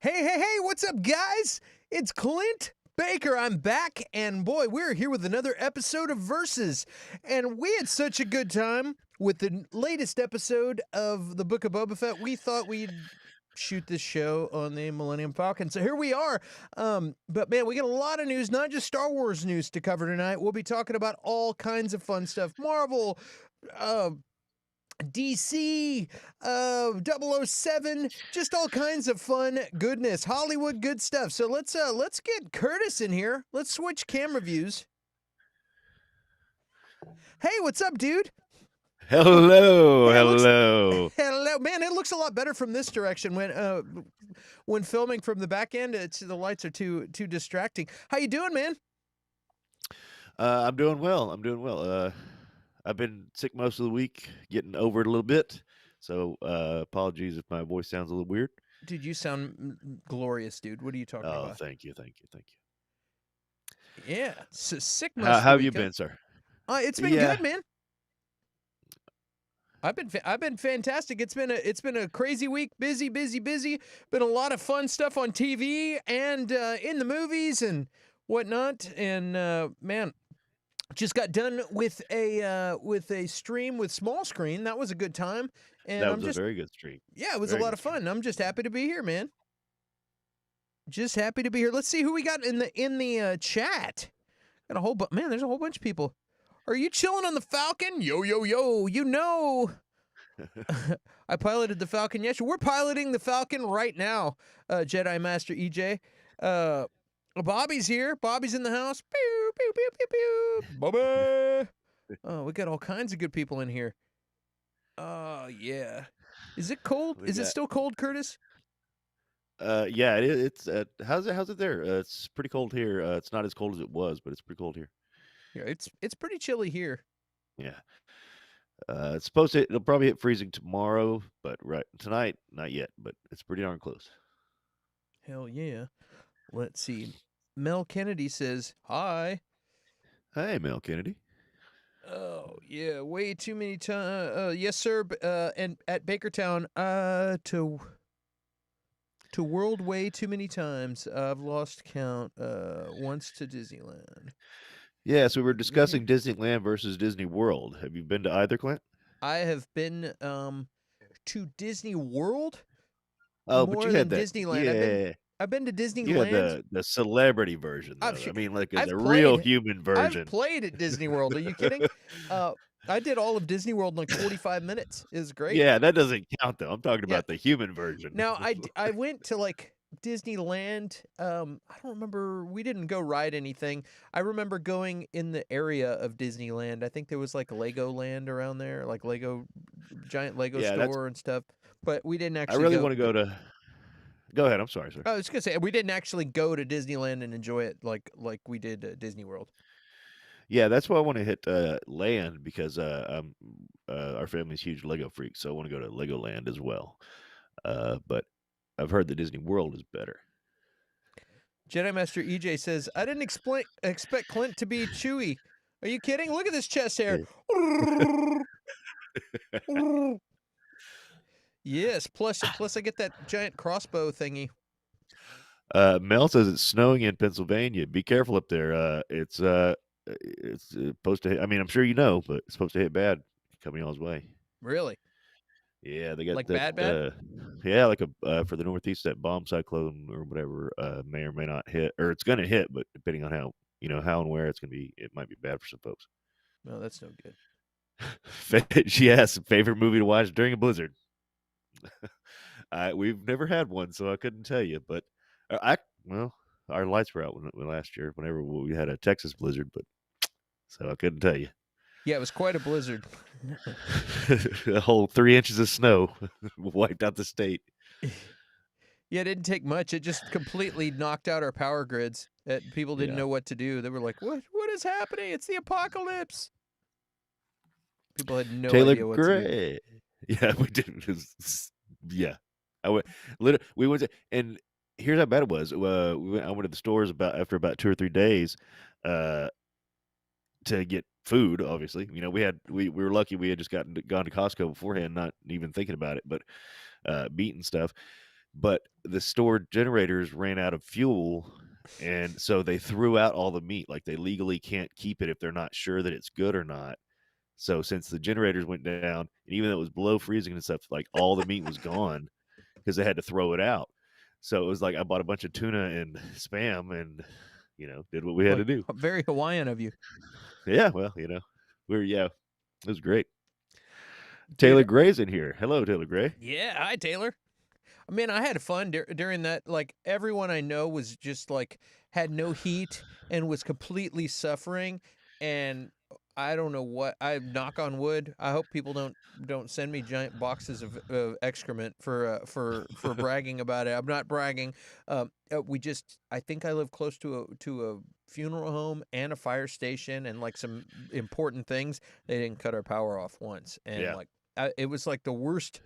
Hey, what's up, guys? It's Clint Baker. I'm back, and boy, we're here with another episode of Versus. And we had such a good time with the latest episode of the Book of Boba Fett. We thought we'd shoot this show on the Millennium Falcon. So here we are. But man, we got a lot of news, not just Star Wars news to cover tonight. We'll be talking about all kinds of fun stuff. Marvel, DC, 007, just all kinds of fun goodness, Hollywood good stuff. So let's get Curtis in here. Let's switch camera views. Hey, what's up, dude? Hello, Hey, hello. Hello, man. It looks a lot better from this direction when filming from the back end. The lights are too distracting. How you doing, man? I'm doing well. I've been sick most of the week, getting over it a little bit. So apologies if my voice sounds a little weird. Dude, you sound glorious, dude. What are you talking Oh, about? thank you. Yeah, so sick most How of the have week, you huh? been, sir? It's been Yeah. good, man. I've been fantastic. It's been a crazy week, busy. Been a lot of fun stuff on TV and in the movies and whatnot. And man, just got done with a stream with Small Screen. That was a good time. And That was a very good stream. yeah, it was a Very lot good of fun. I'm just happy to be here, man. Just happy to be here. Let's see who we got in the chat. Got a whole man. There's a whole bunch of people. Are you chilling on the Falcon? Yo. You know. I piloted the Falcon yesterday. We're piloting the Falcon right now, Jedi Master EJ. Bobby's here. Bobby's in the house. Pew, pew, pew, pew, pew. Bobby. Oh, we got all kinds of good people in here. Oh, yeah. Is it cold? Is it still cold, Curtis? Yeah, it's how's it there? It's pretty cold here. It's not as cold as it was, but it's pretty cold here. Yeah, it's pretty chilly here. Yeah. It's supposed to. It'll probably hit freezing tomorrow, but right tonight, not yet. But it's pretty darn close. Hell yeah. Let's see. Mel Kennedy says, hi. Hey, Mel Kennedy. Oh, yeah, way too many times. Yes, sir. And at Bakertown, to World way too many times. I've lost count. Once to Disneyland. Yeah, so we were discussing Disneyland versus Disney World. Have you been to either, Clint? I have been to Disney World Oh, more but you than had that. Disneyland. Yeah, I've been to you had Disneyland. the celebrity version, though. I've I mean, like I've the real played. human I've version. played at Disney World. Are you kidding? I did all of Disney World in like 45 minutes. It was great. Yeah, that doesn't count, though. I'm talking Yeah. about the human version. Now I went to like Disneyland. I don't remember. We didn't go ride anything. I remember going in the area of Disneyland. I think there was like Legoland around there, like giant Lego Yeah, that's. store and stuff. But we didn't I actually really go. want to go to. Go ahead. I'm sorry, sir. I was gonna say we didn't actually go to Disneyland and enjoy it like we did at Disney World. Yeah, that's why I want to hit land because our family's huge Lego freaks, so I want to go to Legoland as well. But I've heard that Disney World is better. Jedi Master EJ says, "I didn't expect Clint to be Chewy. Are you kidding? Look at this chest hair." Yes. Plus I get that giant crossbow thingy. Mel says it's snowing in Pennsylvania. Be careful up there. It's supposed to hit. I mean, I'm sure you know, but it's supposed to hit bad coming y'all's way. Really? Yeah, they got Like that. bad? Yeah, like for the Northeast, that bomb cyclone or whatever may or may not hit, or it's going to hit, but depending on how and where it's going to be, it might be bad for some folks. No, that's no good. She asked favorite movie to watch during a blizzard. We've never had one, so I couldn't tell you. But our lights were out last year whenever we had a Texas blizzard, but so I couldn't tell you. Yeah, it was quite a blizzard. A whole 3 inches of snow wiped out the state. Yeah, it didn't take much. It just completely knocked out our power grids. People didn't know what to do. They were like, "What is happening? It's the apocalypse." People had no idea what to do. Yeah, we did. Yeah, we went to, and here's how bad it was. I went to the stores after about 2 or 3 days, to get food. Obviously, we were lucky we had just gone to Costco beforehand, not even thinking about it, but meat and stuff. but the stored generators ran out of fuel, and so they threw out all the meat. Like, they legally can't keep it if they're not sure that it's good or not. So since the generators went down, and even though it was below freezing and stuff, like, all the meat was gone because they had to throw it out. So it was like I bought a bunch of tuna and spam and, did what we had to do. Very Hawaiian of you. Yeah, well, it was great. Taylor Dude, Gray's in here. Hello, Taylor Gray. yeah, hi, Taylor. I mean, I had fun during that. Like, everyone I know was just like had no heat and was completely suffering. And I don't know what. I knock on wood. I hope people don't send me giant boxes of excrement for bragging about it. I'm not bragging. I think I live close to a funeral home and a fire station and like some important things. They didn't cut our power off once, and Yeah. like it was like the worst.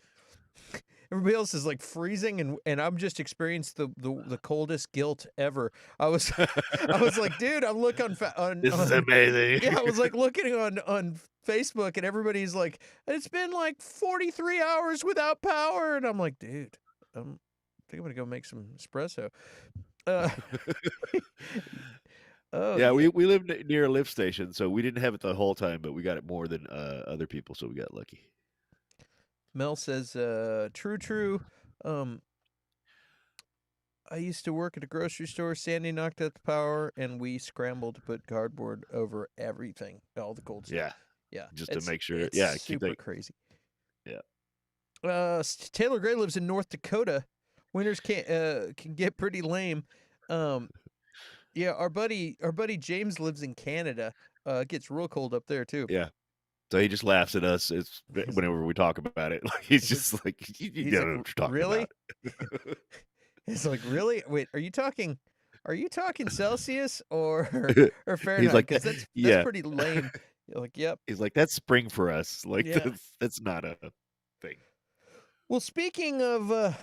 Everybody else is like freezing, and I'm just experienced the coldest guilt ever. I was I was like, dude, I'm looking on This is amazing. yeah, I was like looking on Facebook, and everybody's like, it's been like 43 hours without power, and I'm like, dude, I think I'm gonna go make some espresso. Uh, oh Yeah, yeah, we live near a lift station, so we didn't have it the whole time, but we got it more than other people, so we got lucky. Mel says, true. Um, I used to work at a grocery store. Sandy knocked out the power, and we scrambled to put cardboard over everything, all the cold stuff. Yeah, Yeah, just to make sure. it's Yeah, keep super that. crazy. Yeah. Taylor Gray lives in North Dakota. Winters can get pretty lame. Yeah, our buddy James lives in Canada. It gets real cold up there too. Yeah. So he just laughs at us. It's whenever we talk about it. Like, he's just like, you don't know what you're talking really? about. It's like, really? Wait, are you talking Celsius or Fahrenheit? He's like, Because that's yeah. pretty lame. You're like, yep. He's like, that's spring for us. Like, Yeah. that's not a thing. Well, speaking of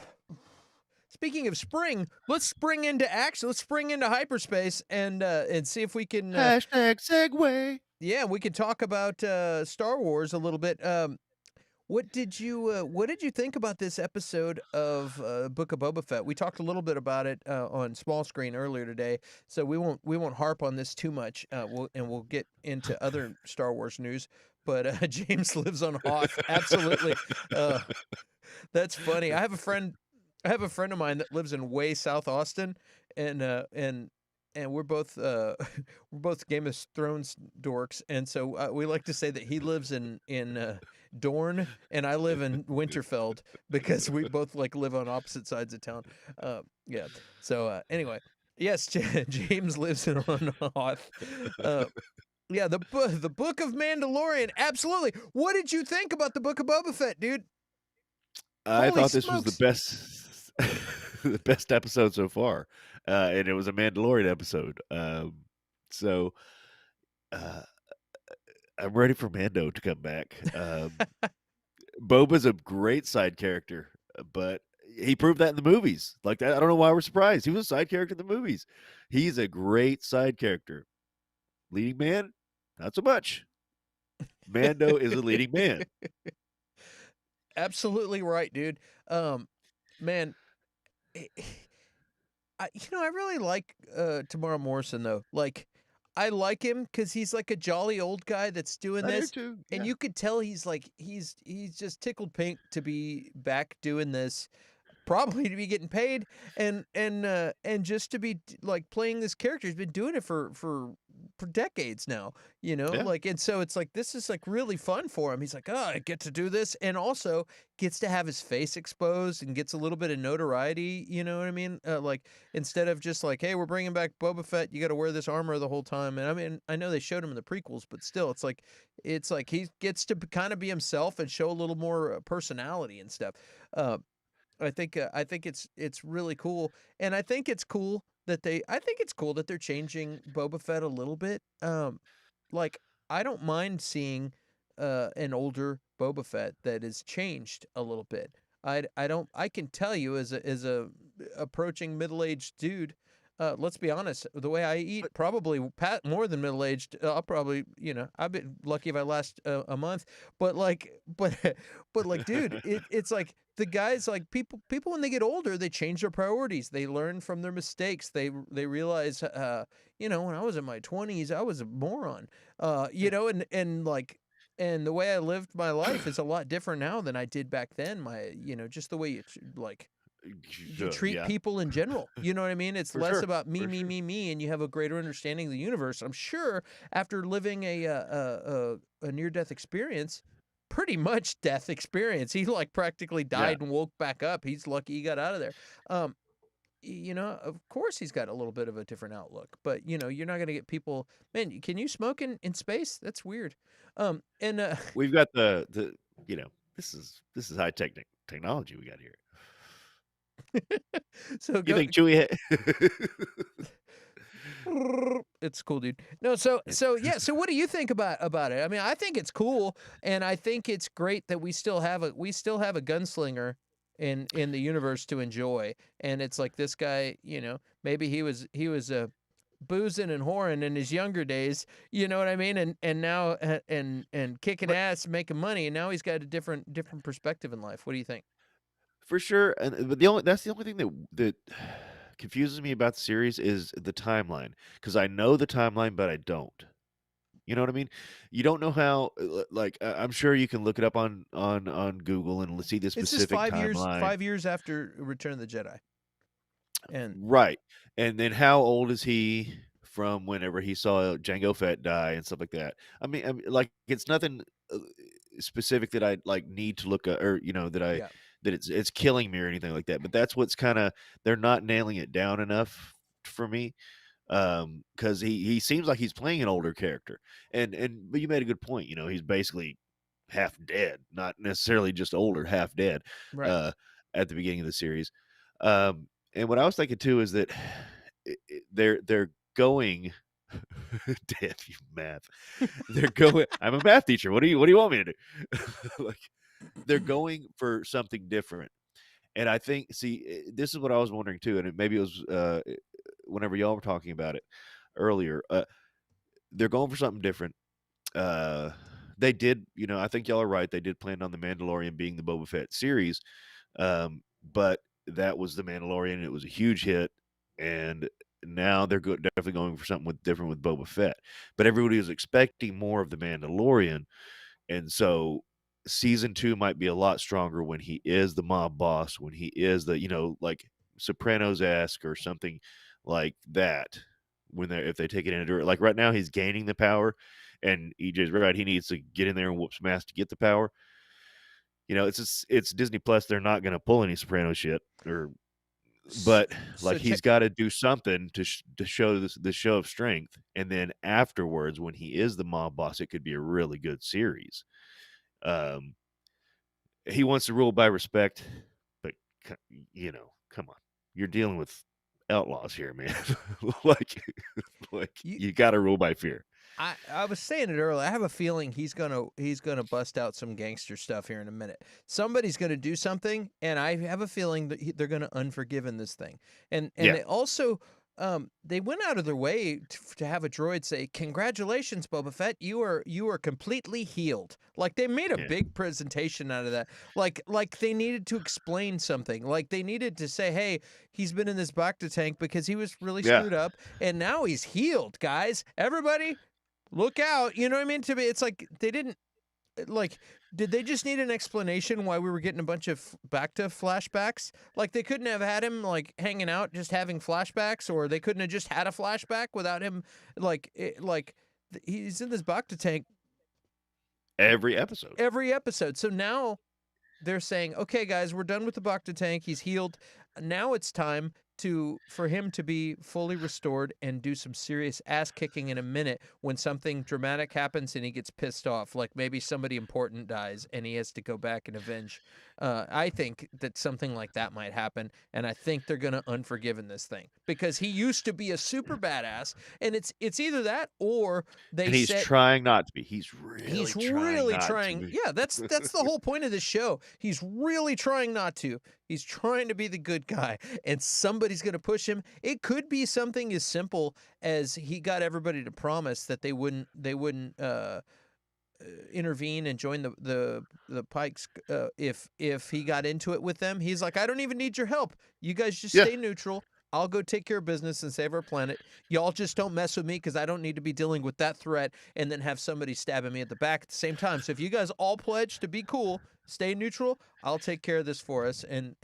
spring, let's spring into action. Let's spring into hyperspace and see if we can Hashtag segue. yeah, we could talk about Star Wars a little bit. What did you think about this episode of Book of Boba Fett? We talked a little bit about it on small screen earlier today, so we won't harp on this too much. We'll get into other Star Wars news. But James lives on Hoth. Absolutely, that's funny. I have a friend of mine that lives in way South Austin, and we're both we're both Game of Thrones dorks, and so we like to say that he lives in Dorne and I live in Winterfeld because we both like live on opposite sides of town. Yeah. So anyway, yes, James lives on Hoth. Yeah, the Book of Mandalorian. Absolutely. What did you think about the Book of Boba Fett, dude? I Holy thought this was the smokes. best, the best episode so far, and it was a Mandalorian episode. So uh, I'm ready for Mando to come back. Boba's a great side character, but he proved that in the movies. Like that, I don't know why we're surprised. He was a side character in the movies. He's a great side character. Leading man, not so much. Mando is a leading man. Absolutely right, dude. Man, I really like Tamara Morrison though. Like, I like him because he's like a jolly old guy that's doing I do this, too. and Yeah. you could tell he's like he's just tickled pink to be back doing this, probably to be getting paid, and just to be like playing this character. He's been doing it for decades now, Yeah. like, and so it's like this is like really fun for him. He's like, oh, I get to do this, and also gets to have his face exposed and gets a little bit of notoriety. You know what I mean? Like, instead of just like, hey, we're bringing back Boba Fett, you got to wear this armor the whole time. And I mean, I know they showed him in the prequels, but still, it's like he gets to kind of be himself and show a little more personality and stuff. Uh, I think it's really cool, and I think it's cool that they're changing Boba Fett a little bit. Like, I don't mind seeing an older Boba Fett that is changed a little bit. I don't I can tell you as a approaching middle-aged dude, let's be honest, the way I eat, But probably more than middle aged. I'll probably, I've been lucky if I last a month. But like, but like, dude, it's like the guys, like people when they get older, they change their priorities. They learn from their mistakes. They realize, when I was in my 20s, I was a moron. And like. And the way I lived my life is a lot different now than I did back then. Just the way you treat yeah, people in general. You know what I mean? It's for less sure, about me, for me, sure. me, me, and you have a greater understanding of the universe. I'm sure after living a near death experience, pretty much death experience. He like practically Yeah, died and woke back up. He's lucky he got out of there. Um, of course he's got a little bit of a different outlook, but you're not gonna get people. Man, can you smoke in space? That's weird. And we've got the this is high technology we got here. so You go. think Chewie? It's cool, dude. No, so yeah. So what do you think about it? I mean, I think it's cool, and I think it's great that we still have a gunslinger in the universe to enjoy. And it's like this guy, maybe he was boozing and whoring in his younger days. You know what I mean? And now and kicking But ass, making money, and now he's got a different perspective in life. What do you think? for sure, and but that's the only thing that confuses me about the series is the timeline because I know the timeline, but I don't. You know what I mean? You don't know how, like I'm sure you can look it up on Google and see the It's just specific timeline. 5 years after Return of the Jedi, and Right. And then how old is he from whenever he saw Jango Fett die and stuff like that? I mean, like it's nothing specific that I like need to look at or yeah, that it's killing me or anything like that. But that's what's kind of they're not nailing it down enough for me. Because he seems like he's playing an older character. And but you made a good point, he's basically half dead, not necessarily just older, half dead, right. uh, at the beginning of the series. And what I was thinking too is that they're going damn you math. They're going I'm a math teacher. What do you want me to do? Like they're going for something different. And I think this is what I was wondering too, and maybe it was whenever y'all were talking about it earlier. They're going for something different. Uh they did, I think y'all are right. They did plan on the Mandalorian being the Boba Fett series. But that was the Mandalorian. And it was a huge hit, and now they're definitely going for something different with Boba Fett. But everybody was expecting more of the Mandalorian, and so season 2 might be a lot stronger when he is the mob boss, when he is the like Sopranos-esque or something like that. When they if they take it into like right now, he's gaining the power, and EJ's right. He needs to get in there and whoop some ass to get the power. It's Disney Plus. They're not going to pull any Soprano shit, but So like check. he's got to do something to show the show of strength, and then afterwards, when he is the mob boss, it could be a really good series. Um, he wants to rule by respect, but come on, you're dealing with outlaws here, man. like, like You, you got to rule by fear. I was saying it earlier. I have a feeling he's gonna bust out some gangster stuff here in a minute. Somebody's gonna do something, and I have a feeling that they're gonna unforgiven this thing. And Yeah, they also they went out of their way to have a droid say, "Congratulations, Boba Fett, you are completely healed." Like they made a yeah, big presentation out of that. Like they needed to explain something. Like they needed to say, "Hey, he's been in this Bacta tank because he was really yeah. screwed up, and now he's healed, guys. Everybody." Look out, you know what I mean? To me, it's like they didn't like. Did they just need an explanation why we were getting a bunch of back to flashbacks? Like they couldn't have had him like hanging out, just having flashbacks, or they couldn't have just had a flashback without him. He's in this Bacta tank Every episode. every episode. So now they're saying, okay, guys, we're done with the Bacta tank. He's healed. Now it's time for him to be fully restored and do some serious ass kicking in a minute when something dramatic happens and he gets pissed off, like maybe somebody important dies and he has to go back and avenge. I think that something like that might happen, and I think they're gonna unforgiven this thing because he used to be a super badass, and it's either that or they And he's said. trying not to be. He's Trying really not to trying. be. Yeah, that's the whole point of this show. He's really trying not to. He's trying to be the good guy, and somebody's going to push him. It could be something as simple as he got everybody to promise that they wouldn't intervene and join the Pikes if he got into it with them. He's like, I don't even need your help. You guys just Yeah. stay neutral. I'll go take care of business and save our planet. Y'all just don't mess with me because I don't need to be dealing with that threat and then have somebody stabbing me at the back at the same time. So if you guys all pledge to be cool, stay neutral, I'll take care of this for us. And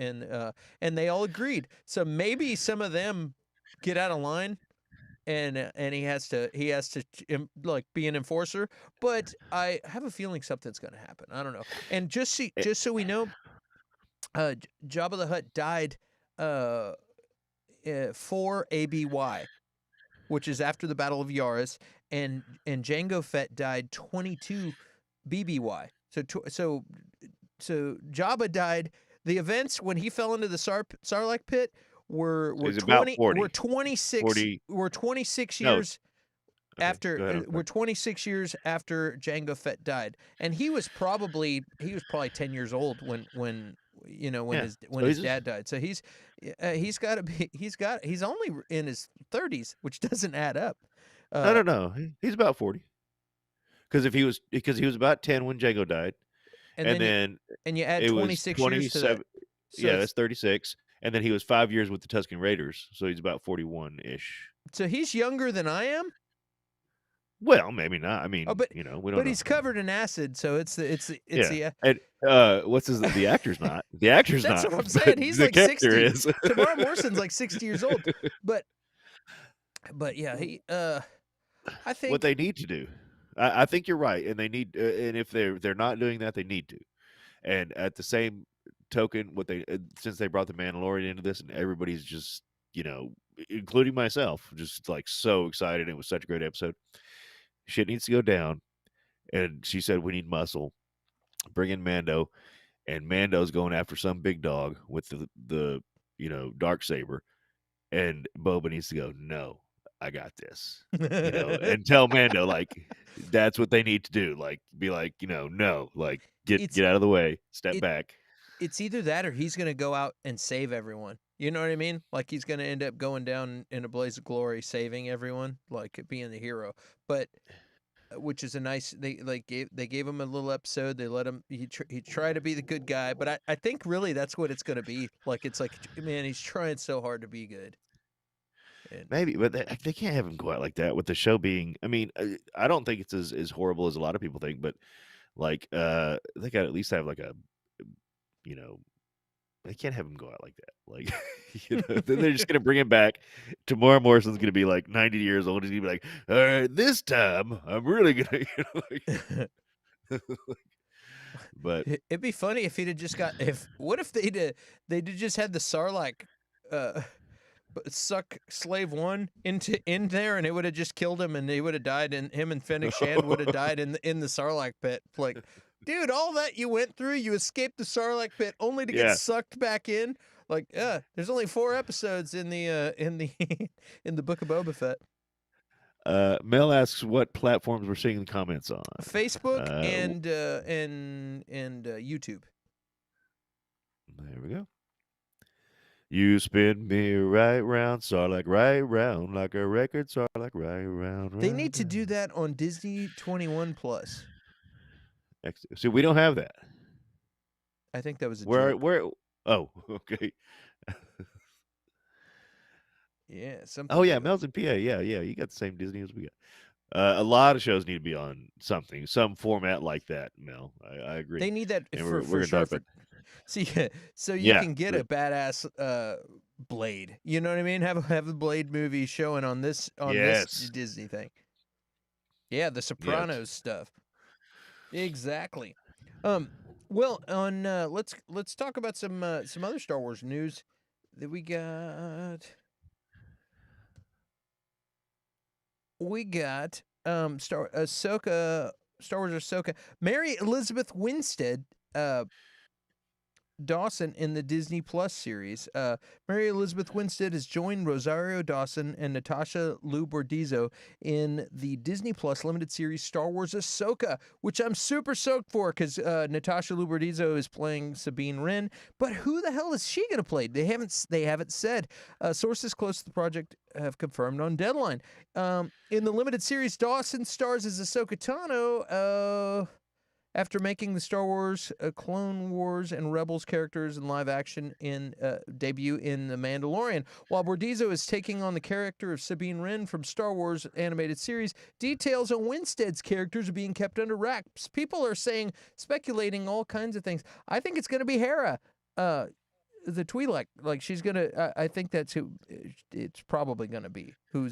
they all agreed. So maybe some of them get out of line and he has to like be an enforcer. But I have a feeling something's going to happen. I don't know. And just so we know, Jabba the Hutt died 4 ABY, which is after the Battle of Yaris, and Jango Fett died 22 BBY. So Jabba died. The events when he fell into the Sarlacc pit were He's about 40. were 26 40. were 26 No. years Okay, after go ahead. we're 26 years after Jango Fett died, and he was probably 10 years old when Yeah. his So his he's dad died. So he's got to be he's only in his 30s, which doesn't add up. no. He's about 40. Because he was about 10 when Jago died, and then you add it was 26 years to that. 27. Yeah, that's 36. And then he was 5 years with the Tusken Raiders, so he's about 41-ish. So he's younger than I am. Well, maybe not. I mean, we don't know. But he's covered in acid, so it's yeah. And the actor's not. The actor's that's not. what I'm saying. He's the like character 60. is. Tamara Morrison's like 60 years old. But yeah, he I think what they need to do. I think you're right, and they need and if they're not doing that, they need to. And at the same token, since they brought the Mandalorian into this, and everybody's just including myself, just like so excited. It was such a great episode. Shit needs to go down, and she said we need muscle. Bring in Mando, and Mando's going after some big dog with the dark saber, and Boba needs to go. No, I got this, and tell Mando like that's what they need to do. Like be like no, like get out of the way, step back. It's either that or he's gonna go out and save everyone. You know what I mean? Like he's gonna end up going down in a blaze of glory, saving everyone, like being the hero. But which is a nice. They gave him a little episode. They let him. He tried to be the good guy, but I think really that's what it's gonna be. Like it's like, man, he's trying so hard to be good. Maybe, but they can't have him go out like that with the show being. I mean, I don't think it's as horrible as a lot of people think, but like they got to at least have like a they can't have him go out like that. Like, they're just gonna bring him back. Tamara Morrison's gonna be like 90 years old. He's gonna be like, all right, this time I'm really gonna. But it'd be funny if he'd have just got. What if they'd just had the Sarlacc suck Slave One in there, and it would have just killed him, and he would have died, and him and Fennec Shand would have died in the Sarlacc pit. Like, dude, all that you went through, you escaped the Sarlacc pit only to get sucked back in. Like, there's only 4 episodes in the in the Book of Boba Fett. Mel asks what platforms we're seeing the comments on. Facebook and YouTube. There we go. You spin me right round, Sarlacc right round, like a record, Sarlacc right round. They need to do that on Disney 21 Plus. See, we don't have that. I think that was a joke. Where? Oh, okay. Yeah, something. Oh yeah, Mel's in PA. Yeah, you got the same Disney as we got. A lot of shows need to be on some format like that. Mel, I agree. They need that and for sure. So you can get a badass Blade. You know what I mean? Have a Blade movie showing on this this Disney thing. Yeah, the Sopranos stuff. Exactly. Well, on let's talk about some other Star Wars news that we got. Star Wars Ahsoka. Mary Elizabeth Winstead Dawson in the Disney Plus series. Mary Elizabeth Winstead has joined Rosario Dawson and Natasha Lou Bordizzo in the Disney Plus limited series Star Wars Ahsoka, which I'm super stoked for because Natasha Lou Bordizzo is playing Sabine Wren. But who the hell is she going to play? They haven't said. Sources close to the project have confirmed on Deadline. In the limited series, Dawson stars as Ahsoka Tano. After making the Star Wars, Clone Wars, and Rebels characters in live action in debut in The Mandalorian, while Bordizzo is taking on the character of Sabine Wren from Star Wars animated series, details on Winstead's characters are being kept under wraps. People are speculating all kinds of things. I think it's going to be Hera, the Twi'lek. Like she's gonna. I think that's who it's probably going to be. Who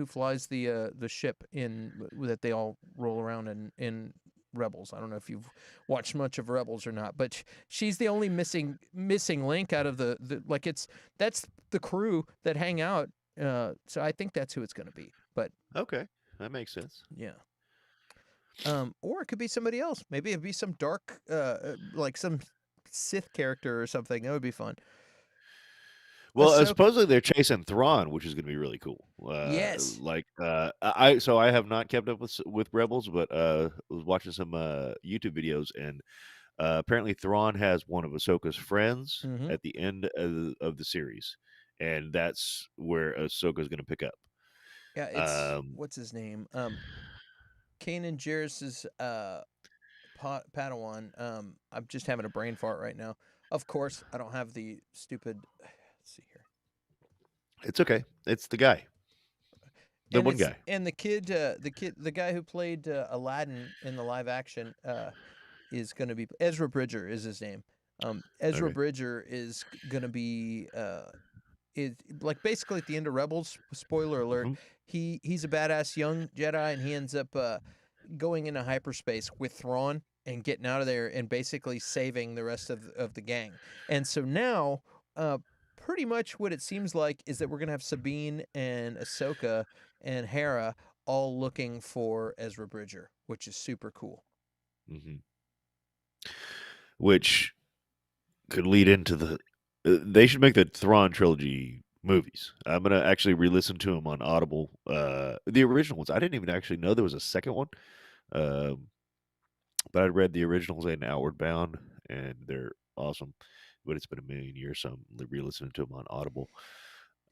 flies the ship that they all roll around in Rebels. I don't know if you've watched much of Rebels or not, but she's the only missing link out of the that's the crew that hang out. So I think that's who it's going to be. But Okay, that makes sense. yeah. Or it could be somebody else. Maybe it'd be some dark, like some Sith character or something. That would be fun. Well, Ahsoka. supposedly they're chasing Thrawn, which is going to be really cool. Yes. I have not kept up with Rebels, but was watching some YouTube videos, and apparently Thrawn has one of Ahsoka's friends Mhm. at the end of the series, and that's where Ahsoka's going to pick up. Yeah, it's Um, what's his name? Kanan Jarrus's Padawan. I'm just having a brain fart right now. Of course, I don't have the stupid. Let's see here. it's okay. It's the guy, the one guy. The guy who played Aladdin in the live action is going to be Ezra Bridger is his name. Ezra Okay. Bridger is going to be is like basically at the end of Rebels. Spoiler alert. Mhm. He's a badass young Jedi, and he ends up going into hyperspace with Thrawn and getting out of there and basically saving the rest of the gang. And so now, pretty much what it seems like is that we're gonna have Sabine and Ahsoka and Hera all looking for Ezra Bridger, which is super cool. Mhm. Which could lead into the. They should make the Thrawn trilogy movies. I'm gonna actually re-listen to them on Audible. The original ones. I didn't even actually know there was a second one. Um, but I read the originals and Outward Bound, and they're awesome. But it's been a million years, so I'm re-listening to them on Audible.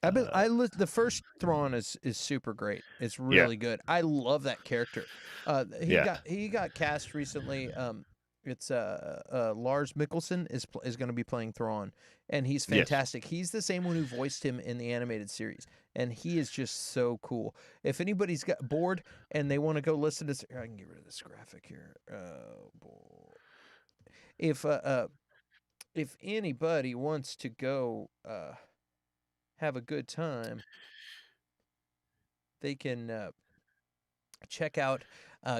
Uh, The first Thrawn is super great. It's yeah, really good. I love that character. yeah, He got cast recently. It's Lars Mikkelsen is going to be playing Thrawn, and he's yes. fantastic. He's the same one who voiced him in the animated series, and he is just so cool. If anybody's got bored and they want to go listen to, I can get rid of this graphic here. If anybody wants to go have a good time, they can check out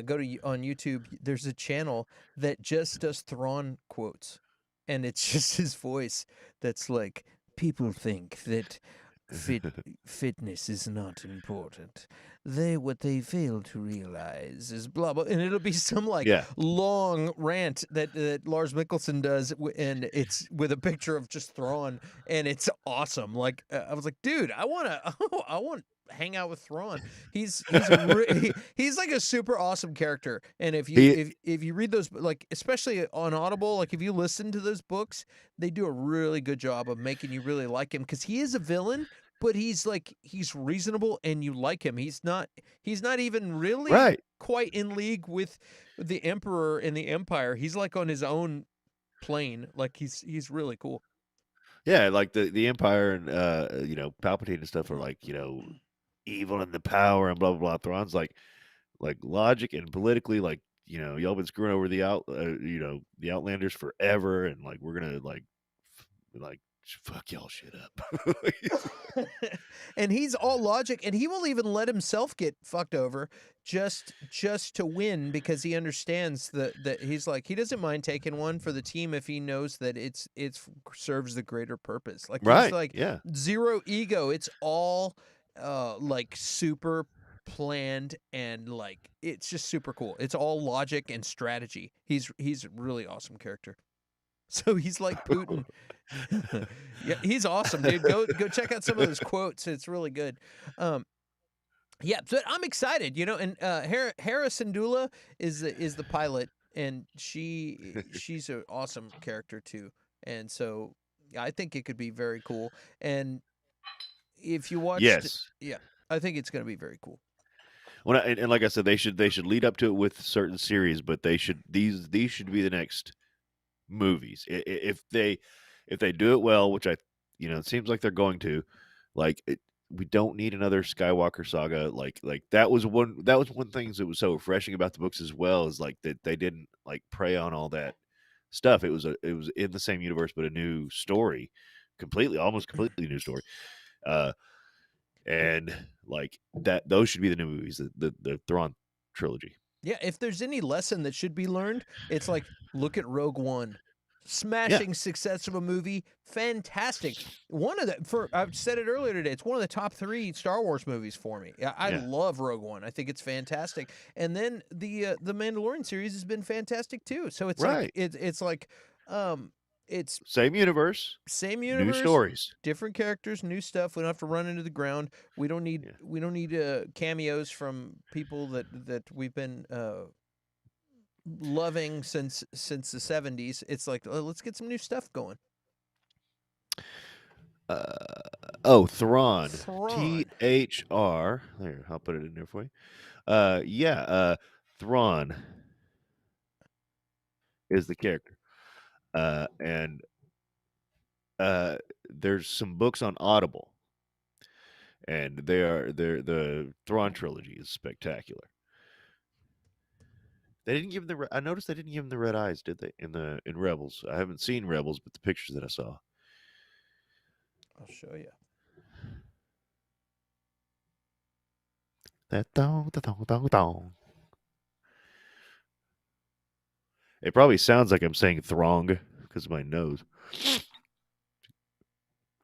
go to on YouTube. There's a channel that just does Thrawn quotes, and it's just his voice that's like, people think that fitness is not important. What they fail to realize is blah blah, and it'll be some like Yeah, long rant that Lars Mikkelsen does, and it's with a picture of just Thrawn, and it's awesome. Like I was like, dude, I want hang out with Thrawn. He's like a super awesome character. And he if you read those, like especially on Audible, like if you listen to those books, they do a really good job of making you really like him because he is a villain, but he's reasonable and you like him. He's not even really right. quite in league with the Emperor and the Empire. He's like on his own plane. Like he's really cool. Yeah, like the Empire and Palpatine and stuff are like evil and the power and blah blah blah. Thrawn's like logic and politically like y'all been screwing over the Outlanders forever, and like we're gonna like fuck y'all shit up. And he's all logic, and he will even let himself get fucked over just to win because he understands that he's like he doesn't mind taking one for the team if he knows that it's serves the greater purpose. Like he's Right? like Yeah. zero ego. It's all like super planned and like it's just super cool. It's all logic and strategy. He's a really awesome character. So he's like Putin. Yeah, he's awesome, dude. Go check out some of those quotes. It's really good. Yeah, so I'm excited, and Hera Syndulla is the pilot, and she's an awesome character too, and so I think it could be very cool. And if you watched, Yes. yeah, I think it's going to be very cool. When and like I said, they should lead up to it with certain series, but these should be the next movies. If they do it well, which it seems like they're going to, like we don't need another Skywalker saga. Like that was one things that was so refreshing about the books as well, is like that they didn't like prey on all that stuff. It was in the same universe but a new story, almost completely new story. Uh, and like that, those should be the new movies, the Thrawn trilogy. Yeah, if there's any lesson that should be learned, it's like look at Rogue One. Yeah, Smashing success of a movie, fantastic. One of I've said it earlier today. It's one of the top 3 Star Wars movies for me. I yeah, love Rogue One. I think it's fantastic. And then the Mandalorian series has been fantastic too. So it's like right. it's like it's Same universe, same new universe, stories. different characters, new stuff. We don't have to run into the ground. We don't need Yeah. cameos from people that we've been loving since the 70s. It's like, let's get some new stuff going. Thrawn. Thrawn. THR. There, I'll put it in there for you. Yeah. Thrawn is the character. And there's some books on Audible, and they're the Thrawn trilogy is spectacular. They didn't give him I noticed they didn't give him the red eyes, did they? In Rebels, I haven't seen Rebels, but the pictures that I saw. I'll show you. That dong, da dong, dong, dong. It probably sounds like I'm saying throng because of my nose.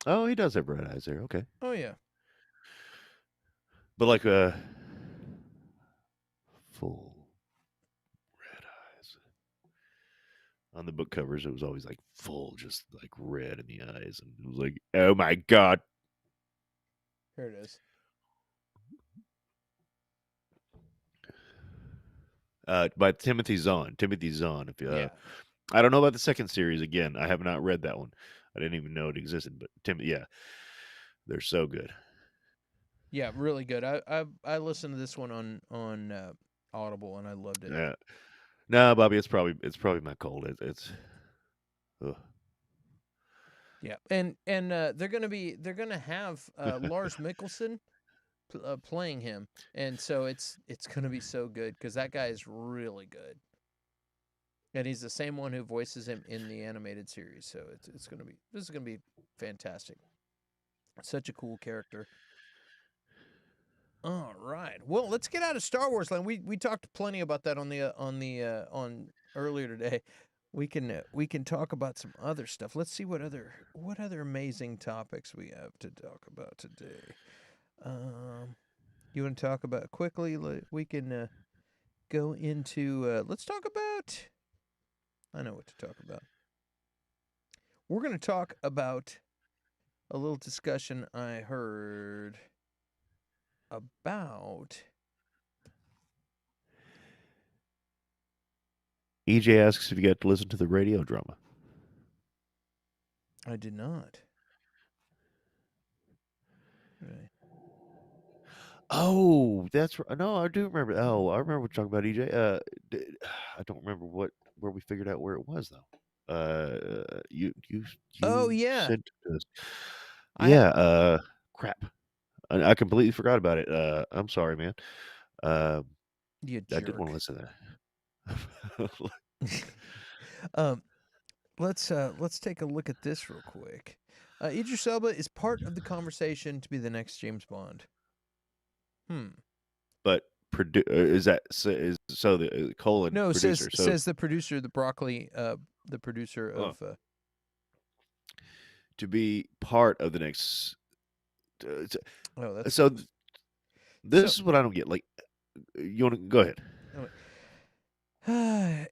Oh, he does have red eyes there. Okay, Oh yeah. but like full red eyes. On the book covers, it was always like full, just like red in the eyes, and it was like, oh my god. Here it is. By Timothy Zahn. Timothy Zahn. If Yeah. I don't know about the second series. Again, I have not read that one. I didn't even know it existed. But yeah, they're so good. Yeah, really good. I listened to this one on Audible and I loved it. Yeah. No, Bobby, it's probably my cold. It's ugh. Yeah. And they're going to have Lars Mikkelsen playing him. And so it's going to be so good cuz that guy is really good. And he's the same one who voices him in the animated series. So this is going to be fantastic. Such a cool character. All right. Well, let's get out of Star Wars land. We talked plenty about that on earlier today. We can talk about some other stuff. Let's see what other amazing topics we have to talk about today. You want to talk about quickly? We can go into. Let's talk about. I know what to talk about. We're going to talk about a little discussion I heard about. EJ asks if you got to listen to the radio drama. I did not. Right. Oh, that's right. No, I do remember. Oh, I remember talking about EJ. I don't remember where we figured out where it was though. You Oh yeah. sent us. I Yeah. Crap. I completely forgot about it. I'm sorry, man. You I did want to jerk. listen to that. Let's take a look at this real quick. Idris Elba is part of the conversation to be the next James Bond. But is that is so the colon No, producer? So says the producer, the broccoli, the producer of. to be part of the next. Oh, that's So this is what I don't get. Like, you want to go ahead?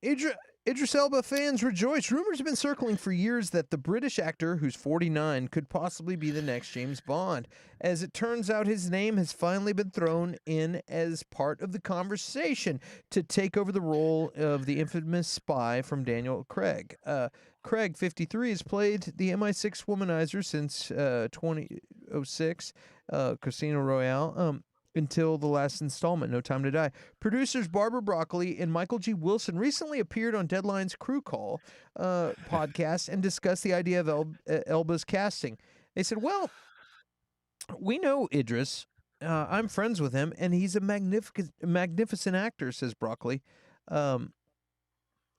Idris Idris Elba fans rejoice. Rumors have been circling for years that the British actor, who's 49, could possibly be the next James Bond. As it turns out, his name has finally been thrown in as part of the conversation to take over the role of the infamous spy from Daniel Craig. Craig, 53, has played the MI6 womanizer since 2006, Casino Royale. Until the last installment, No Time to Die. Producers Barbara Broccoli and Michael G. Wilson recently appeared on Deadline's Crew Call podcast and discussed the idea of Elba's casting. They said, well, we know Idris. I'm friends with him, and he's a magnificent actor, says Broccoli.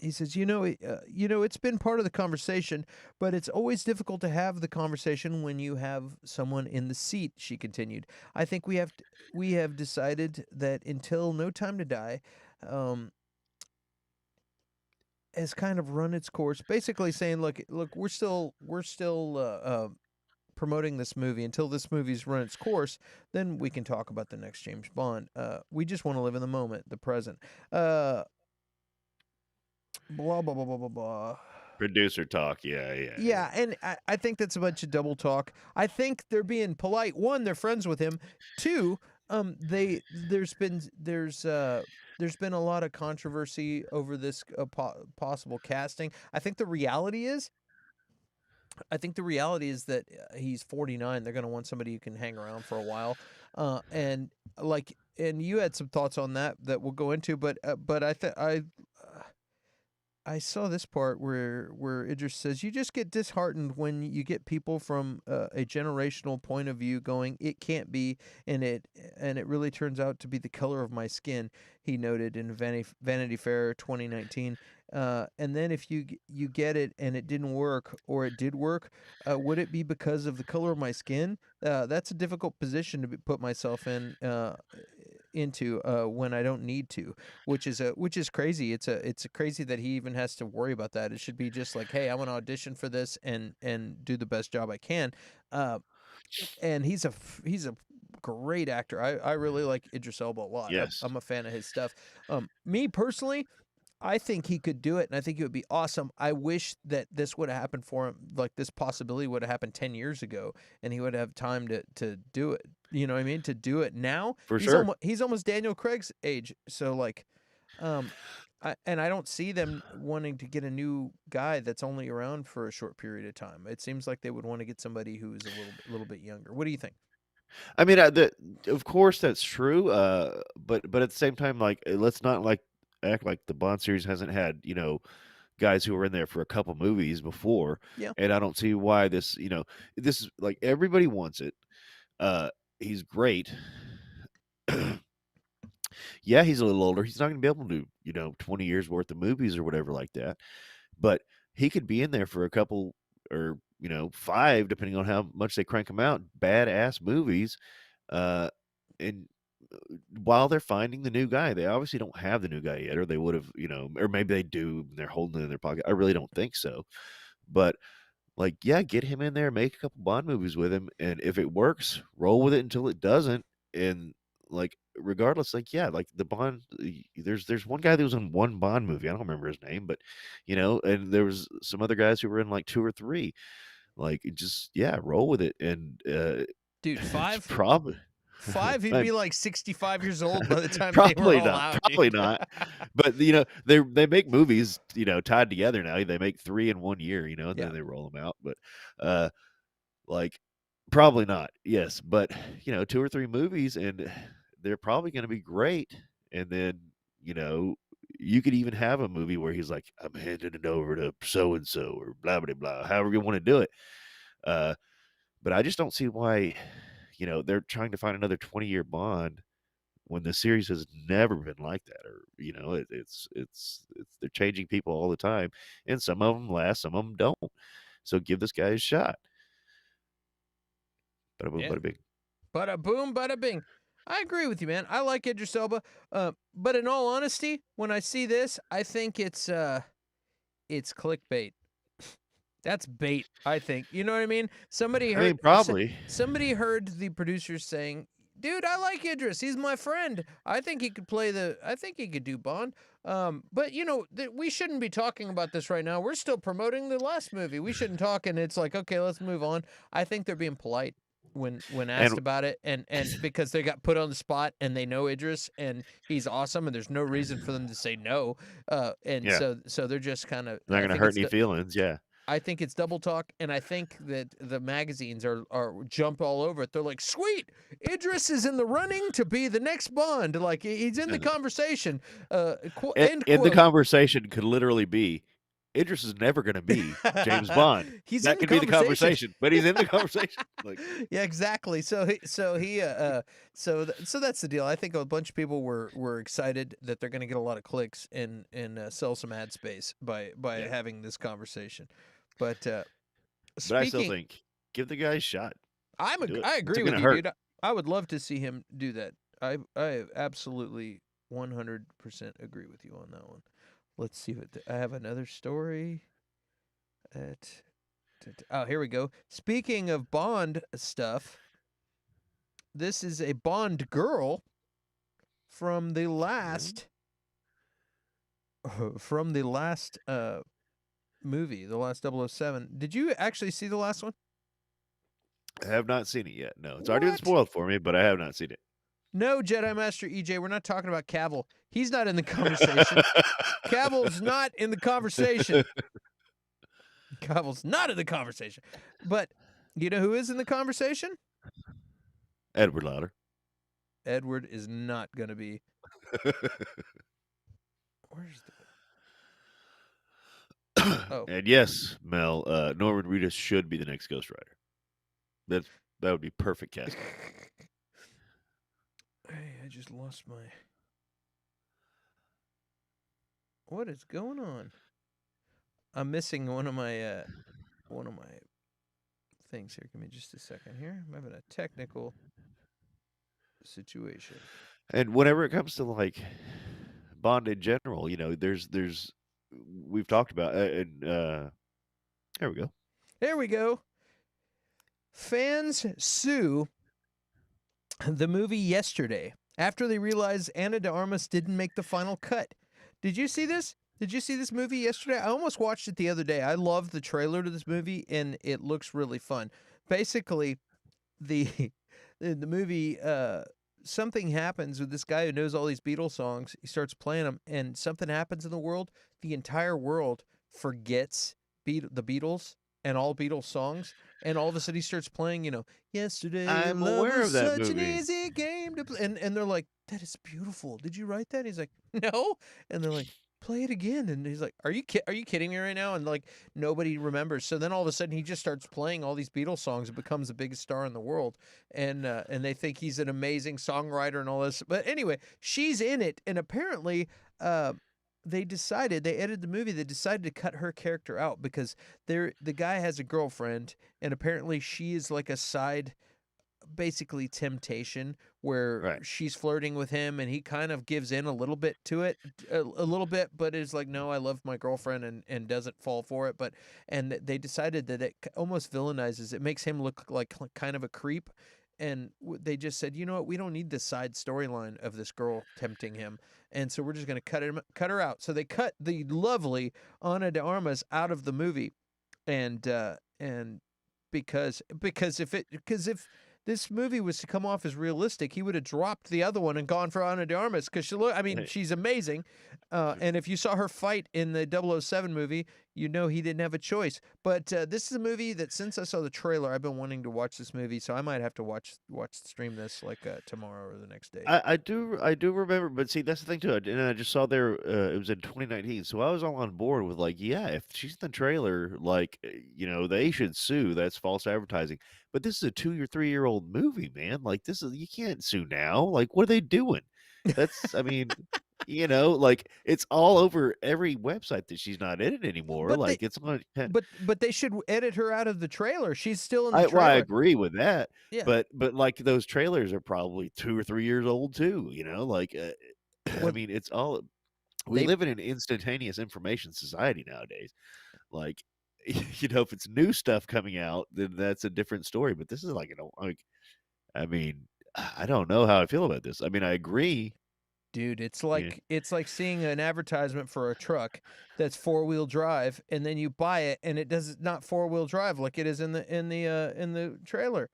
He says, it's been part of the conversation, but it's always difficult to have the conversation when you have someone in the seat, she continued. I think we have decided that until No Time to Die has kind of run its course, basically saying, look, we're still promoting this movie until this movie's run its course, then we can talk about the next James Bond. We just want to live in the moment, the present. Blah, blah, blah, blah, blah, blah. Producer talk, yeah. And I think that's a bunch of double talk. I think they're being polite. One, they're friends with him. Two, there's been a lot of controversy over this possible casting. I think the reality is that he's 49. They're going to want somebody who can hang around for a while. And you had some thoughts on that we'll go into, but I saw this part where Idris says, you just get disheartened when you get people from a generational point of view going, it can't be, and it really turns out to be the color of my skin, he noted in Vanity Fair 2019. And then if you get it and it didn't work, or it did work, would it be because of the color of my skin? That's a difficult position to put myself into when I don't need to, which is crazy. It's crazy that he even has to worry about that. It should be just like, hey, I want to audition for this and do the best job I can. And he's a great actor. I really like Idris Elba a lot. Yes. I'm a fan of his stuff. Me personally, I think he could do it, and I think it would be awesome. I wish that this would have happened for him, like this possibility would have happened 10 years ago, and he would have time to do it. You know what I mean? To do it now. For sure. He's almost Daniel Craig's age. So, like, I don't see them wanting to get a new guy that's only around for a short period of time. It seems like they would want to get somebody who's a little bit younger. What do you think? I mean, of course that's true. But at the same time, like, let's not act like the Bond series hasn't had, guys who were in there for a couple movies before. Yeah. And I don't see why this is like, everybody wants it. He's great. Yeah, he's a little older. He's not going to be able to do, 20 years worth of movies or whatever like that. But he could be in there for a couple or, 5, depending on how much they crank him out, badass movies. And while they're finding the new guy, they obviously don't have the new guy yet, or they would have, or maybe they do, and they're holding it in their pocket. I really don't think so. But, like, yeah, get him in there, make a couple Bond movies with him, and if it works, roll with it until it doesn't. And, like, regardless, like, yeah, like the Bond, there's one guy that was in one Bond movie. I don't remember his name, but, and there was some other guys who were in like 2 or 3. Like, just, yeah, roll with it. And, dude, 5? Probably. 5, he'd be like 65 years old by the time probably they were all not. out. Probably not. But they make movies tied together now. They make 3 in 1 year. And then they roll them out. But like, probably not. Yes, but 2 or 3 movies, and they're probably going to be great. And then you could even have a movie where he's like, I'm handing it over to so and so, or blah blah blah. However you want to do it. But I just don't see why. They're trying to find another 20-year Bond when the series has never been like that, or it's they're changing people all the time, and some of them last, some of them don't. So give this guy a shot. Bada boom, bada bing. Bada boom, bada bing. I agree with you, man. I like Idris Elba, but in all honesty, when I see this, I think it's clickbait. That's bait, I think. You know what I mean? Somebody heard. Probably. Somebody heard the producers saying dude, I like Idris. He's my friend. I think he could I think he could do Bond. But we shouldn't be talking about this right now. We're still promoting the last movie. We shouldn't talk, and it's like, okay, let's move on. I think they're being polite when asked And about it, and because they got put on the spot and they know Idris and he's awesome, and there's no reason for them to say no. And yeah, so they're just kind of. not gonna hurt any feelings. Yeah. I think it's double talk, and I think that the magazines are jump all over it. They're like, "Sweet, Idris is in the running to be the next Bond. Like he's in the conversation." End And the quote. conversation could literally be, Idris is never going to be James Bond. He's That in the could be the conversation. conversation, but he's in the conversation. Like, Yeah, exactly. So that's the deal. I think a bunch of people were excited that they're going to get a lot of clicks and sell some ad space by Yeah. having this conversation. But I still think give the guy a shot. I agree with you, dude. I would love to see him do that. I absolutely 100% agree with you on that one. Let's see what I have another story. Oh, here we go. Speaking of Bond stuff, this is a Bond girl from the last movie, the last 007. Did you actually see the last one? I have not seen it yet. No, it's already been spoiled for me, but I have not seen it. No, Jedi Master EJ, we're not talking about Cavill. He's not in the conversation. Cavill's not in the conversation. Cavill's not in the conversation. But you know who is in the conversation? Edward Lauder. Edward is not going to be. Where's the... Oh. And yes, Mel, Norman Reedus should be the next Ghost Rider. That would be perfect casting. Hey, I just lost my... What is going on? I'm missing one of my things here. Give me just a second here. I'm having a technical situation. And whenever it comes to like Bond in general, there's we've talked about there we go. There we go. Fans sue the movie yesterday after they realized Ana de Armas didn't make the final cut. Did you see this? Did you see this movie yesterday? I almost watched it the other day. I love the trailer to this movie, and it looks really fun. Basically, the movie, something happens with this guy who knows all these Beatles songs. He starts playing them, and something happens in the world. The entire world forgets the Beatles and all Beatles songs, and all of a sudden he starts playing, Yesterday I'm Love aware was of that such movie. an easy game to play. And they're like, that is beautiful. Did you write that? And he's like, no. And they're like, play it again. And he's like, are you kidding me right now? And like, nobody remembers. So then all of a sudden he just starts playing all these Beatles songs and becomes the biggest star in the world. And they think he's an amazing songwriter and all this. But anyway, she's in it. And apparently, they edited the movie. They decided to cut her character out because the guy has a girlfriend, and apparently she is like a side, basically temptation, where she's flirting with him, and he kind of gives in a little bit to it, a little bit, but is like, no, I love my girlfriend, and doesn't fall for it. And they decided that it almost villainizes. It makes him look like kind of a creep. And they just said, you know what? We don't need this side storyline of this girl tempting him, and so we're just going to cut her out. So they cut the lovely Ana de Armas out of the movie, and because if this movie was to come off as realistic, he would have dropped the other one and gone for Ana de Armas because she's amazing. And if you saw her fight in the 007 movie, you know he didn't have a choice. But this is a movie that, since I saw the trailer, I've been wanting to watch this movie, so I might have to stream this like tomorrow or the next day. I do remember, but see, that's the thing too. And I just saw there it was in 2019, so I was all on board with like, yeah, if she's in the trailer, like they should sue. That's false advertising. But this is a 2 or 3 year old movie, man. Like you can't sue now. Like, what are they doing? That's like it's all over every website that she's not in it anymore. But they should edit her out of the trailer. She's still in the trailer. Well, I agree with that. Yeah. But like those trailers are probably 2 or 3 years old too. I mean, it's all. We live in an instantaneous information society nowadays. Like, if it's new stuff coming out, then that's a different story. But this is I mean, I don't know how I feel about this. I mean, I agree. Dude, Yeah. it's like seeing an advertisement for a truck that's 4-wheel drive, and then you buy it, and it does not 4-wheel drive like it is in the trailer.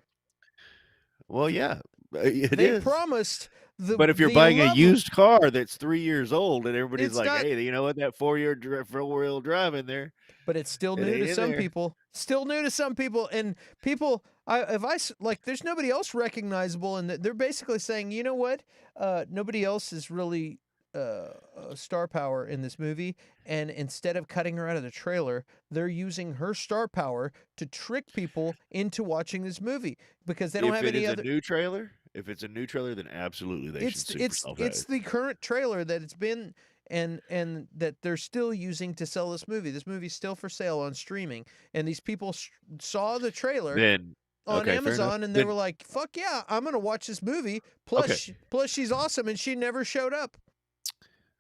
Well, yeah, it They is. promised But if you're the buying a level. used car that's 3 years old and everybody's It's like, not, "Hey, you know what? That 4-wheel drive in there, but it's still it new ain't to in some there." people. Still new to some people, and people. Like, there's nobody else recognizable, and they're basically saying, you know what? Nobody else is really star power in this movie, and instead of cutting her out of the trailer, they're using her star power to trick people into watching this movie because they don't If have it any is a other. new trailer if it's a new trailer, then absolutely they should super It's self-edit. the current trailer that it's been, and that they're still using to sell this movie. This movie's still for sale on streaming, and these people saw the trailer Then on okay, fair enough. Amazon, and they Then were like, "Fuck yeah, I'm gonna watch this movie." Plus, okay, plus she's awesome, and she never showed up.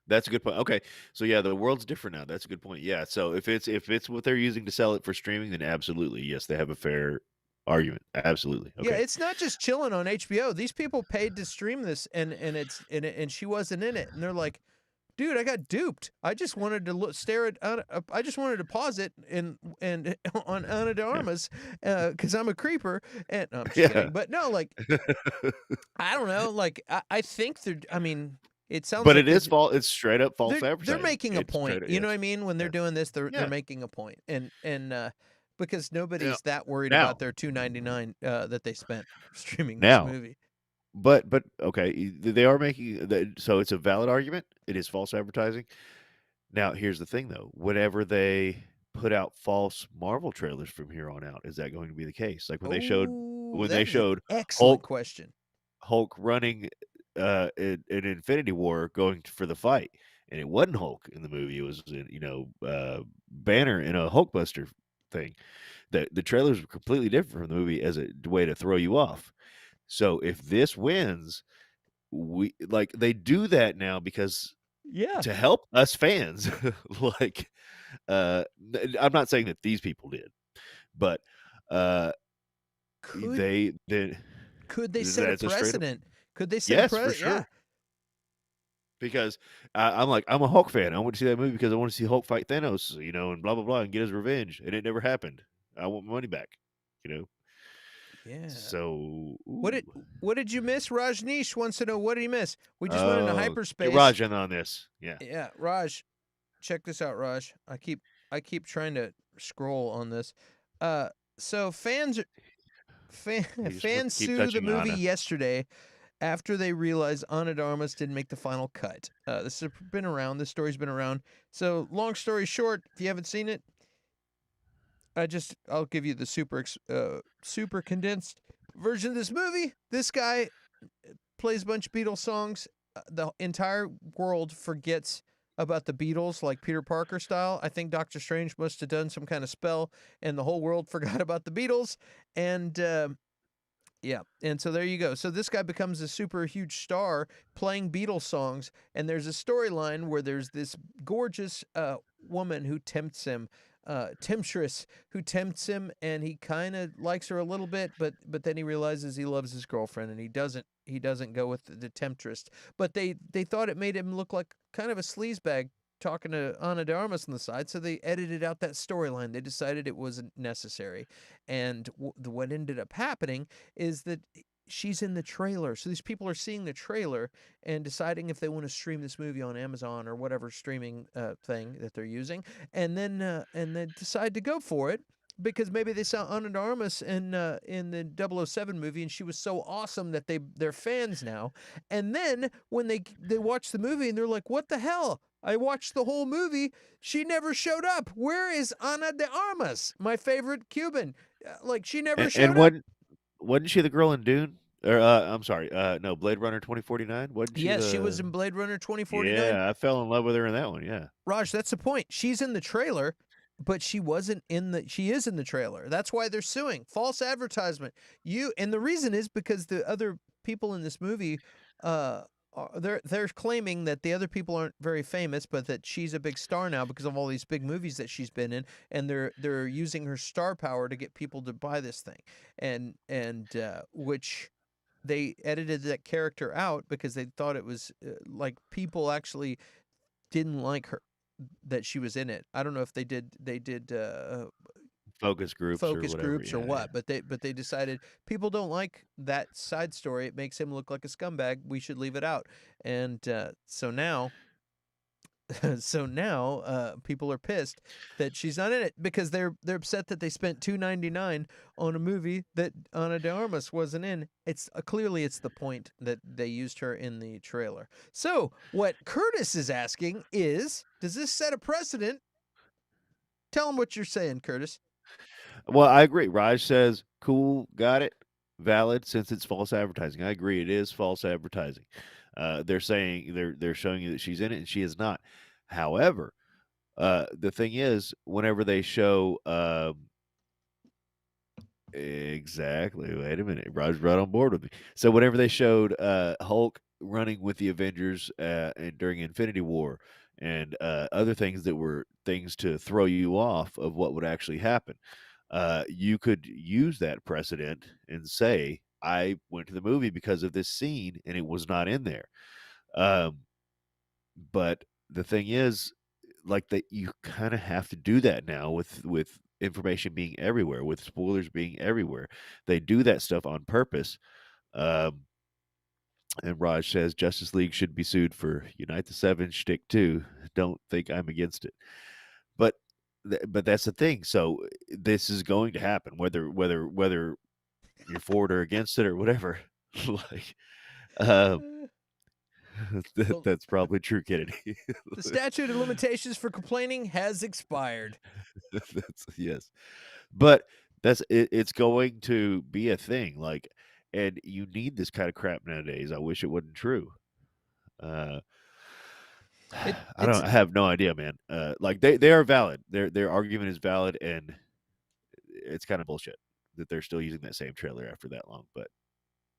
that's a good point. Okay, so yeah, the world's different now. That's a good point. Yeah, so if it's what they're using to sell it for streaming, then absolutely, yes, they have a fair argument. Absolutely. Yeah, Okay. it's not just chilling on HBO. These people paid to stream this, and she wasn't in it, and they're like, dude, I got duped. I just wanted to stare at. I just wanted to pause it and on Ana de Yeah. Armas, because I'm a creeper. And no, I'm just Yeah. kidding. But no, like, I don't know. Like, I think they're. I mean, it sounds But like it is it's straight up false they're advertising. making a It's point. straight up You know what yes. I mean? When they're Yes. doing this, they're Yeah. making a point, and because Now nobody's that worried about now their $2.99 that they spent streaming this now movie. but okay, they are making that so it's a valid argument. It is false advertising. Now, here's the thing though. Whenever they put out false Marvel trailers from here on out, is that going to be the case? Like Oh, when they that is an showed excellent Hulk question. Hulk running in Infinity War going for the fight, and it wasn't Hulk in the movie. It was Banner in a Hulkbuster thing. The trailers were completely different from the movie as a way to throw you off. So if this wins, we like they do that now because Yeah. to help us fans, like I'm not saying that these people did, but uh Could they could they set a that's a straight up precedent? Could they set a yes for precedent? Yeah. sure. Because I'm a Hulk fan. I want to see that movie because I want to see Hulk fight Thanos, and blah blah blah, and get his revenge. And it never happened. I want my money back. You know. Yeah. So, What ooh, did what did you miss? Rajneesh wants to know, what did he miss? We just went into oh, get hyperspace. Raj in on this. Yeah, Yeah, Raj, check this out, Raj. I keep trying to scroll on this. Uh so he just wants to fans keep sue the touching movie Anna. yesterday after they realized Ana de Armas didn't make the final cut. This has been around. This story's been around. So, long story short, if you haven't seen it, I'll give you the super condensed version of this movie. This guy plays a bunch of Beatles songs. The entire world forgets about the Beatles, like Peter Parker style. I think Doctor Strange must have done some kind of spell, and the whole world forgot about the Beatles. And yeah, and so there you go. So this guy becomes a super huge star playing Beatles songs, and there's a storyline where there's this gorgeous woman who tempts him, temptress who tempts him, and he kind of likes her a little bit, but then he realizes he loves his girlfriend, and he doesn't go with the temptress. But they thought it made him look like kind of a sleazebag talking to Ana de Armas on the side, so they edited out that storyline. They decided it wasn't necessary, and what ended up happening is that she's in the trailer. So these people are seeing the trailer and deciding if they want to stream this movie on Amazon or whatever streaming thing that they're using, and then decide to go for it because maybe they saw Ana de Armas in the 007 movie and she was so awesome that they're fans now. And then when they watch the movie and they're like, "What the hell? I watched the whole movie. She never showed up. Where is Ana de Armas, my favorite Cuban? Like, she never And showed up." wasn't she the girl in Dune? Or I'm sorry, no, Blade Runner 2049. Wasn't she Yes, she was the? in Blade Runner 2049. Yeah, I fell in love with her in that one. Yeah. Raj, that's the point. She's in the trailer, but she wasn't in the she is in the trailer. That's why they're suing. False advertisement. And the reason is because the other people in this movie they're claiming that the other people aren't very famous, but that she's a big star now because of all these big movies that she's been in, and they're using her star power to get people to buy this thing. And which they edited that character out because they thought it was like people actually didn't like her that she was in it. I don't know if they did Focus groups or focus whatever. groups or Yeah, yeah. what, but they decided people don't like that side story. It makes him look like a scumbag. We should leave it out. And so now people are pissed that she's not in it because they're upset that they spent $2.99 on a movie that Ana de Armas wasn't in. It's clearly it's the point that they used her in the trailer. So what Curtis is asking is, does this set a precedent? Tell him what you're saying, Curtis. Well, I agree. Raj says, "Cool, got it, valid." Since it's false advertising, I agree. It is false advertising. They're saying they're showing you that she's in it, and she is not. However, the thing is, whenever they show exactly, wait a minute, Raj right on board with me. So whenever they showed Hulk running with the Avengers and during Infinity War and other things that were things to throw you off of what would actually happen, you could use that precedent and say, I went to the movie because of this scene and it was not in there. Um, but the thing is, like that, you kind of have to do that now with information being everywhere, with spoilers being everywhere. They do that stuff on purpose. Um, and Raj says Justice League should be sued for Unite the Seven, Shtick Two. Don't think I'm against it, but but that's the thing. So this is going to happen, whether you're for it or against it or whatever. like, um, Well, that's probably true, Kennedy. the statute of limitations for complaining has expired. That's yes, but that's it, it's going to be a thing. Like, and you need this kind of crap nowadays. I wish it wasn't true. Uh, It I it's don't. I have no idea, man. Like they are valid. Their argument is valid, and it's kind of bullshit that they're still using that same trailer after that long. But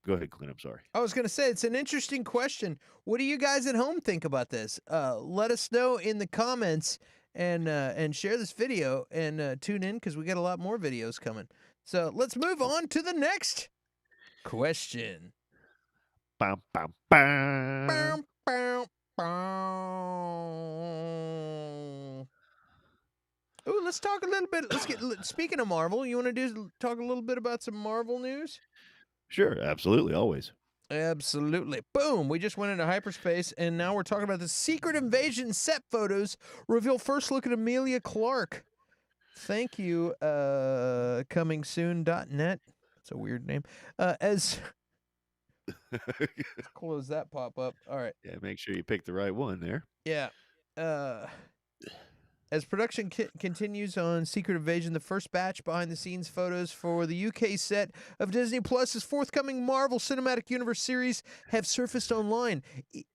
go ahead, Clint. I'm sorry. I was going to say it's an interesting question. What do you guys at home think about this? Let us know in the comments and share this video and tune in because we got a lot more videos coming. So let's move on to the next question. Bam, bam, bam. Bow, bow, bow. Ooh, let's talk a little bit. Speaking of Marvel, you want to talk a little bit about some Marvel news? Sure, absolutely, always. Absolutely. Boom. We just went into hyperspace, and now we're talking about the Secret Invasion set photos reveal first look at Amelia Clark. Thank you, comingsoon.net. That's a weird name. As let's close that pop up. All right. Yeah, make sure you pick the right one there. Yeah. As production continues on Secret Invasion, the first batch behind the scenes photos for the UK set of Disney Plus's forthcoming Marvel Cinematic Universe series have surfaced online. It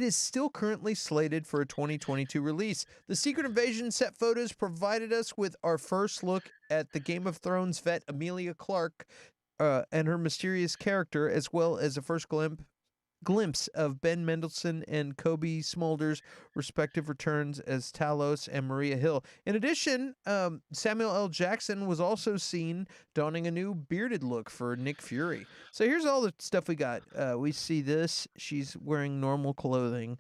is still currently slated for a 2022 release. The Secret Invasion set photos provided us with our first look at the Game of Thrones vet Amelia Clark and her mysterious character, as well as a first glimpse of Ben Mendelsohn and Kobe Smolder's respective returns as Talos and Maria Hill. In addition, Samuel L. Jackson was also seen donning a new bearded look for Nick Fury. So here's all the stuff we got. We see this. She's wearing normal clothing.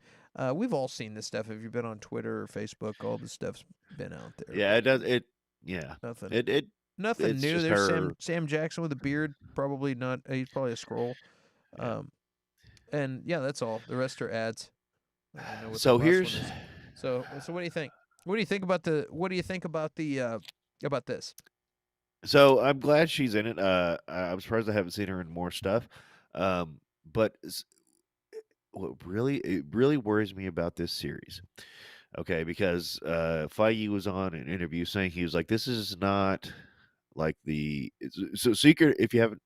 We've all seen this stuff. If you've been on Twitter or Facebook, all this stuff's been out there. Yeah, it does. It yeah. Nothing. Nothing It's new. just There's her. Sam Jackson with a beard. Probably not. He's probably a scroll. Yeah. And yeah, that's all. The rest are ads. I don't know what So the last here's one is. So what do you think? What do you think about about this? so I'm glad she's in it. I'm surprised I haven't seen her in more stuff. But what really worries me about this series, okay, because Feige was on an interview saying he was like, this is not like so Secret. If you haven't,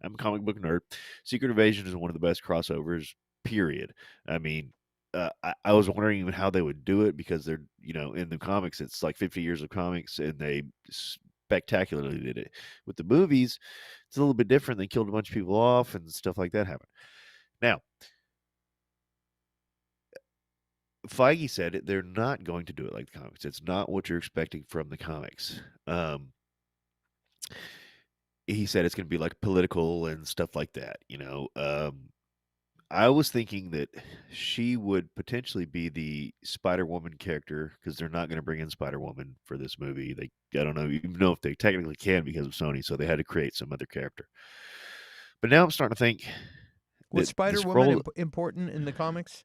I'm a comic book nerd. Secret Invasion is one of the best crossovers. Period. I mean, I was wondering even how they would do it because they're in the comics it's like 50 years of comics and they spectacularly did it. With the movies, it's a little bit different. They killed a bunch of people off and stuff like that happened. Now, Feige said they're not going to do it like the comics. It's not what you're expecting from the comics. he said it's going to be like political and stuff like that. I was thinking that she would potentially be the Spider Woman character because they're not going to bring in Spider Woman for this movie. I don't know even know if they technically can because of Sony, so they had to create some other character. But now I'm starting to think Was that the Spider Woman scroll important in the comics?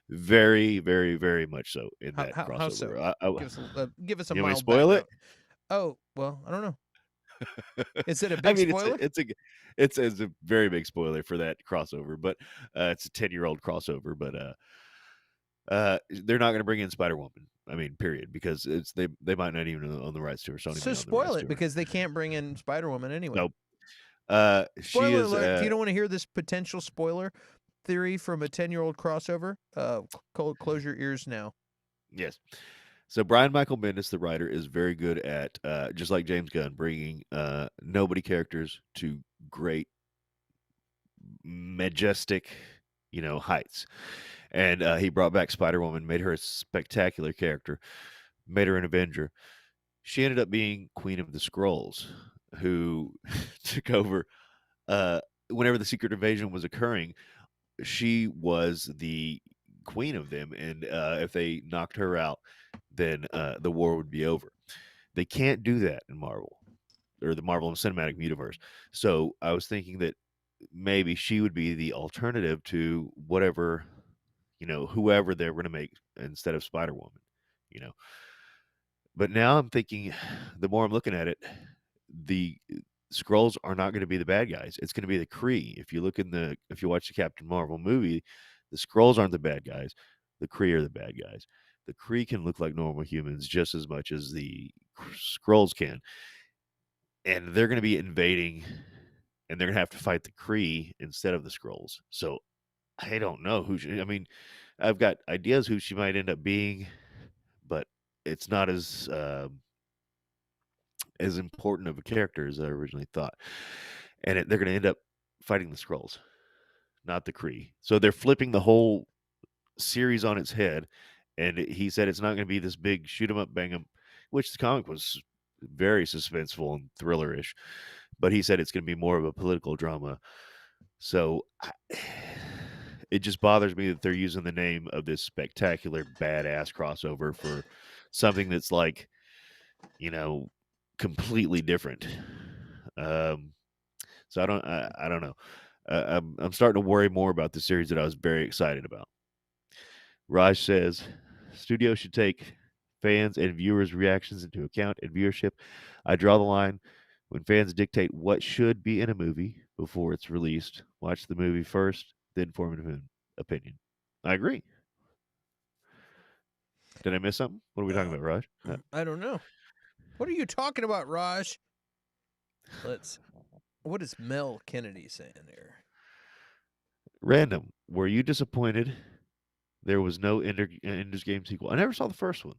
very, very, very much so in How that how so? crossover. Give us a You want me to mild spoil it? background. Oh well, I don't know. Is it a I big mean, spoiler? it's a very big spoiler for that crossover, but it's a 10-year-old crossover. But they're not going to bring in Spider Woman. I mean, period, because they might not even own the rights to her. Sony So may own the spoil rights it to her. because they can't bring in Spider Woman anyway. Nope. She Spoiler is. alert! If you don't want to hear this potential spoiler theory from a 10-year-old crossover, close your ears now. Yes. So Brian Michael Bendis, the writer, is very good at just like James Gunn, bringing nobody characters to great, majestic, heights. And he brought back Spider Woman, made her a spectacular character, made her an Avenger. She ended up being Queen of the Skrulls, who took over whenever the secret invasion was occurring. She was the queen of them, and if they knocked her out, then the war would be over. They can't do that in Marvel or the Marvel Cinematic Universe. So I was thinking that maybe she would be the alternative to whatever, whoever they're going to make instead of Spider Woman, you know. But now I'm thinking, the more I'm looking at it, the Skrulls are not going to be the bad guys. It's going to be the Kree. If you watch the Captain Marvel movie, the Skrulls aren't the bad guys. The Kree are the bad guys. The Kree can look like normal humans just as much as the Skrulls can, and they're going to be invading, and they're going to have to fight the Kree instead of the Skrulls. So I don't know I mean, I've got ideas who she might end up being, but it's not as important of a character as I originally thought. And they're going to end up fighting the Skrulls, not the Kree. So they're flipping the whole series on its head. And he said it's not going to be this big shoot 'em up, bang 'em, which the comic was very suspenseful and thrillerish. But he said it's going to be more of a political drama. So it just bothers me that they're using the name of this spectacular badass crossover for something that's like, completely different. So I don't know. I'm starting to worry more about the series that I was very excited about. Raj says, studios should take fans and viewers' reactions into account in viewership. I draw the line when fans dictate what should be in a movie before it's released. Watch the movie first, then form an opinion. I agree. Did I miss something? What are we talking about, Raj? I don't know. What are you talking about, Raj? What is Mel Kennedy saying there? Random. Were you disappointed there was no Ender's Game sequel? I never saw the first one.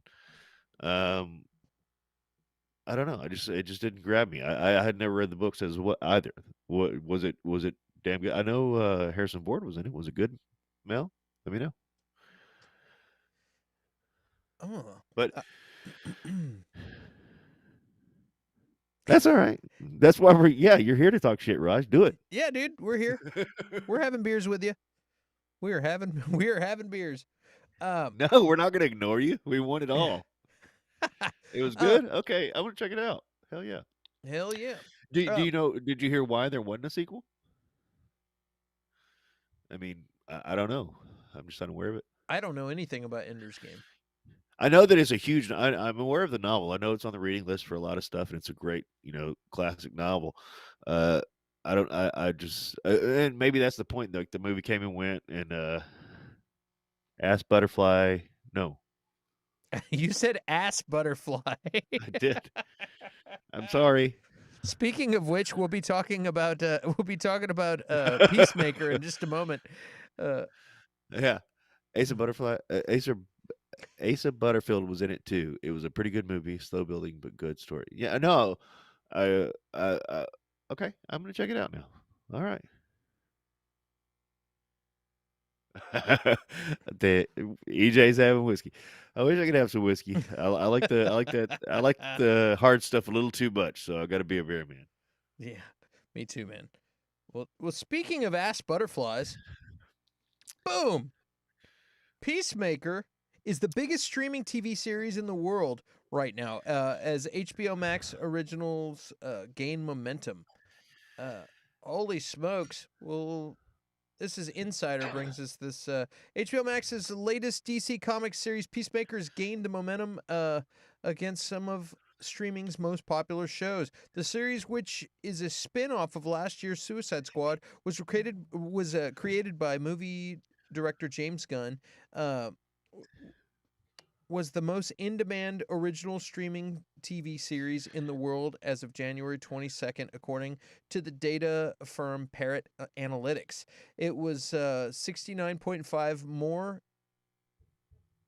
I don't know. It just didn't grab me. I had never read the books as what either. What was it? Was it damn good? I know Harrison Ford was in it. Was it good? Mel, let me know. Oh, But that's all right. That's why you're here to talk shit, Raj. Do it. Yeah, dude, we're here. We're having beers with you. We are having beers. No, we're not going to ignore you. We want it all. It was good. Okay, I'm gonna check it out. Hell yeah. Hell yeah. Do you know? Did you hear why there wasn't a sequel? I mean, I don't know. I'm just unaware of it. I don't know anything about Ender's Game. I know that it's a huge. I'm aware of the novel. I know it's on the reading list for a lot of stuff, and it's a great, classic novel. I don't. I just, and maybe that's the point. Like the movie came and went, and Ass Butterfly. No, You said ass butterfly. I did. I'm sorry. Speaking of which, we'll be talking about Peacemaker in just a moment. Yeah, Asa Butterfly. Asa Butterfield was in it too. It was a pretty good movie, slow building but good story. Yeah, no, okay, I'm gonna check it out now. All right. The EJ's having whiskey. I wish I could have some whiskey. I like the hard stuff a little too much, so I got to be a beer man. Yeah, me too, man. Well, speaking of ass butterflies, boom! Peacemaker is the biggest streaming TV series in the world right now, as HBO Max originals gain momentum. Uh, Holy smokes! Well, this is Insider brings us this. HBO Max's latest DC Comics series, Peacemaker's gained momentum against some of streaming's most popular shows. The series, which is a spin-off of last year's Suicide Squad, was created by movie director James Gunn. Uh, was the most in-demand original streaming TV series in the world as of January 22nd, according to the data firm Parrot Analytics. It was 69.5 more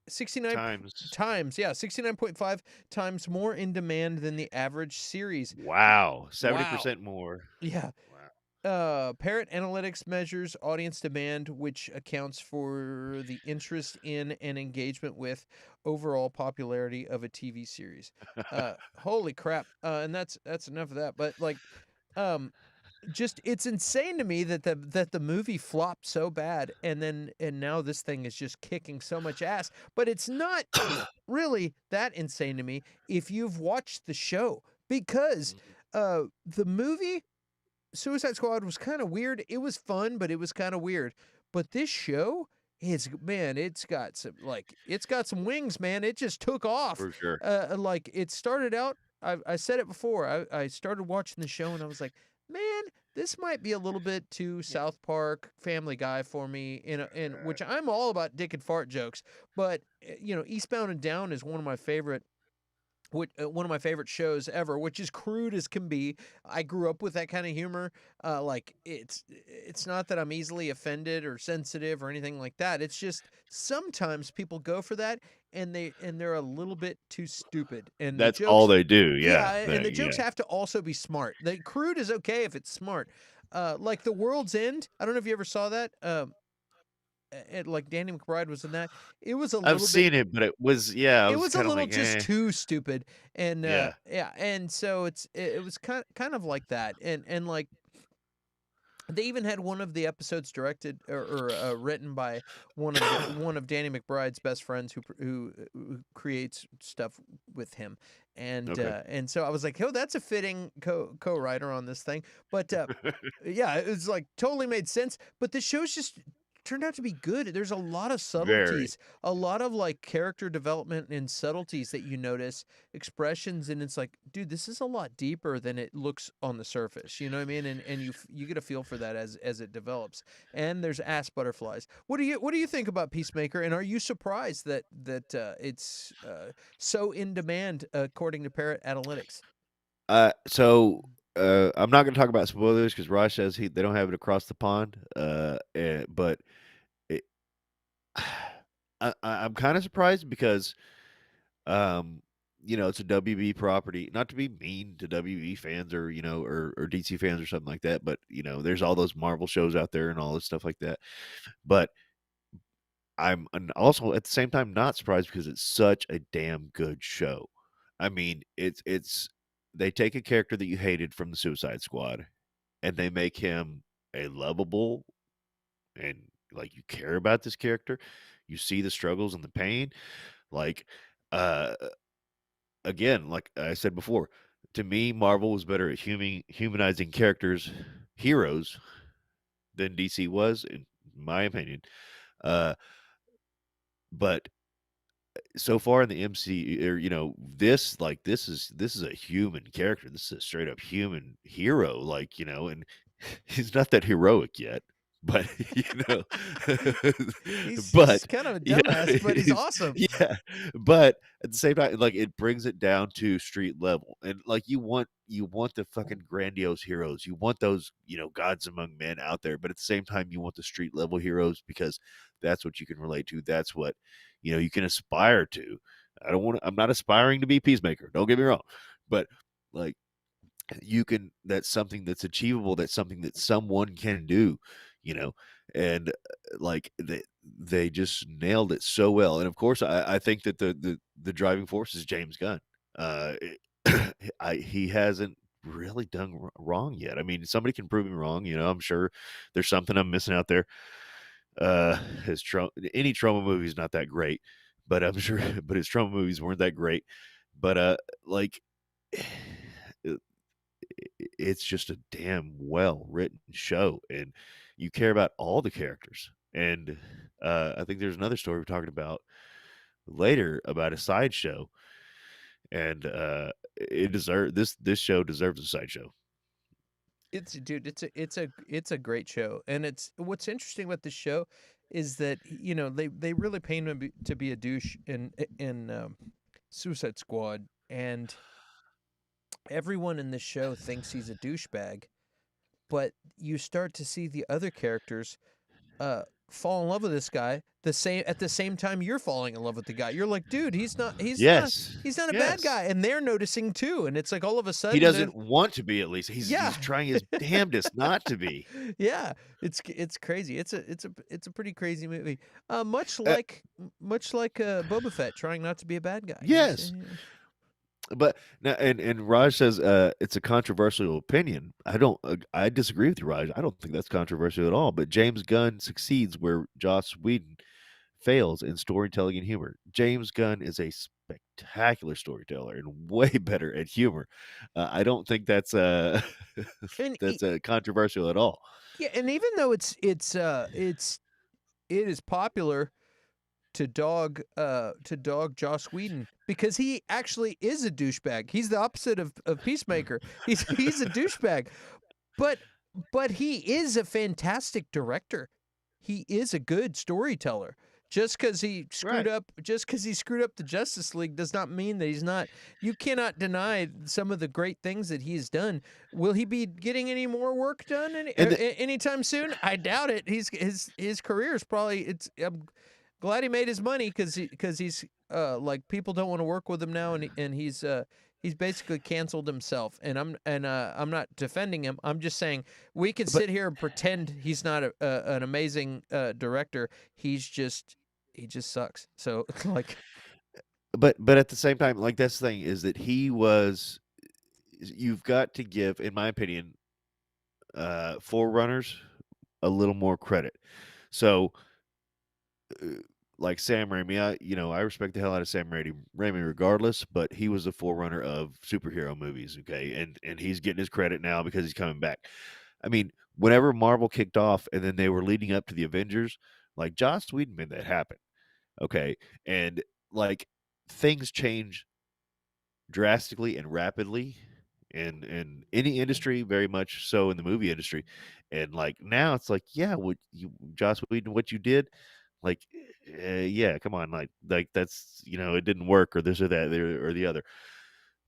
69 Times. times, yeah, 69.5 times more in demand than the average series. Wow. Wow. 70% more. Yeah. Wow. Parrot Analytics measures audience demand, which accounts for the interest in and engagement with overall popularity of a TV series. Holy crap! And that's enough of that. But like, um, just it's insane to me that the movie flopped so bad, and now this thing is just kicking so much ass. But it's not really that insane to me if you've watched the show, because the movie Suicide Squad was kind of weird. It was fun, but it was kind of weird. But this show is, man, it's got some wings, man. It just took off. For sure. Like it started out. I said it before. I started watching the show and I was like, man, this might be a little bit too South Park, Family Guy for me. In which I'm all about dick and fart jokes, but Eastbound and Down is one of my favorite shows ever, which is crude as can be. I grew up with that kind of humor. Like it's not that I'm easily offended or sensitive or anything like that. It's just sometimes people go for that and they're a little bit too stupid. And the That's all jokes, they do. yeah, Yeah. and the jokes have to also be smart. The crude is okay if it's smart. Like The World's End. I don't know if you ever saw that. Like Danny McBride was in that. It was a I've little bit seen it, but it was, yeah, I it was was a kind of little like, just eh. too stupid, and Yeah. yeah, and so it was kind of like that, and like they even had one of the episodes directed or written by one of Danny McBride's best friends who creates stuff with him, Okay. and so I was like, oh, that's a fitting co-writer on this thing, but yeah, it was like totally made sense, but the show's just turned out to be good. There's a lot of Very. subtleties, a lot of like character development and subtleties that you notice, expressions, and it's like, dude, this is a lot deeper than it looks on the surface. You know what I mean? And you get a feel for that as it develops. And there's ass butterflies. What do you think about Peacemaker? And are you surprised that it's so in demand according to Parrot Analytics? So I'm not going to talk about spoilers because Raj says they don't have it across the pond. But it, I'm kind of surprised because um, it's a WB property. Not to be mean to WB fans or or DC fans or something like that, but there's all those Marvel shows out there and all this stuff like that. But also at the same time not surprised because it's such a damn good show. I mean, it's they take a character that you hated from the Suicide Squad and they make him a lovable and like you care about this character. You see the struggles and the pain. Like uh again, like I said before, to me Marvel was better at humanizing characters, heroes than DC was in my opinion. Uh but so far in the MC or this is a human character. This is a straight up human hero, like, and he's not that heroic yet, but He's but kind of a yeah, dumbass, but he's awesome. yeah, but at the same time, like it brings it down to street level, and like you want the fucking grandiose heroes, you want those gods among men out there, but at the same time, you want the street level heroes because that's what you can relate to. That's what you can aspire to. I'm not aspiring to be Peacemaker. Don't get me wrong, but like that's something that's achievable. That's something that someone can do, you know, and like they just nailed it so well. And of course, I think that the driving force is James Gunn. Uh, he hasn't really done wrong yet. I mean, somebody can prove me wrong. I'm sure there's something I'm missing out there. His any trauma movie is not that great, but I'm sure, but his trauma movies weren't that great. But like, it- it's just a damn well written show, and you care about all the characters. And I think there's another story we're talking about later about a sideshow, and this show deserves a sideshow. It's a great show, and it's what's interesting about this show is that they really paint him to be a douche in Suicide Squad, and everyone in this show thinks he's a douchebag, but you start to see the other characters fall in love with this guy at the same time you're falling in love with the guy. You're like, dude, Yes, he's not a bad yes. guy, and they're noticing too. And it's like all of a He sudden they're doesn't want to be, at least. He's yeah, trying his damnedest not to be. yeah. It's crazy. It's a pretty crazy movie. Uh, Much like Boba Fett trying not to be a bad guy. yes. But now, and Raj says it's a controversial opinion. I disagree with you, Raj. I don't think that's controversial at all. But James Gunn succeeds where Joss Whedon fails in storytelling and humor. James Gunn is a spectacular storyteller and way better at humor. I don't think that's And that's controversial at all. yeah, and even though it is popular to dog Joss Whedon because he actually is a douchebag. He's the opposite of Peacemaker. He's a douchebag. But he is a fantastic director. He is a good storyteller. Just because he screwed Right. up the Justice League does not mean that he's not. You cannot deny some of the great things that he's done. Will he be getting any more work done And anytime soon? I doubt it. His career is probably I'm glad he made his money because he's like people don't want to work with him now, and he's basically canceled himself. And I'm not defending him. I'm just saying we can but sit here and pretend he's not an amazing director. He just sucks. So like but at the same time, like, that's the thing, is that you've got to give, in my opinion, forerunners a little more credit. So, uh, like Sam Raimi, I respect the hell out of Sam Raimi regardless, but he was a forerunner of superhero movies, okay, and he's getting his credit now because he's coming back. I mean, whenever Marvel kicked off and then they were leading up to the Avengers, like, Joss Whedon made that happen, okay, and like, things change drastically and rapidly in any industry, very much so in the movie industry. And like, now it's like, yeah, what you Joss Whedon, what you did, like, yeah, come on, like that's, it didn't work, or this or that or the other.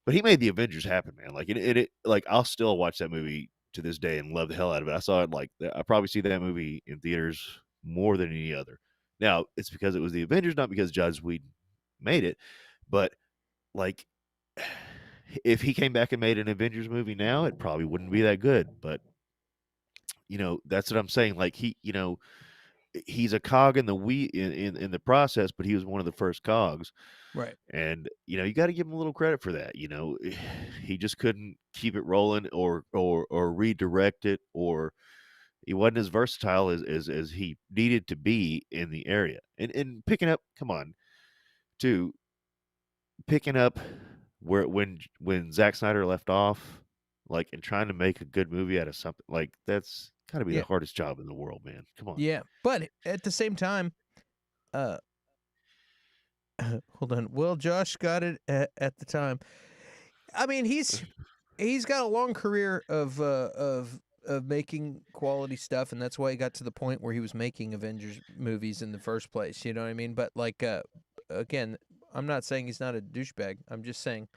But he made the Avengers happen, man. Like, it like, I'll still watch that movie to this day and love the hell out of it. I saw it, like, I probably see that movie in theaters more than any other. Now, it's because it was the Avengers, not because Joss Whedon made it. But like, if he came back and made an Avengers movie now, it probably wouldn't be that good. But that's what I'm saying. Like, he's a cog in the in the process, but he was one of the first cogs. right. And you got to give him a little credit for that. He just couldn't keep it rolling, or redirect it, or he wasn't as versatile as he needed to be in the area. And picking up, come on, too, picking up where when Zack Snyder left off, like, and trying to make a good movie out of something, like, that's got to be the Yeah. hardest job in the world, man. Come on. Yeah. But at the same time, uh, hold on. Well, Josh got it at the time. I mean, he's got a long career of making quality stuff, and that's why he got to the point where he was making Avengers movies in the first place. You know what I mean? But like, again, I'm not saying he's not a douchebag. I'm just saying,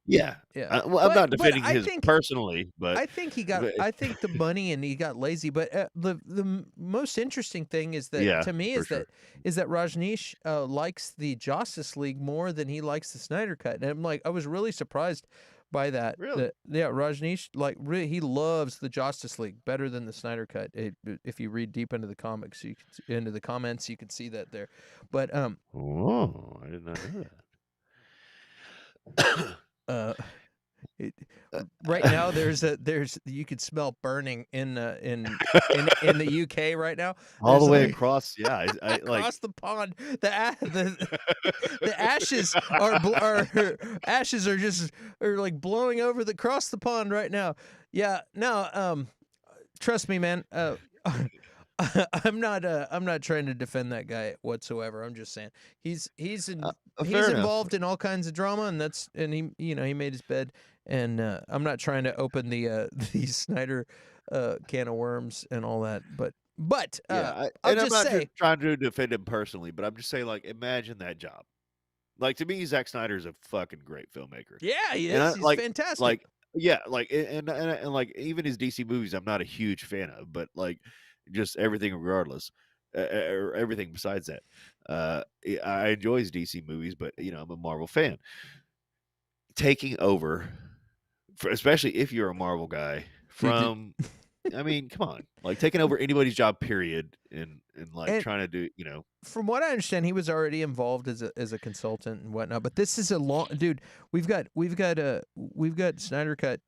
Yeah. yeah. Well, I'm not But defending his personally, but I think the money and he got lazy. But the most interesting thing is that yeah, to me for sure. is that Rajneesh likes the Justice League more than he likes the Snyder Cut, and I'm like I was really surprised by that. Really? Yeah, Rajneesh he loves the Justice League better than the Snyder Cut. If you read deep into the comics, into the comments, you can see that there. But Oh, I did not know that. uh It, Uh, right now, there's you could smell burning in the UK right now. all the There's way like across. Yeah, I like. across the pond, the ashes ashes are just are like blowing over the across the pond right now. Yeah, no, trust me, man. I'm not trying to defend that guy whatsoever. I'm just saying he's Fair enough. involved in all kinds of drama, and he made his bed, and I'm not trying to open the the Snyder can of worms and all that, but Yeah, I'll and I'm just not say, trying to defend him personally, but I'm just saying, like, imagine that job. Like, to me, Zack Snyder is a fucking great filmmaker, yeah, he and is. I He's fantastic. yeah, like, and like even his DC movies, I'm not a huge fan of, but like, just everything regardless, or everything besides that, I enjoy his DC movies, but I'm a Marvel fan. Taking over, especially if you're a Marvel guy, Dude, from I mean, come on, like taking over anybody's job, period, and like and trying to do, from what I understand, he was already involved as a consultant and whatnot. But this is a long dude. We've got Snyder Cut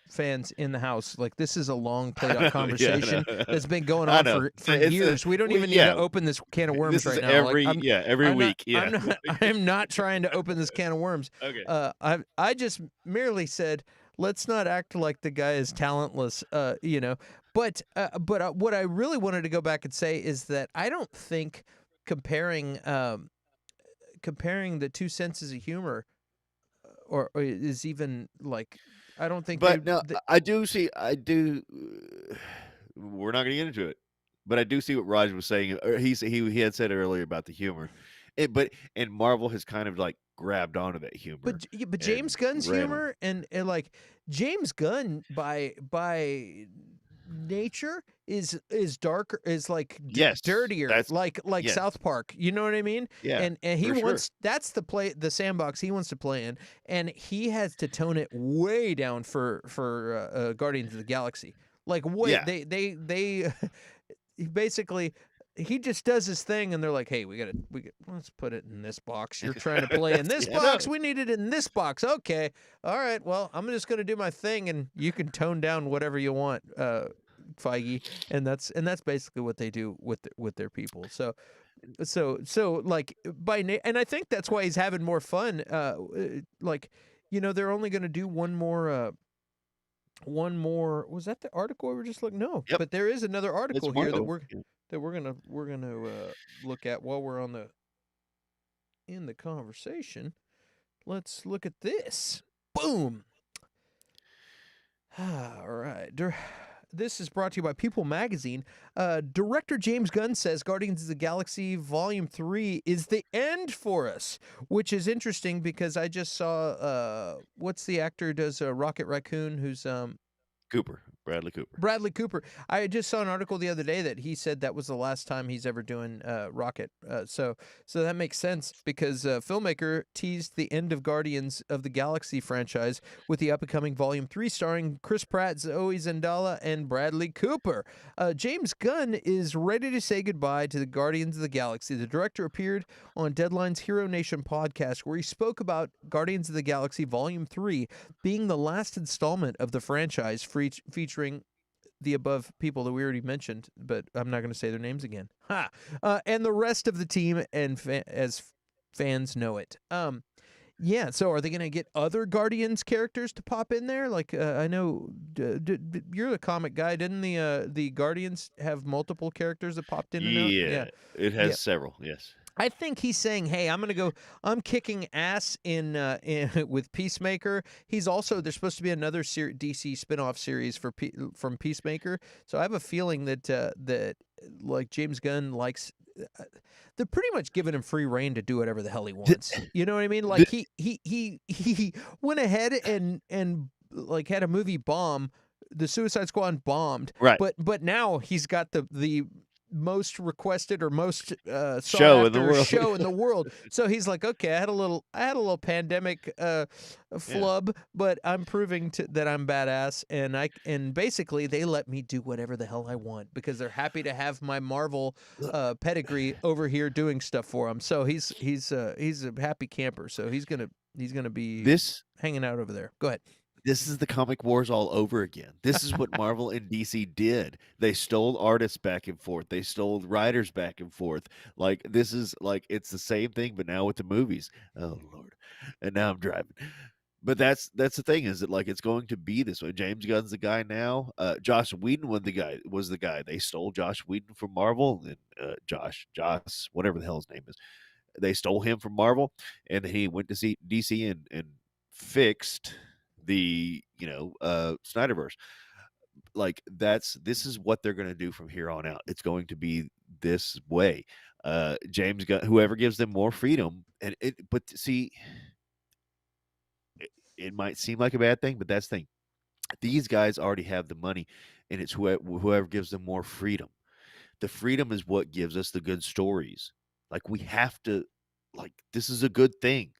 fans in the house. Like this is a long played out yeah, conversation that's been going I on know. for It's years. We don't even need yeah, to open this can of worms this is right now. Like every I'm not week, yeah. I'm not trying to open this can of worms. Okay. I just merely said let's not act like the guy is talentless. But what I really wanted to go back and say is that I don't think comparing comparing the two senses of humor or is even like I don't think But no, they I do. We're not going to get into it, but I do see what Raj was saying. Or he had said earlier about the humor, and Marvel has kind of like grabbed onto that humor but and James Gunn's ran with it. humor and like James Gunn by nature is darker is like Yes, dirtier that's like yes, South Park, you know what I mean? yeah, And he for sure. wants that's the sandbox he wants to play in, and he has to tone it way down for Guardians of the Galaxy. Like way Yeah, they he basically he just does his thing, and they're like, "Hey, let's put it in this box. You're trying to play in this yeah, no, box. We need it in this box. Okay, all right. Well, I'm just gonna do my thing, and you can tone down whatever you want, Feige." And that's basically what they do with their people. So like and I think that's why he's having more fun. Like they're only gonna do one more. One more was that the article we were just looking? No, yep, but there is another it's article here that Marvel. Yeah. we're gonna look at while we're on in the conversation. Let's look at this. Boom. All right. This is brought to you by People Magazine. Director James Gunn says Guardians of the Galaxy Volume 3 is the end for us, which is interesting because I just saw, what's the actor who does Rocket Raccoon, who's Bradley Cooper. Bradley Cooper. I just saw an article the other day that he said that was the last time he's ever doing Rocket. So that makes sense because filmmaker teased the end of Guardians of the Galaxy franchise with the upcoming Volume 3 starring Chris Pratt, Zoe Zendala, and Bradley Cooper. James Gunn is ready to say goodbye to the Guardians of the Galaxy. The director appeared on Deadline's Hero Nation podcast where he spoke about Guardians of the Galaxy Volume 3 being the last installment of the franchise featuring the above people that we already mentioned, but I'm not going to say their names again. Ha! And the rest of the team and as fans know it. Yeah, so are they going to get other Guardians characters to pop in there? Like, I know you're the comic guy. Didn't the Guardians have multiple characters that popped in and out? Yeah, it Yeah. has several. Yes. I think he's saying, "Hey, I'm kicking ass in with Peacemaker." He's also there's supposed to be another DC spin-off series from Peacemaker. So I have a feeling that like James Gunn likes they're pretty much giving him free reign to do whatever the hell he wants. You know what I mean? Like he went ahead and like had a movie bomb. The Suicide Squad bombed, Right. but now he's got the most requested or most sought Show in the after world. show in the world. So he's like, okay, I had a little pandemic flub, but I'm proving that I'm badass, and basically they let me do whatever the hell I want because they're happy to have my Marvel pedigree over here doing stuff for him. So he's a happy camper. So he's gonna be This hanging out over there. Go ahead. this is the comic wars all over again. This is what Marvel and DC did. They stole artists back and forth. They stole writers back and forth. Like this is like it's the same thing, but now with the movies. Oh Lord. And now I'm driving. But that's the thing is that like it's going to be this way. James Gunn's the guy now. Josh Whedon was the guy. They stole Josh Whedon from Marvel and Josh, whatever the hell his name is. They stole him from Marvel, and then he went to see DC and fixed the Snyderverse. Like this is what they're going to do from here on out. It's going to be this way. James Gunn, whoever gives them more freedom, but see, it might seem like a bad thing, but that's the thing. These guys already have the money, and it's whoever gives them more freedom. The freedom is what gives us the good stories. Like we have to, like this is a good thing.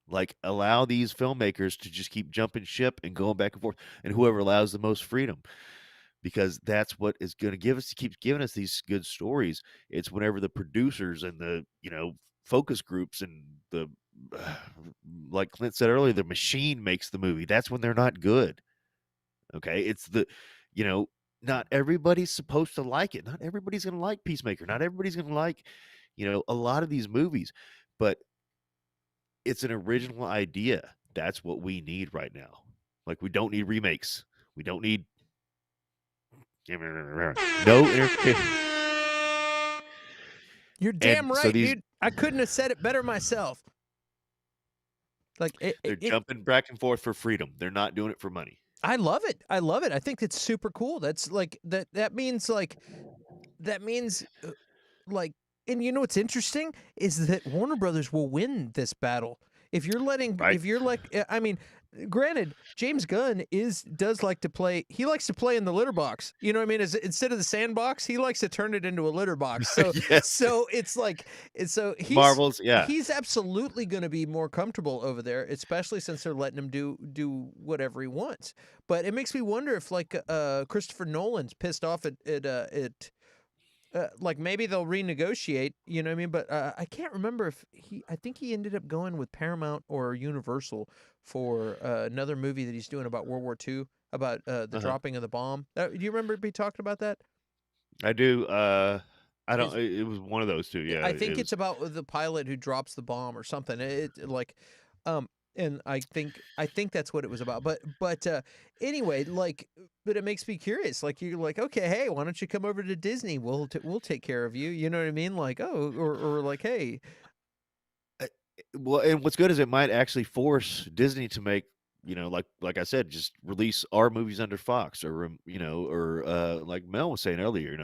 Like allow these filmmakers to just keep jumping ship and going back and forth, and whoever allows the most freedom, because that's what is going to keep giving us these good stories. It's whenever the producers and the focus groups and the like Clint said earlier, the machine makes the movie. That's when they're not good. Okay, it's the not everybody's supposed to like it. Not everybody's going to like Peacemaker. Not everybody's going to like a lot of these movies, but it's an original idea. That's what we need right now. Like we don't need remakes. We don't need no interference. You're damn And right, so these dude. I couldn't have said it better myself. Like they're jumping back and forth for freedom. They're not doing it for money. I love it. I love it. I think it's super cool. That's like that means like and you know what's interesting is that Warner Brothers will win this battle. If you're Right. if you're like, I mean, granted, James Gunn does like to play. He likes to play in the litter box. You know what I mean? Instead of the sandbox, he likes to turn it into a litter box. So, Yes. so it's like, he's Marvel's, yeah. he's absolutely going to be more comfortable over there, especially since they're letting him do whatever he wants. But it makes me wonder if like Christopher Nolan's pissed off at like maybe they'll renegotiate, you know what I mean? But I can't remember if I think he ended up going with Paramount or Universal for another movie that he's doing about World War II, about the dropping of the bomb. Do you remember me talking about that? I do. I don't. It was one of those two. Yeah. I think it's about the pilot who drops the bomb or something. And I think that's what it was about. But anyway, like, but it makes me curious. Like you're like, okay, hey, why don't you come over to Disney? We'll take care of you. You know what I mean? Like, oh, or like, hey. Well, and what's good is it might actually force Disney to make like I said, just release our movies under Fox, or like Mel was saying earlier,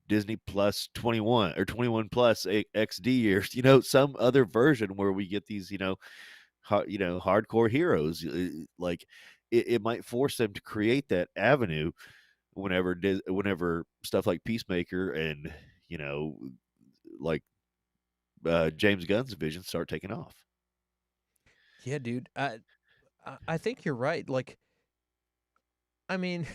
Disney Plus 21 or 21 Plus XD years, some other version where we get these, hardcore heroes. Like it might force them to create that avenue whenever stuff like Peacemaker and like James Gunn's vision start taking off. Yeah, dude. I think you're right. Like, I mean,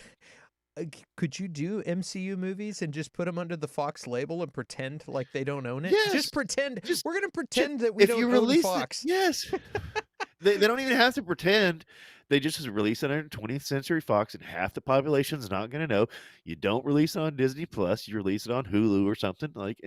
could you do MCU movies and just put them under the Fox label and pretend like they don't own it? Yes. Just pretend. We're going to pretend that we don't own Fox. Yes. They don't even have to pretend. They just release it on 20th Century Fox, and half the population's not going to know. You don't release it on Disney Plus. You release it on Hulu or something. Like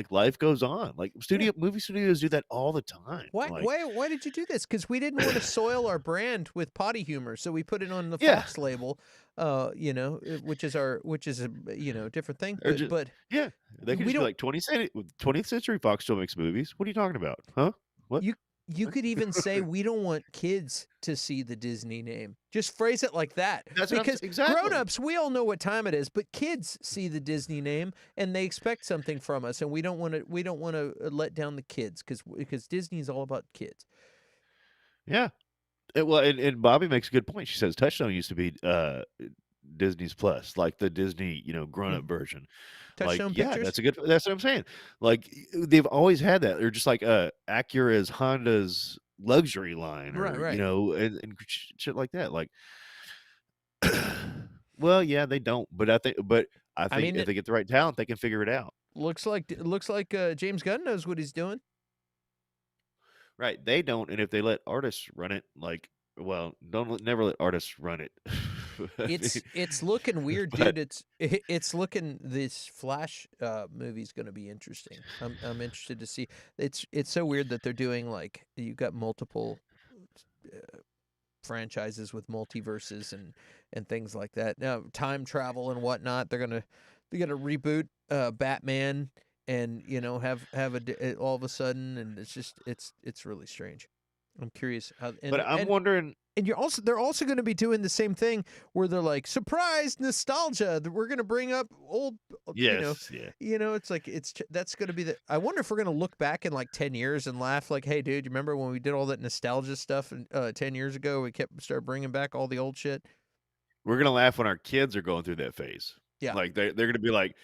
life goes on. Like movie studios do that all the time. Why did you do this? Because we didn't want to soil our brand with potty humor, so we put it on the Fox label. Which is a different thing. But yeah, they can just be like 20th Century Fox still makes movies. What are you talking about? Huh? What? You could even say we don't want kids to see the Disney name. Just phrase it like that. Because grown-ups, we all know what time it is, but kids see the Disney name and they expect something from us, and we don't want to let down the kids because Disney is all about kids. Yeah. And Bobby makes a good point. She says Touchstone used to be Disney's Plus, like the Disney, grown-up version. Touchstone Pictures? That's what I'm saying. Like they've always had that. They're just like Acura's Honda's luxury line, or right. And shit like that. Like, well, yeah, they don't, but I think if they get the right talent, they can figure it out. Looks like James Gunn knows what he's doing. Right, they don't, and if they let artists run it, like Well, never let artists run it. I mean, It's looking weird, but dude. It's looking this Flash movie's going to be interesting. I'm interested to see. It's so weird that they're doing like you got multiple uh, franchises with multiverses and things like that. Now time travel and whatnot. They're gonna reboot Batman and all of a sudden, and it's just it's really strange. I'm curious how but and I'm and wondering. and they're also going to be doing the same thing where they're like surprise nostalgia that we're going to bring up old Yes, yeah. it's like that's going to be the I wonder if we're going to look back in like 10 years and laugh like, hey dude, you remember when we did all that nostalgia stuff 10 years ago, we started bringing back all the old shit. We're gonna laugh when our kids are going through that phase. Yeah. Like they're gonna be like,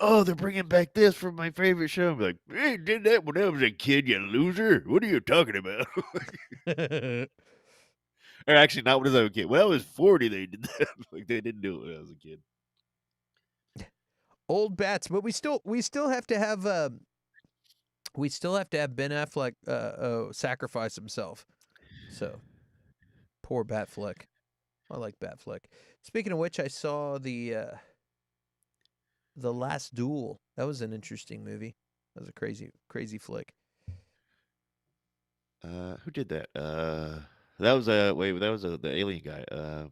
oh, they're bringing back this from my favorite show. I'm like, hey, did that when I was a kid, you loser. What are you talking about? Or actually, not when I was a kid. When I was 40, they did that. Like they didn't do it when I was a kid. Old bats, but we still have to have Ben Affleck sacrifice himself. So poor Batfleck. I like Batfleck. Speaking of which, I saw the Last Duel. That was an interesting movie. That was a crazy flick. Who did that? That was the alien guy.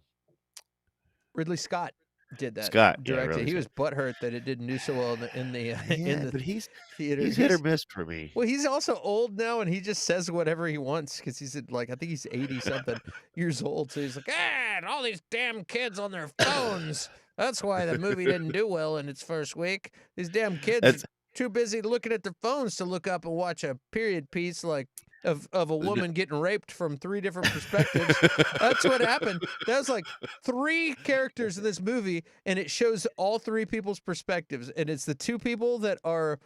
Ridley Scott did that. Scott. Yeah, Directed. really He was Scott. butthurt that it didn't do so well in the in Yeah, the but he's theater. hit or miss for me. Well, he's also old now, and he just says whatever he wants because he's like I think he's 80 something years old. So he's like, and all these damn kids on their phones. That's why the movie didn't do well in its first week. These damn kids are That's too busy looking at their phones to look up and watch a period piece like of a woman getting raped from 3 different perspectives. That's what happened. That was like 3 characters in this movie, and it shows all 3 people's perspectives, and it's the 2 people that are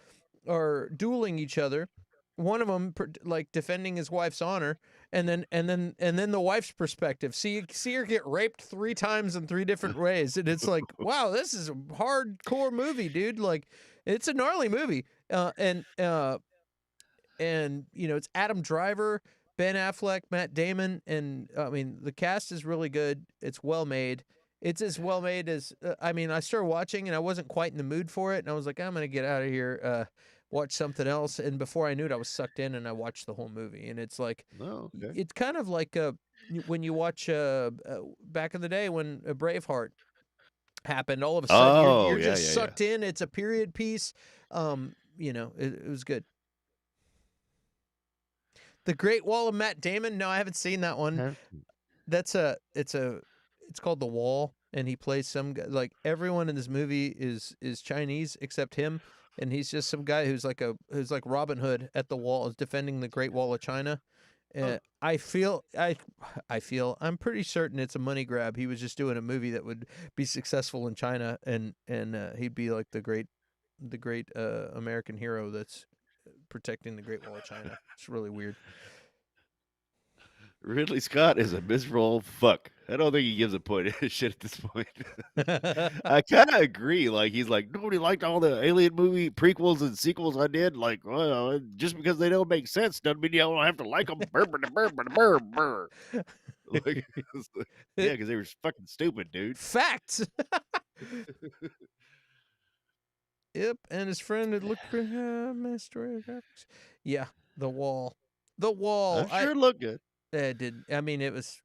dueling each other. One of them like defending his wife's honor, and then the wife's perspective. See her get raped 3 times in 3 different ways, and it's like, wow, this is a hardcore movie, dude. Like, it's a gnarly movie. And it's Adam Driver, Ben Affleck, Matt Damon, and I mean the cast is really good. It's well made. It's as well made as I mean. I started watching and I wasn't quite in the mood for it, and I was like, I'm gonna get out of here, watch something else. And before I knew it, I was sucked in and I watched the whole movie. And it's like, oh, okay. it's kind of like when you watch back in the day when Braveheart happened. All of a sudden, Oh, you're yeah, just yeah, yeah. sucked in. It's a period piece. It was good. The Great Wall of Matt Damon. No, I haven't seen that one. It's called The Wall, and he plays some guy. Like everyone in this movie is Chinese except him, and he's just some guy who's like Robin Hood at the wall, is defending the Great Wall of China. I feel I'm pretty certain it's a money grab. He was just doing a movie that would be successful in China, and he'd be like the great American hero that's protecting the Great Wall of China. It's really weird. Ridley Scott is a miserable old fuck. I don't think he gives a point shit at this point. I kind of agree. Like he's like, nobody liked all the Alien movie prequels and sequels I did. Like, well, just because they don't make sense doesn't mean you don't have to like them. Like, yeah, because they were fucking stupid, dude. Facts. Yep, and his friend had looked for Master Graphics. Yeah, The Wall. The Wall. I'm sure it looked good. It did. I mean, it was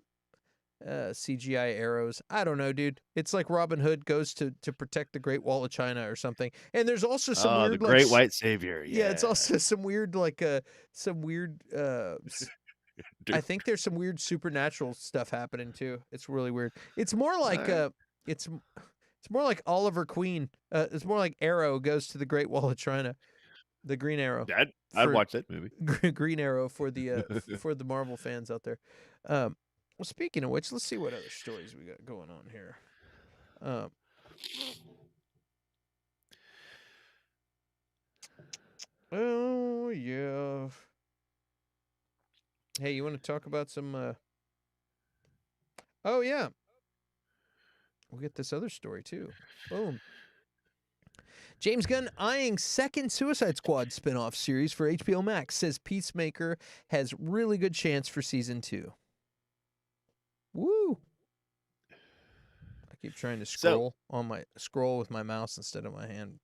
CGI arrows. I don't know, dude. It's like Robin Hood goes to protect the Great Wall of China or something. And there's also some weird, the Great White Savior. Yeah, it's also some weird, I think there's some weird supernatural stuff happening too. It's really weird. It's more like it's more like Oliver Queen. It's more like Arrow goes to the Great Wall of China. The Green Arrow. I'd watch that movie. Green Arrow for the for the Marvel fans out there. Well, speaking of which, let's see what other stories we got going on here. Oh yeah. Hey, you want to talk about some? Oh yeah. We'll get this other story too. Boom. James Gunn eyeing second Suicide Squad spinoff series for HBO Max, says Peacemaker has really good chance for season 2. Keep trying to So scroll with my mouse instead of my hand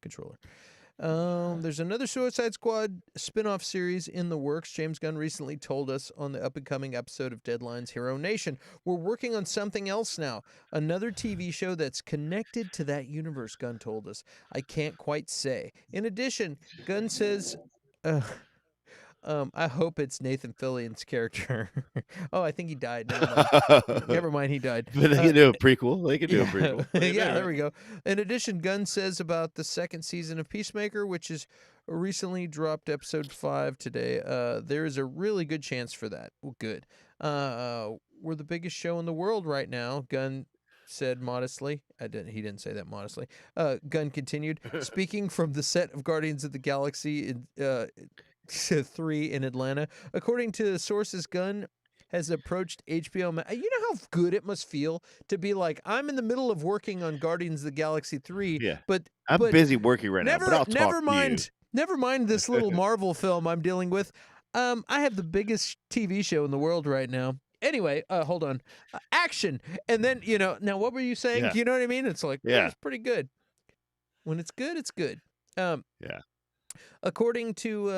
controller. There's another Suicide Squad spin-off series in the works. James Gunn recently told us on the up-and-coming episode of Deadline's Hero Nation. We're working on something else now. Another TV show that's connected to that universe, Gunn told us. I can't quite say. In addition, Gunn says... I hope it's Nathan Fillion's character. Oh, I think he died. Never mind. Never mind, he died. But they can do a prequel. They can do a Yeah, prequel. yeah, there we go. In addition, Gunn says about the second season of Peacemaker, which is recently dropped episode 5 today. There is a really good chance for that. Well, good. We're the biggest show in the world right now, Gunn said modestly. He didn't say that modestly. Gunn continued, speaking from the set of Guardians of the Galaxy in 3 in Atlanta. According to sources, Gunn has approached HBO Max. You know how good it must feel to be like, I'm in the middle of working on Guardians of the Galaxy 3, Yeah. but I'm busy working right now, but I'll never talk mind. to you. Never mind this little Marvel film I'm dealing with. I have the biggest TV show in the world right now. Anyway, hold on. Action. And then, now what were you saying? Yeah. You know what I mean? It's like, Yeah. it's pretty good. When it's good, it's good. Yeah. According to,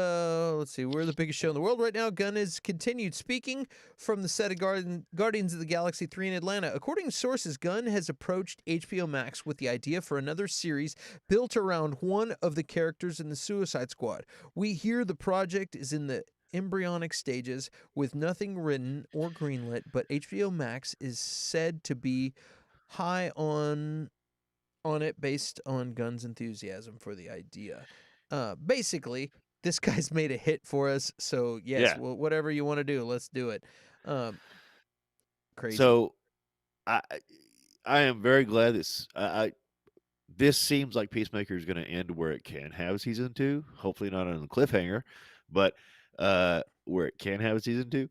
let's see, we're the biggest show in the world right now. Gunn has continued speaking from the set of Guardians of the Galaxy 3 in Atlanta. According to sources, Gunn has approached HBO Max with the idea for another series built around one of the characters in the Suicide Squad. We hear the project is in the embryonic stages with nothing written or greenlit, but HBO Max is said to be high on it based on Gunn's enthusiasm for the idea. Basically, this guy's made a hit for us, so yes, Yeah. well, whatever you want to do, let's do it. Crazy. So I am very glad this seems like Peacemaker is going to end where it can have season 2. Hopefully not on a cliffhanger, but where it can have a season 2.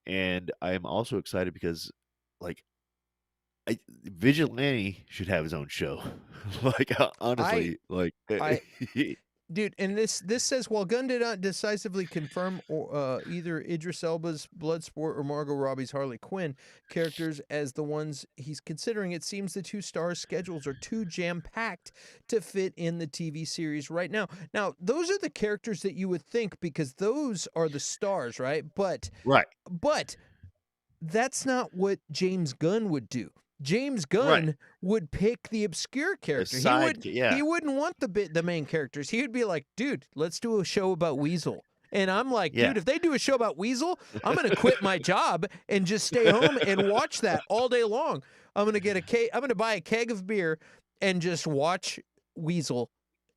And I am also excited because, like, Vigilante should have his own show. Like, honestly, Dude, and this says, while Gunn did not decisively confirm either Idris Elba's Bloodsport or Margot Robbie's Harley Quinn characters as the ones he's considering, it seems the two stars' schedules are too jam-packed to fit in the TV series right now. Now, those are the characters that you would think, because those are the stars, right? But that's not what James Gunn would do. James Gunn would pick the obscure character. He wouldn't want the main characters. He would be like, dude, let's do a show about Weasel. And I'm like, dude, if they do a show about Weasel, I'm going to quit my job and just stay home and watch that all day long. I'm going to buy a keg of beer and just watch Weasel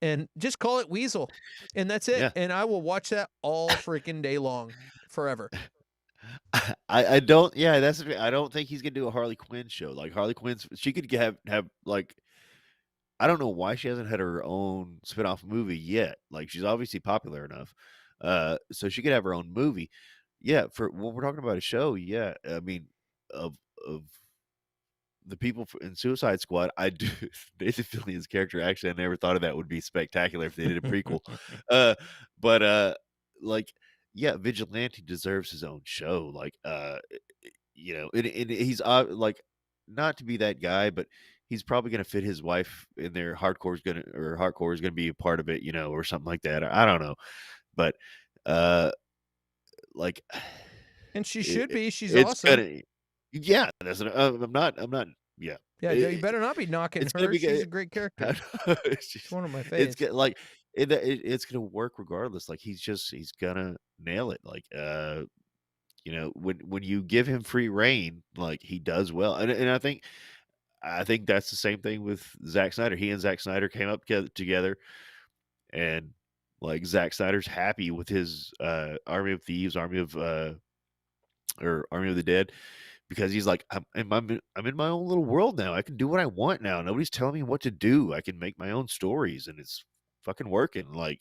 and just call it Weasel. And that's it. Yeah. And I will watch that all freaking day long forever. I don't. Yeah, that's. I don't think he's gonna do a Harley Quinn show. Like, Harley Quinn's, she could have like. I don't know why she hasn't had her own spinoff movie yet. Like, she's obviously popular enough, so she could have her own movie. Yeah, for when we're talking about a show, yeah, I mean, of the people in Suicide Squad, I do. Nathan Fillion's character, actually, I never thought of that would be spectacular if they did a prequel. Like, yeah, Vigilante deserves his own show. Like, and he's like, not to be that guy, but he's probably going to fit his wife in there. Hardcore is going to be a part of it, or something like that. I don't know, but like, and she should be. She's awesome. Yeah, I'm not. Yeah. Yeah, you better not be knocking her. She's a great character. She's one of my favorites. It's gonna work regardless. Like, he's gonna nail it. Like, when you give him free reign, like, he does well. And I think that's the same thing with Zack Snyder. He and Zack Snyder came up together, and like, Zack Snyder's happy with his Army of Thieves, Army of the Dead. Because he's like, I'm in my own little world now. I can do what I want now. Nobody's telling me what to do. I can make my own stories, and it's fucking working. Like,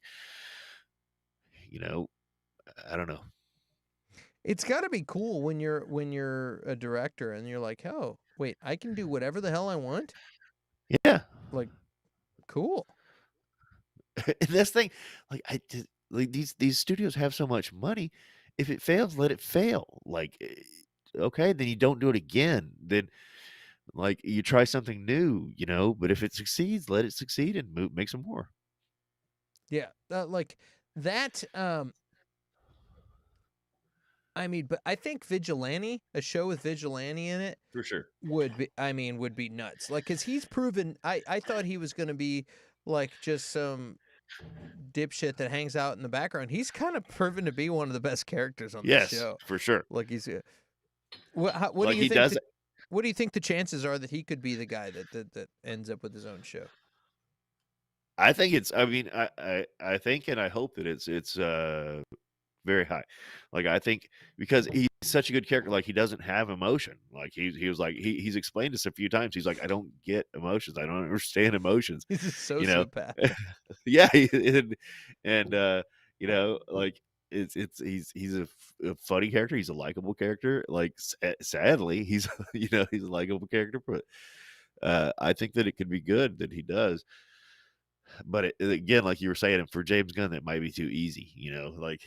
I don't know. It's got to be cool when you're a director and you're like, oh, wait, I can do whatever the hell I want. Yeah, like, cool. And this thing, like, these studios have so much money. If it fails, let it fail. Like, okay, then you don't do it again. Then, Like, you try something new, but if it succeeds, let it succeed and make some more. Yeah, like that. I mean, but I think Vigilante, a show with Vigilante in it, For sure. would be nuts. Like, cause he's proven. I thought he was gonna be like just some dipshit that hangs out in the background. He's kind of proven to be one of the best characters on this Yes, show. for sure. Like he's what do Like, you he think does. that what do you think the chances are that he could be the guy that ends up with his own show? I think it's. I mean, I think and I hope that it's very high. Like, I think because he's such a good character, like, he doesn't have emotion. Like, he was like he's explained this a few times. He's like, I don't get emotions. I don't understand emotions. He's a You know, sociopath. yeah, and like he's a funny character. He's a likable character. Like, sadly, he's he's a likable character, but I think that it could be good that he does. But again, like you were saying, for James Gunn, that might be too easy. Like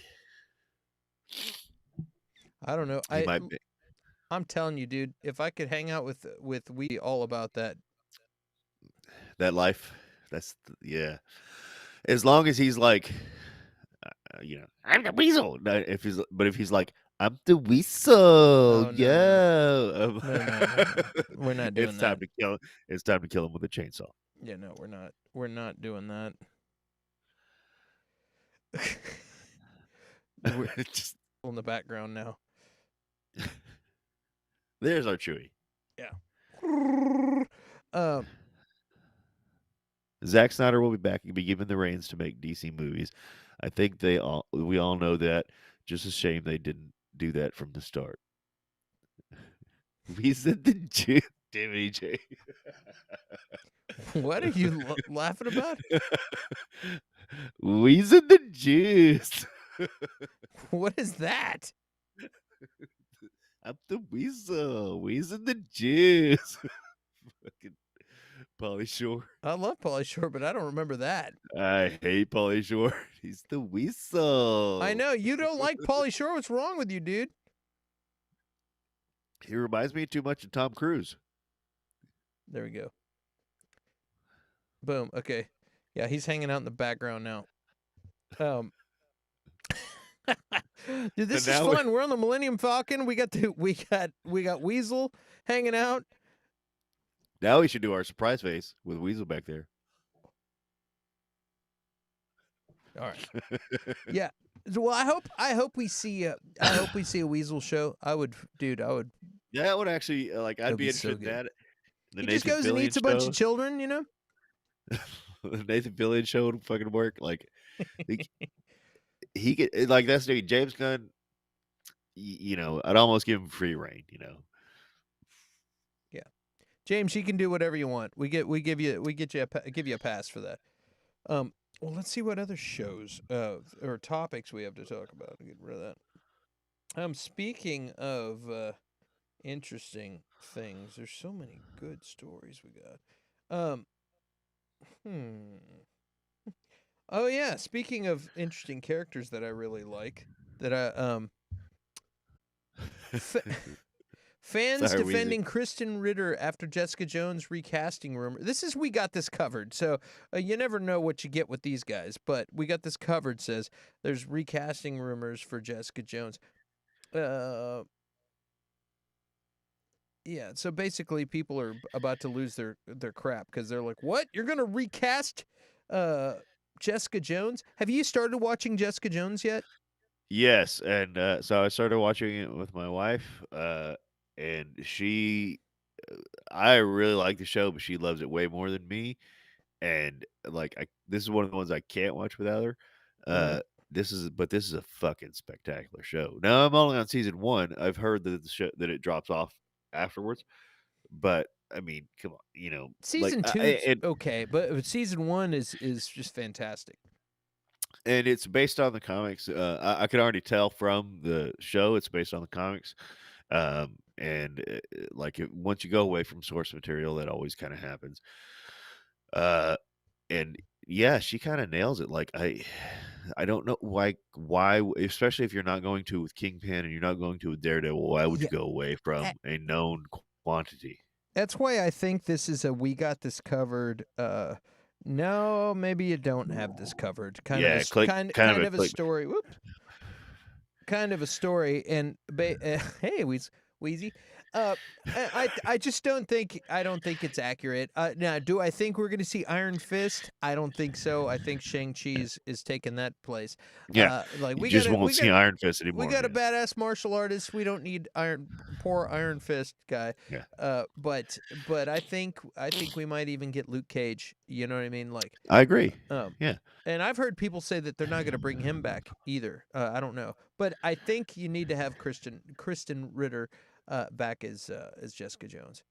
I don't know. he might be I'm telling you, dude. If I could hang out with we all about that. that life. Yeah. As long as he's like, I'm the weasel. No, if he's like, I'm the weasel, Oh no no yo, no. We're not doing it's that. time to kill. It's time to kill him with a chainsaw. Yeah, no, we're not. We're not doing that. We're Just in the background now. there's our Chewie. Yeah. Um. Zack Snyder will be back and be given the reins to make DC movies. I think we all know that. Just a shame they didn't do that from the start. We said the Jew. Damn it, EJ. What are you laughing about? We said the juice. What is that? I'm the weasel. We's in the juice. Fucking Pauly Shore. I love Pauly Shore, but I don't remember that. I hate Pauly Shore. He's the weasel. I know you don't like Pauly Shore. What's wrong with you, dude? He reminds me too much of Tom Cruise. There we go. Boom. Okay. Yeah, he's hanging out in the background now. Dude, this is fun. We're on the Millennium Falcon. We got Weasel hanging out. Now we should do our surprise face with Weasel back there. All right. Yeah. Well, I hope we see a Weasel show. I would. Yeah, that would actually I'd be interested in that. He just goes and eats a bunch of children, The Nathan Fillion show would fucking work. Like he could that's the James Gunn. I'd almost give him free reign. Yeah, James, you can do whatever you want. We give you a pass for that. Well, let's see what other shows or topics we have to talk about. Get rid of that. Speaking of interesting things, there's so many good stories we got. Oh yeah, speaking of interesting characters that I really like, that I fans Sorry, defending Kristen Ritter after Jessica Jones recasting rumor. We got this covered. So you never know what you get with these guys, but we got this covered. Says there's recasting rumors for Jessica Jones. Yeah, so basically people are about to lose their crap because they're like, what? You're going to recast Jessica Jones? Have you started watching Jessica Jones yet? Yes, and so I started watching it with my wife, and I really like the show, but she loves it way more than me, and this is one of the ones I can't watch without her. Right. This is a fucking spectacular show. Now I'm only on season 1. I've heard that it drops off afterwards, but I mean, come on, Season 2 okay, but season 1 is just fantastic. And it's based on the comics. I can already tell from the show it's based on the comics. And once you go away from source material, that always kind of happens. And yeah, she kind of nails it. Like I don't know why, especially if you're not going to with Kingpin and you're not going to with Daredevil, why would you go away from a known quantity? That's why I think this is a we got this covered. No, maybe you don't have this covered. Kind of a Yeah, click kind of kind a of a click. story. Whoops. Kind of a story. And hey, Wheezy. I just don't think it's accurate. Now, do I think we're going to see Iron Fist? I don't think so. I think Shang-Chi's is taking that place. Yeah, Like you just won't see Iron Fist we anymore. got a badass martial artist. We don't need poor Iron Fist guy. Yeah, But I think we might even get Luke Cage. You know what I mean? Like, I agree. um, Yeah, and I've heard people say that they're not going to bring him back either. I don't know, but I think you need to have Kristen Ritter back as Jessica Jones.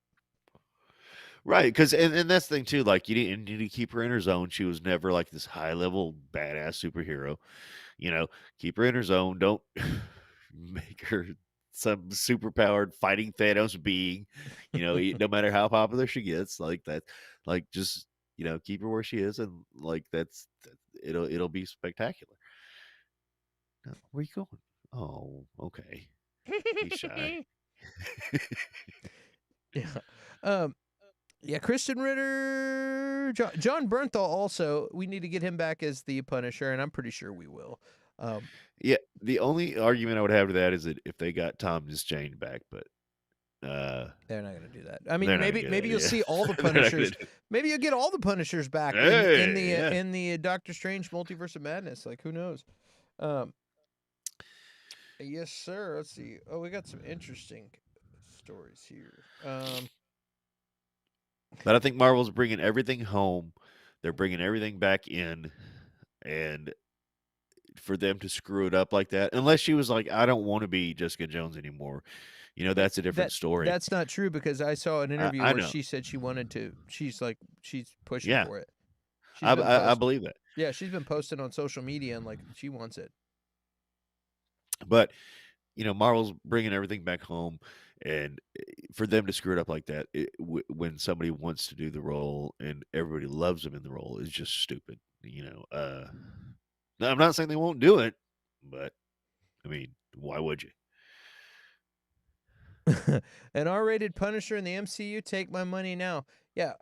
right. Because and that's the thing too. Like you need to keep her in her zone. She was never like this high level badass superhero. You know, keep her in her zone. Don't make her some super powered fighting Thanos being. You know, no matter how popular she gets, like that, like just keep her where she is, and like it'll be spectacular. Where you going? Oh, okay. He's shy. Yeah. Yeah, Kristen Ritter, John Bernthal also. We need to get him back as the Punisher, and I'm pretty sure we will. Yeah, the only argument I would have to that is that if they got Thomas Jane back, but they're not going to do that. I mean, they're not gonna do maybe that, you'll yeah. see all the They're not gonna Punishers. do- Maybe you'll get all the Punishers back Hey, yeah. in the Doctor Strange Multiverse of Madness. Like, who knows? Yes, sir. Let's see. Oh, we got some interesting stories here. But I think Marvel's bringing everything home. They're bringing everything back in, and for them to screw it up like that, unless she was like, I don't want to be Jessica Jones anymore. That's a different story. That's not true because I saw an interview I where know. she said she wanted to. She's pushing Yeah. for it. I believe that. Yeah, she's been posting on social media and like she wants it. But Marvel's bringing everything back home, and for them to screw it up like that, when somebody wants to do the role and everybody loves them in the role, is just stupid. Now, I'm not saying they won't do it, but I mean, why would you? An R-rated Punisher in the MCU, take my money now. Yeah,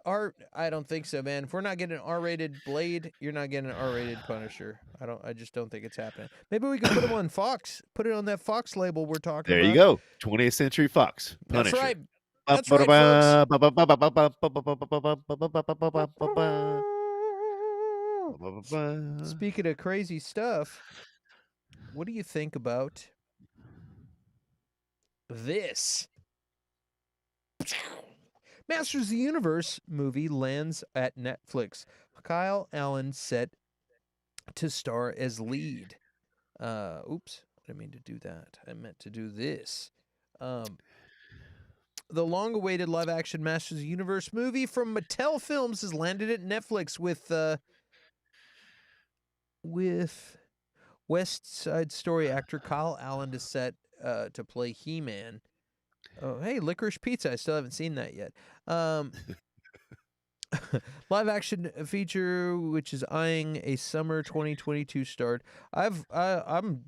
I don't think so, man. If we're not getting an R-rated Blade, you're not getting an R-rated Punisher. I just don't think it's happening. Maybe we could put him on Fox. Put it on that Fox label we're talking There about. you go. 20th Century Fox. Punisher. That's right. That's right, folks. Speaking of crazy stuff, what do you think about this? Masters of the Universe movie lands at Netflix. Kyle Allen set to star as lead. Oops, I didn't mean to do that. I meant to do this. The long-awaited live-action Masters of the Universe movie from Mattel Films has landed at Netflix with West Side Story actor Kyle Allen is set to play He-Man. Oh, hey, Licorice Pizza. I still haven't seen that yet. Live action feature, which is eyeing a summer 2022 start. I'm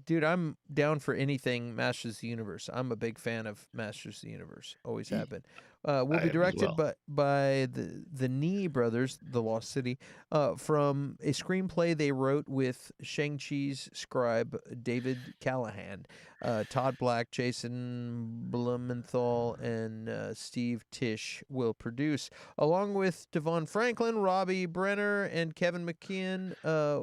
down for anything Masters of the Universe. I'm a big fan of Masters of the Universe. Always have been. Will be directed by the Nee brothers, The Lost City, from a screenplay they wrote with Shang-Chi's scribe David Callahan. Todd Black, Jason Blumenthal, and Steve Tisch will produce, along with Devon Franklin, Robbie Brenner, and Kevin McKeon.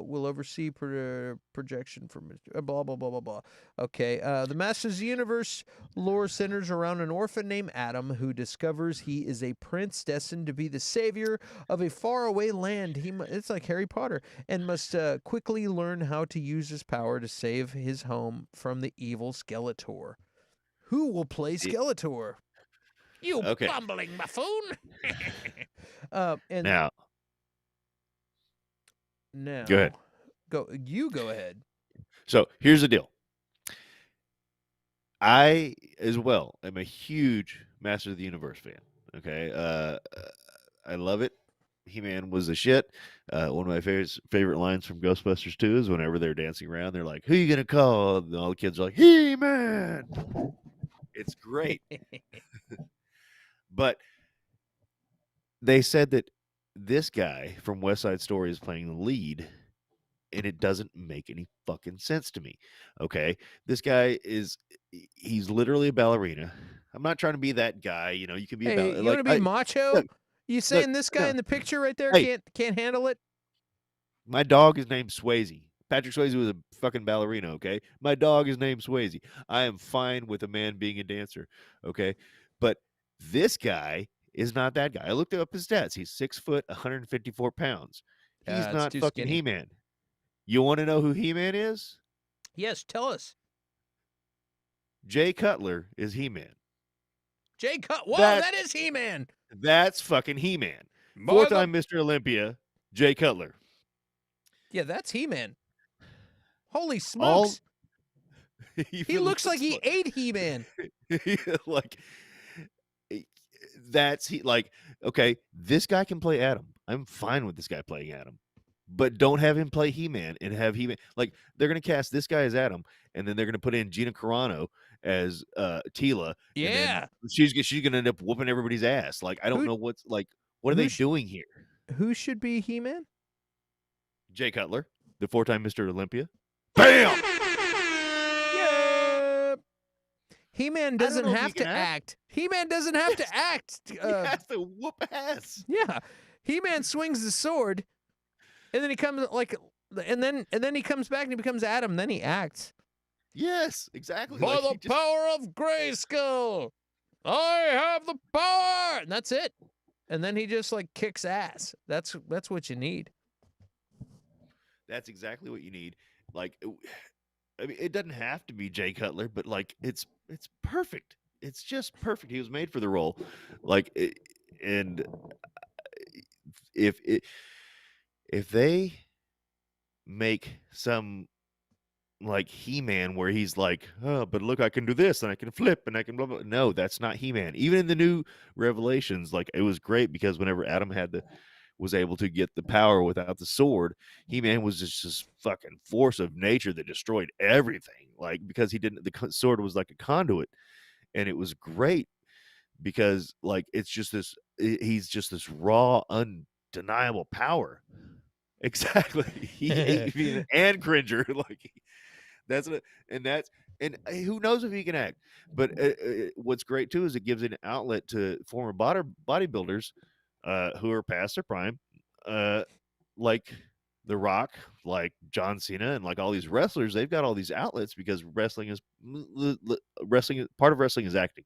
Will oversee projection from blah blah blah blah blah. Okay, the Masters of the Universe lore centers around an orphan named Adam who discovers he is a prince destined to be the savior of a faraway land. It's like Harry Potter, and must quickly learn how to use his power to save his home from the evil Skeletor. Who will play Skeletor? You bumbling buffoon! And now, go ahead. Go ahead. So here's the deal. I, as well, am a huge Master of the Universe fan. Okay, I love it. He-Man was the shit. One of my favorite lines from Ghostbusters 2 is whenever they're dancing around, they're like, "Who you gonna call?" And all the kids are like, "He-Man." It's great. But they said that this guy from West Side Story is playing the lead, and it doesn't make any fucking sense to me. Okay, this guy he's literally a ballerina. I'm not trying to be that guy. You can be Hey, about you want like to be I macho? look You look saying this guy no. in the picture right there Hey, can't handle it? my dog is named Swayze. Patrick Swayze was a fucking ballerina, okay? My dog is named Swayze. I am fine with a man being a dancer, okay? But this guy is not that guy. I looked up his stats. He's 6 foot, 154 pounds. He's It's not too fucking skinny. He-Man. You want to know who He-Man is? Yes, tell us. Jay Cutler is He-Man. Whoa, that is He-Man. That's fucking He-Man. By the- Four-time Mr. Olympia, Jay Cutler. Yeah, that's He-Man. Holy All smokes. He looks like he ate He-Man. like that's okay, this guy can play Adam. I'm fine with this guy playing Adam. But don't have him play He-Man and have He-Man. Like, they're going to cast this guy as Adam, and then they're going to put in Gina Carano as Tila. Yeah. And then she's going to end up whooping everybody's ass. Like, I don't know what are they doing here? Who should be He-Man? Jay Cutler, the 4-time Mr. Olympia. Bam! Yeah. He-Man doesn't have to act. He-Man doesn't have to act. He has to whoop ass. Yeah. He-Man swings the sword, and then he comes and then he comes back and he becomes Adam. Then he acts. Yes, exactly. By the power of Grayskull, I have the power, and that's it. And then he just kicks ass. That's what you need. That's exactly what you need. Like, I mean, it doesn't have to be Jay Cutler, but it's perfect. It's just perfect. He was made for the role. And if they make some He-Man where he's like, oh, but look, I can do this and I can flip and I can blah blah. No, that's not He-Man. Even in the new Revelations, it was great because whenever Adam was able to get the power without the sword, He-Man was just this fucking force of nature that destroyed everything. Because the sword was like a conduit, and it was great because it's just he's just this raw, undeniable power. Exactly. He ate me and Cringer. And who knows if he can act. But what's great too is it gives an outlet to former bodybuilders who are past their prime, like The Rock, like John Cena, and all these wrestlers. They've got all these outlets because wrestling part of wrestling is acting.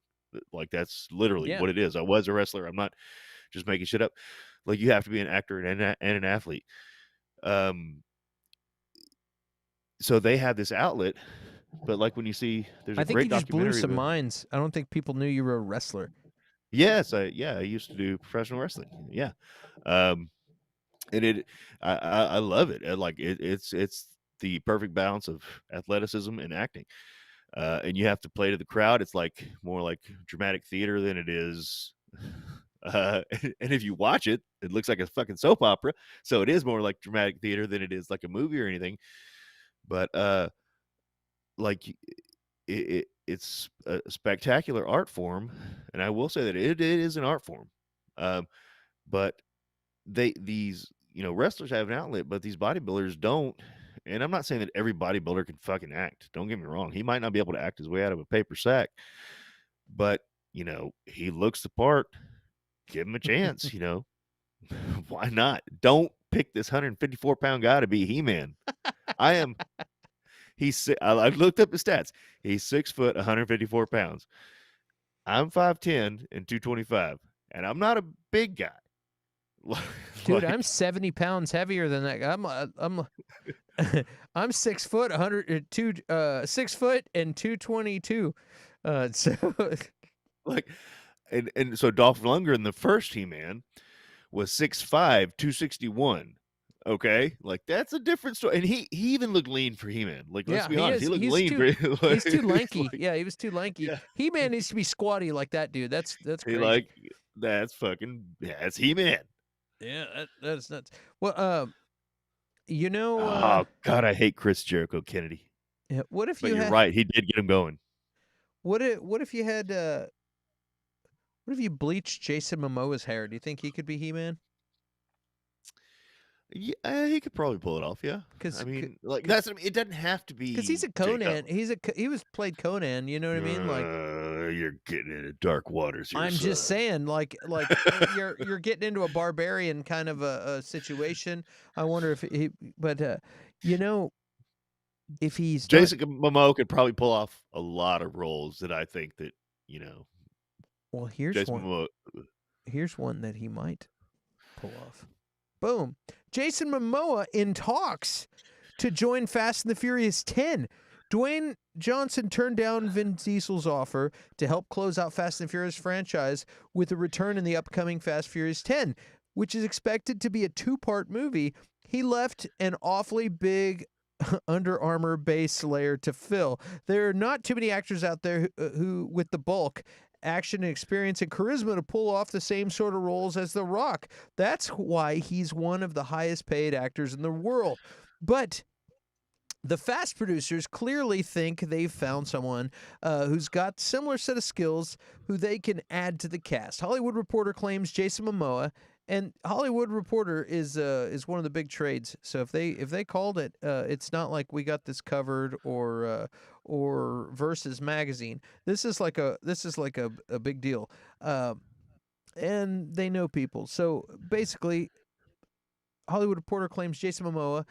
That's literally what it is. I was a wrestler. I'm not just making shit up. You have to be an actor and an athlete. So they have this outlet, but when you see, there's a great documentary. I think you just blew some minds. I don't think people knew you were a wrestler. Yes, I used to do professional wrestling. Yeah, and I love it. It's the perfect balance of athleticism and acting, and you have to play to the crowd. It's more like dramatic theater than it is. And if you watch it, it looks like a fucking soap opera. So it is more like dramatic theater than it is like a movie or anything. But it's a spectacular art form, and I will say that it is an art form. But these wrestlers have an outlet, but these bodybuilders don't. And I'm not saying that every bodybuilder can fucking act. Don't get me wrong. He might not be able to act his way out of a paper sack, but he looks the part. Give him a chance. Why not? Don't pick this 154-pound guy to be He-Man. I looked up his stats. He's 6 foot, 154 pounds. I'm 5'10" and 225, and I'm not a big guy. Dude, I'm 70 pounds heavier than that guy. I'm 6 foot, 6 foot and 222. And so Dolph Lundgren, the first He-Man, was 6'5", 261. Okay, that's a different story. And he even looked lean for He-Man. Let's be honest, he looked lean. He's too lanky. He was too lanky. Yeah. He-Man needs to be squatty like that, dude. That's crazy. That's He-Man. Yeah, that's nuts. Well, oh God, I hate Chris Jericho Kennedy. Yeah. What if you're right? He did get him going. What if you had What if you bleached Jason Momoa's hair? Do you think he could be He-Man? Yeah, he could probably pull it off. Yeah, I Because mean, like that's. I mean, it doesn't have to he's be a Jacob. Conan. He was played Conan. You know what I mean? Like You're getting into dark waters here, I'm just son. saying, you're getting into a barbarian kind of a situation. I wonder if he, but you know, if he's not, Jason Momoa could probably pull off a lot of roles that I think that you know. well, Jason Momoa. here's one that he might pull off. Boom, Jason Momoa in talks to join Fast and the Furious 10. Dwayne Johnson turned down Vin Diesel's offer to help close out Fast and Furious franchise with a return in the upcoming Fast Furious 10, which is expected to be a 2-part movie. He left an awfully big Under Armour base layer to fill. There are not too many actors out there who with the bulk, action, experience, and charisma to pull off the same sort of roles as The Rock. That's why he's one of the highest paid actors in the world. But the Fast producers clearly think they've found someone who's got similar set of skills who they can add to the cast. Hollywood Reporter claims Jason Momoa, and Hollywood Reporter is one of the big trades. So if they called it, it's not like we got this covered or Versus magazine. This is like a big deal, and they know people. So basically, Hollywood Reporter claims Jason Momoa,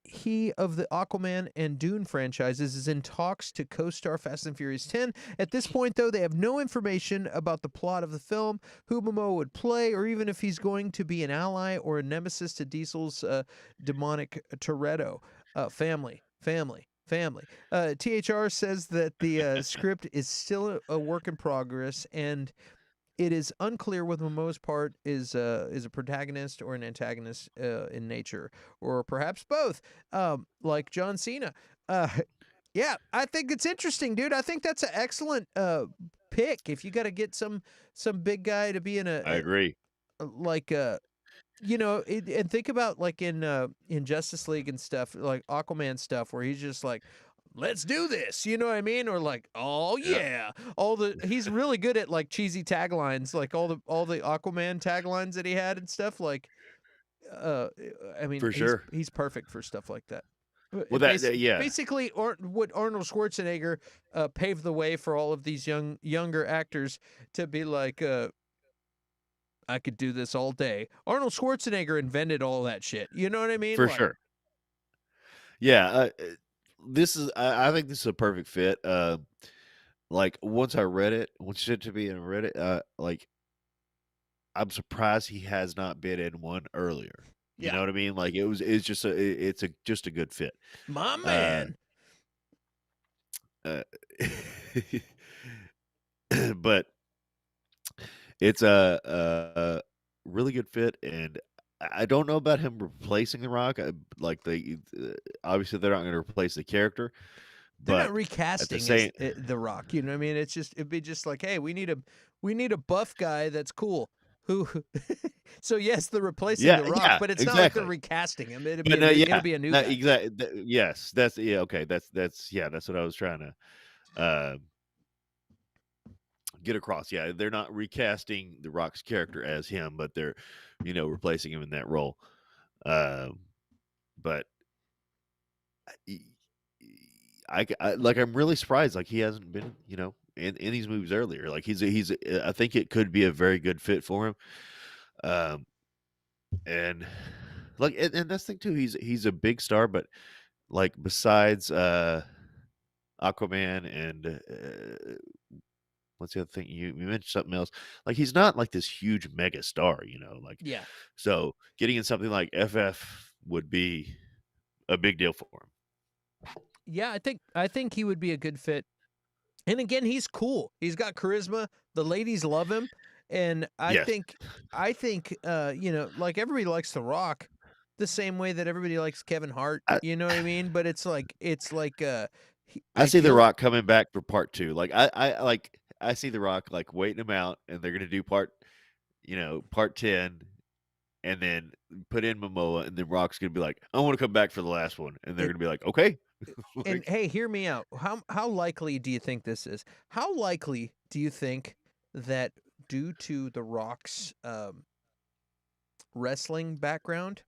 he of the Aquaman and Dune franchises, is in talks to co-star Fast and Furious 10. At this point, though, they have no information about the plot of the film, who Momoa would play, or even if he's going to be an ally or a nemesis to Diesel's demonic Toretto family. THR says that the script is still a work in progress, and it is unclear whether Momoa's part is a protagonist or an antagonist in nature, or perhaps both, like John Cena. Yeah, I think it's interesting, dude. I think that's an excellent pick. If you got to get some big guy to be in I agree. and think about like in Justice League and stuff, like Aquaman stuff, where he's just like, let's do this, you know what I mean? Or like, oh yeah, he's really good at like cheesy taglines, like all the Aquaman taglines that he had and stuff. Like, I mean, For sure. he's perfect for stuff like that. Well, yeah, Basically, what Arnold Schwarzenegger paved the way for all of these younger actors to be like, I could do this all day. Arnold Schwarzenegger invented all that shit. You know what I mean? for sure. Yeah, this is. I think this is a perfect fit. Like once you said to me and read it, like I'm surprised he has not been in one earlier. You know what I mean? Like it's just just a good fit. My man. But it's a really good fit, and I don't know about him replacing The Rock. Obviously they're not going to replace the character, They're but not recasting The Rock. You know what I mean? It'd be just like, hey, we need a buff guy that's cool. Who? So yes, they're replacing The Rock, but it's not like they're recasting him. It'll be a new guy. Exactly. Yes, that's okay. That's what I was trying to get across. Yeah, they're not recasting The Rock's character as him, but they're replacing him in that role. But I'm really surprised. Like he hasn't been in these movies earlier. Like I think it could be a very good fit for him. And and that's the thing too. He's a big star, but like besides Aquaman and what's the other thing you mentioned something else? Like he's not like this huge mega star, Like So getting in something like FF would be a big deal for him. Yeah, I think he would be a good fit. And again, he's cool. He's got charisma. The ladies love him, and I think like everybody likes The Rock, the same way that everybody likes Kevin Hart. You know what I mean? But it's like I see The Rock coming back for part 2. Like I see The Rock like waiting him out, and they're gonna do part 10, and then put in Mamoa, and then Rock's gonna be like, I want to come back for the last one, and they're gonna be like, okay. And hey, hear me out. How likely do you think this is? How likely do you think that due to The Rock's wrestling background,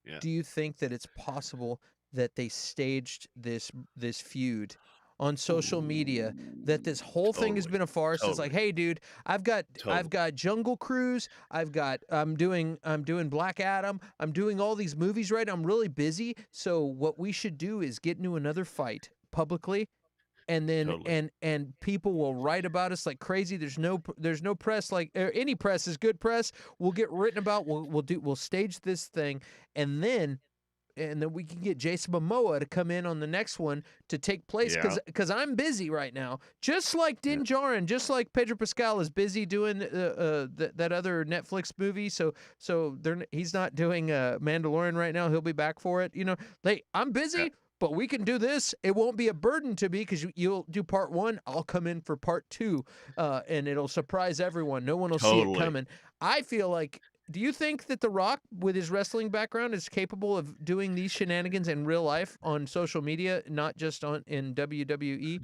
Yeah. do you think that it's possible that they staged this feud on social media, that this whole thing has Totally. been a farce? It's like, Totally. hey dude, I've Totally. got Jungle Cruise, I'm doing Black Adam, I'm doing all these movies right now. I'm really busy. So what we should do is get into another fight publicly, and then Totally. and people will write about us like crazy. There's no press, like any press is good press. We'll get written about. We'll stage this thing, and then we can get Jason Momoa to come in on the next one to take place, Yeah. because I'm busy right now, just like Din Djarin, just like Pedro Pascal is busy doing that other Netflix movie. So he's not doing Mandalorian right now. He'll be back for it. I'm busy. But we can do this. It won't be a burden to me, because you'll do part 1. I'll come in for part 2, and it'll surprise everyone. No one will see it Totally. coming. I feel like. Do you think that The Rock, with his wrestling background, is capable of doing these shenanigans in real life on social media, not just in WWE?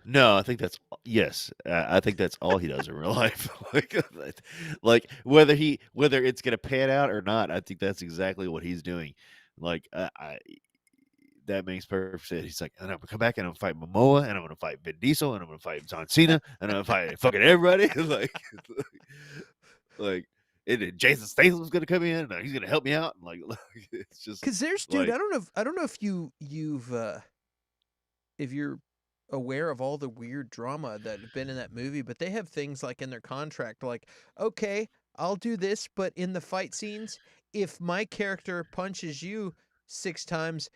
No, I think that's yes. I think that's all he does in real life. like whether it's gonna pan out or not, I think that's exactly what he's doing. Like that makes perfect sense. He's like, and I'm gonna come back and I'm gonna fight Mamoa, and I'm gonna fight Vin Diesel, and I'm gonna fight John Cena, and I'm gonna fight fucking everybody. like, and then Jason Statham's gonna come in, and he's gonna help me out. And it's just Because there's, dude, I don't know if if you're aware of all the weird drama that have been in that movie, but they have things like in their contract, like, okay, I'll do this, but in the fight scenes, if my character punches you 6 times,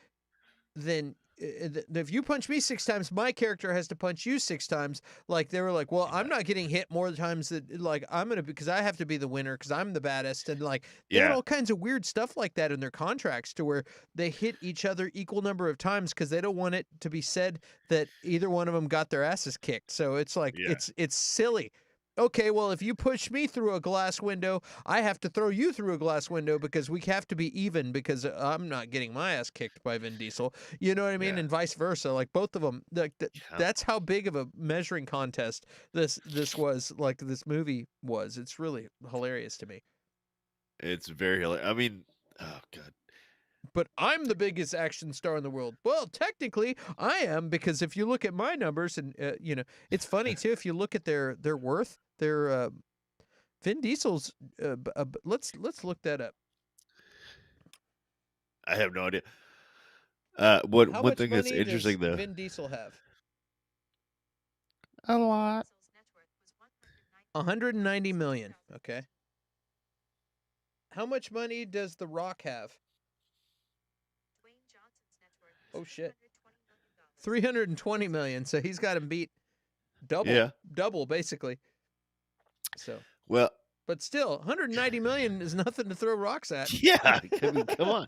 then if you punch me 6 times, my character has to punch you 6 times. Like, they were like, well, I'm not getting hit more times than, like, because I have to be the winner, because I'm the baddest. And like, they had all kinds of weird stuff like that in their contracts, to where they hit each other equal number of times, because they don't want it to be said that either one of them got their asses kicked. So it's like, it's silly. Okay, well, if you push me through a glass window, I have to throw you through a glass window, because we have to be even, because I'm not getting my ass kicked by Vin Diesel. You know what I mean? And vice versa. Like, both of them. Like that's how big of a measuring contest this was. Like, this movie was. It's really hilarious to me. It's very hilarious. I mean, oh god. But I'm the biggest action star in the world. Well, technically, I am, because if you look at my numbers, and it's funny too. If you look at their worth, their Vin Diesel's. Let's look that up. I have no idea. How one much thing that's money does interesting though. Vin Diesel have? A lot. 190 million. Okay. How much money does The Rock have? Oh shit. 320 million. So he's got him beat double basically. So, well, but still, 190 million is nothing to throw rocks at. Yeah, I mean, come on.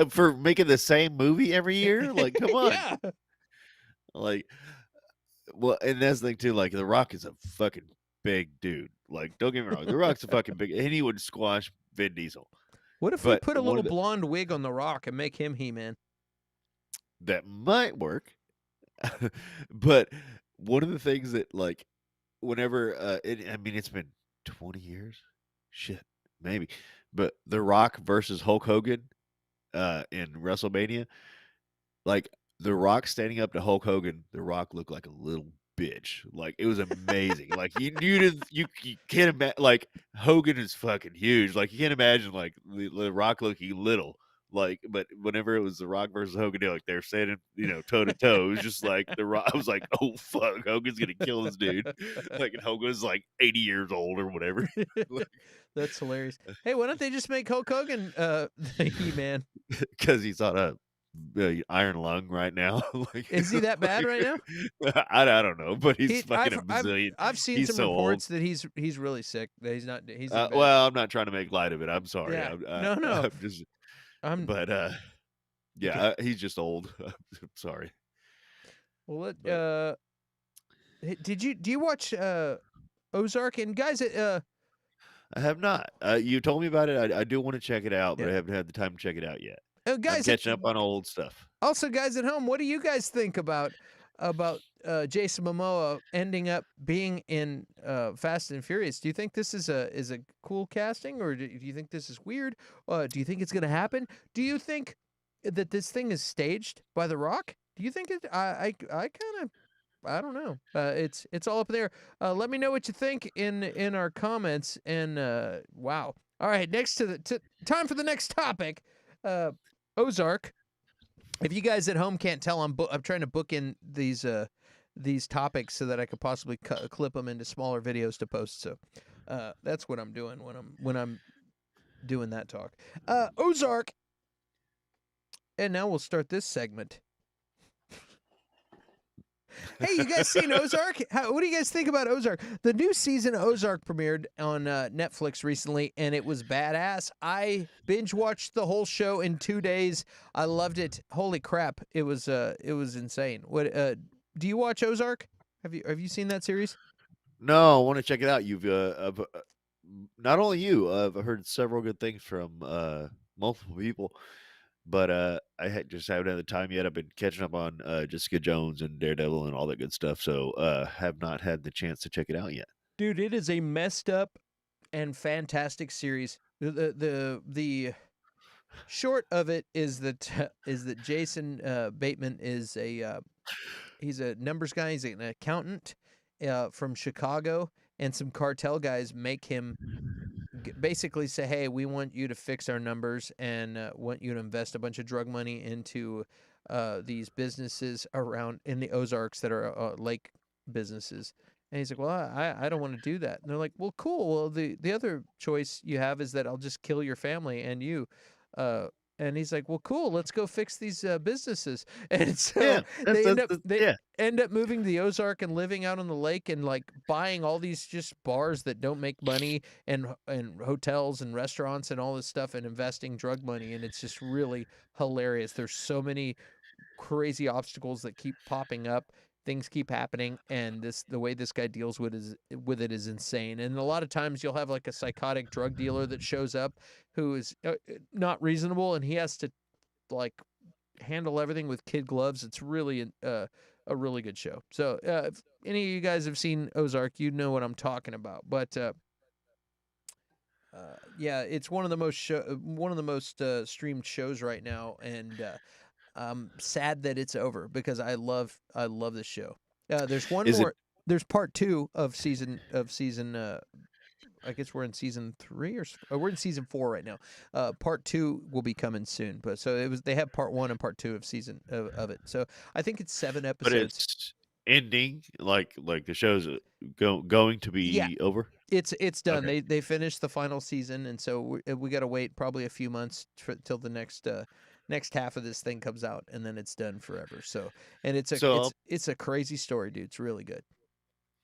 For making the same movie every year, like, come on. Yeah. Like, well, and that's the thing too. Like, The Rock is a fucking big dude. Like, don't get me wrong, The Rock's a fucking big, and he would squash Vin Diesel. What if we put a little blonde wig on The Rock and make him He-Man? That might work. But one of the things that, like, whenever I mean, it's been 20 years, shit, maybe, but The Rock versus Hulk Hogan in WrestleMania, like, The Rock standing up to Hulk Hogan, The Rock looked like a little bitch. Like, it was amazing. Like, you can't imagine. Like, Hogan is fucking huge. Like, you can't imagine like the Rock looking little. Like, but whenever it was The Rock versus Hogan, like, they're standing, toe to toe. It was just like The Rock. I was like, oh fuck, Hogan's gonna kill this dude. Like, and Hogan's like 80 years old or whatever. That's hilarious. Hey, why don't they just make Hulk Hogan the He-Man? Because he's on a iron lung right now. Like, is he that bad right now? I don't know, but he's fucking a bazillion. I've seen he's some so reports old. that he's really sick. That he's not. He's well, I'm not trying to make light of it. I'm sorry. Yeah. No. Okay. He's just old. I'm sorry. Well, do you watch Ozark? And guys, I have not. You told me about it. I do want to check it out, but I haven't had the time to check it out yet. Guys, I'm catching up on old stuff. Also, guys at home, what do you guys think about Jason Momoa ending up being in Fast and Furious. Do you think this is a cool casting, or do you think this is weird? Do you think it's going to happen? Do you think that this thing is staged by The Rock? Do you think it? I kind of I don't know. It's all up there. Let me know what you think in our comments. And wow. All right, next to the time for the next topic. Ozark. If you guys at home can't tell, I'm trying to book in these topics so that I could possibly clip them into smaller videos to post. So that's what I'm doing when I'm doing that talk. Ozark. And now we'll start this segment. Hey, you guys seen Ozark? What do you guys think about Ozark? The new season of Ozark premiered on Netflix recently, and it was badass. I binge watched the whole show in 2 days. I loved it. Holy crap! It was insane. What do you watch Ozark? Have you seen that series? No, I want to check it out. You've not only you, I've heard several good things from multiple people. But just haven't had the time yet. I've been catching up on Jessica Jones and Daredevil and all that good stuff. So have not had the chance to check it out yet. Dude, it is a messed up and fantastic series. The short of it is that Jason Bateman is he's a numbers guy. He's an accountant from Chicago, and some cartel guys make him basically say, hey, we want you to fix our numbers and want you to invest a bunch of drug money into these businesses around in the Ozarks that are lake businesses. And he's like, well, I don't want to do that. And they're like, well, cool. Well, the other choice you have is that I'll just kill your family and you. And he's like, well, cool. Let's go fix these businesses. And so they end up moving to the Ozark and living out on the lake and like buying all these just bars that don't make money and hotels and restaurants and all this stuff and investing drug money. And it's just really hilarious. There's so many crazy obstacles that keep popping up. Things keep happening, and the way this guy deals with it is insane. And a lot of times you'll have like a psychotic drug dealer that shows up who is not reasonable, and he has to like handle everything with kid gloves. It's really a really good show. So if any of you guys have seen Ozark, you know what I'm talking about. But yeah, it's one of the most streamed shows right now, and I'm sad that it's over because I love this show. There's one more. There's part 2 of season. I guess we're in season 3 or we're in season 4 right now. Part 2 will be coming soon. But so they have part 1 and part 2 of season of it. So I think it's 7 episodes. But it's ending like the show's going to be over. It's done. Okay. They finished the final season, and so we got to wait probably a few months till the next half of this thing comes out, and then it's done forever. So, and it's a crazy story, dude. It's really good.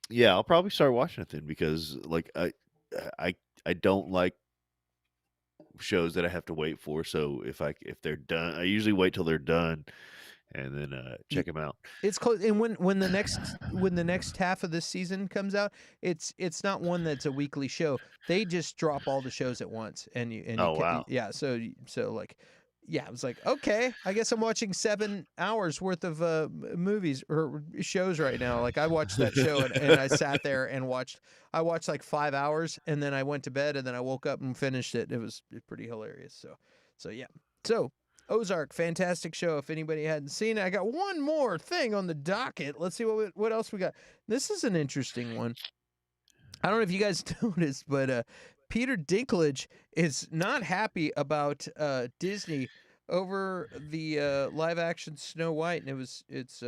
Yeah, I'll probably start watching it then because like I don't like shows that I have to wait for. So if they're done, I usually wait till they're done and then check them out. It's close. And when the next half of this season comes out, it's not one that's a weekly show. They just drop all the shows at once, wow. Yeah. So like. Yeah, I was like, okay, I guess I'm watching 7 hours worth of movies or shows right now. Like I watched that show and I sat there and watched like 5 hours, and then I went to bed, and then I woke up and finished it. It was pretty hilarious. So yeah. So Ozark, fantastic show. If anybody hadn't seen it, I got one more thing on the docket. Let's see what else we got. This is an interesting one. I don't know if you guys noticed, but Peter Dinklage is not happy about Disney over the live-action Snow White, and it's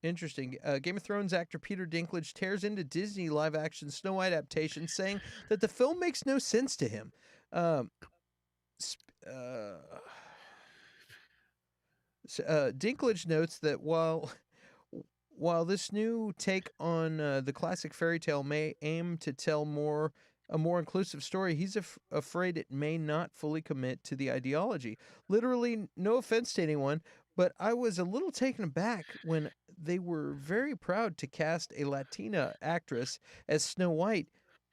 interesting. Game of Thrones actor Peter Dinklage tears into Disney live-action Snow White adaptation, saying that the film makes no sense to him. Dinklage notes that while this new take on the classic fairy tale may aim to tell a more inclusive story, he's afraid it may not fully commit to the ideology. Literally, no offense to anyone, but I was a little taken aback when they were very proud to cast a Latina actress as Snow White,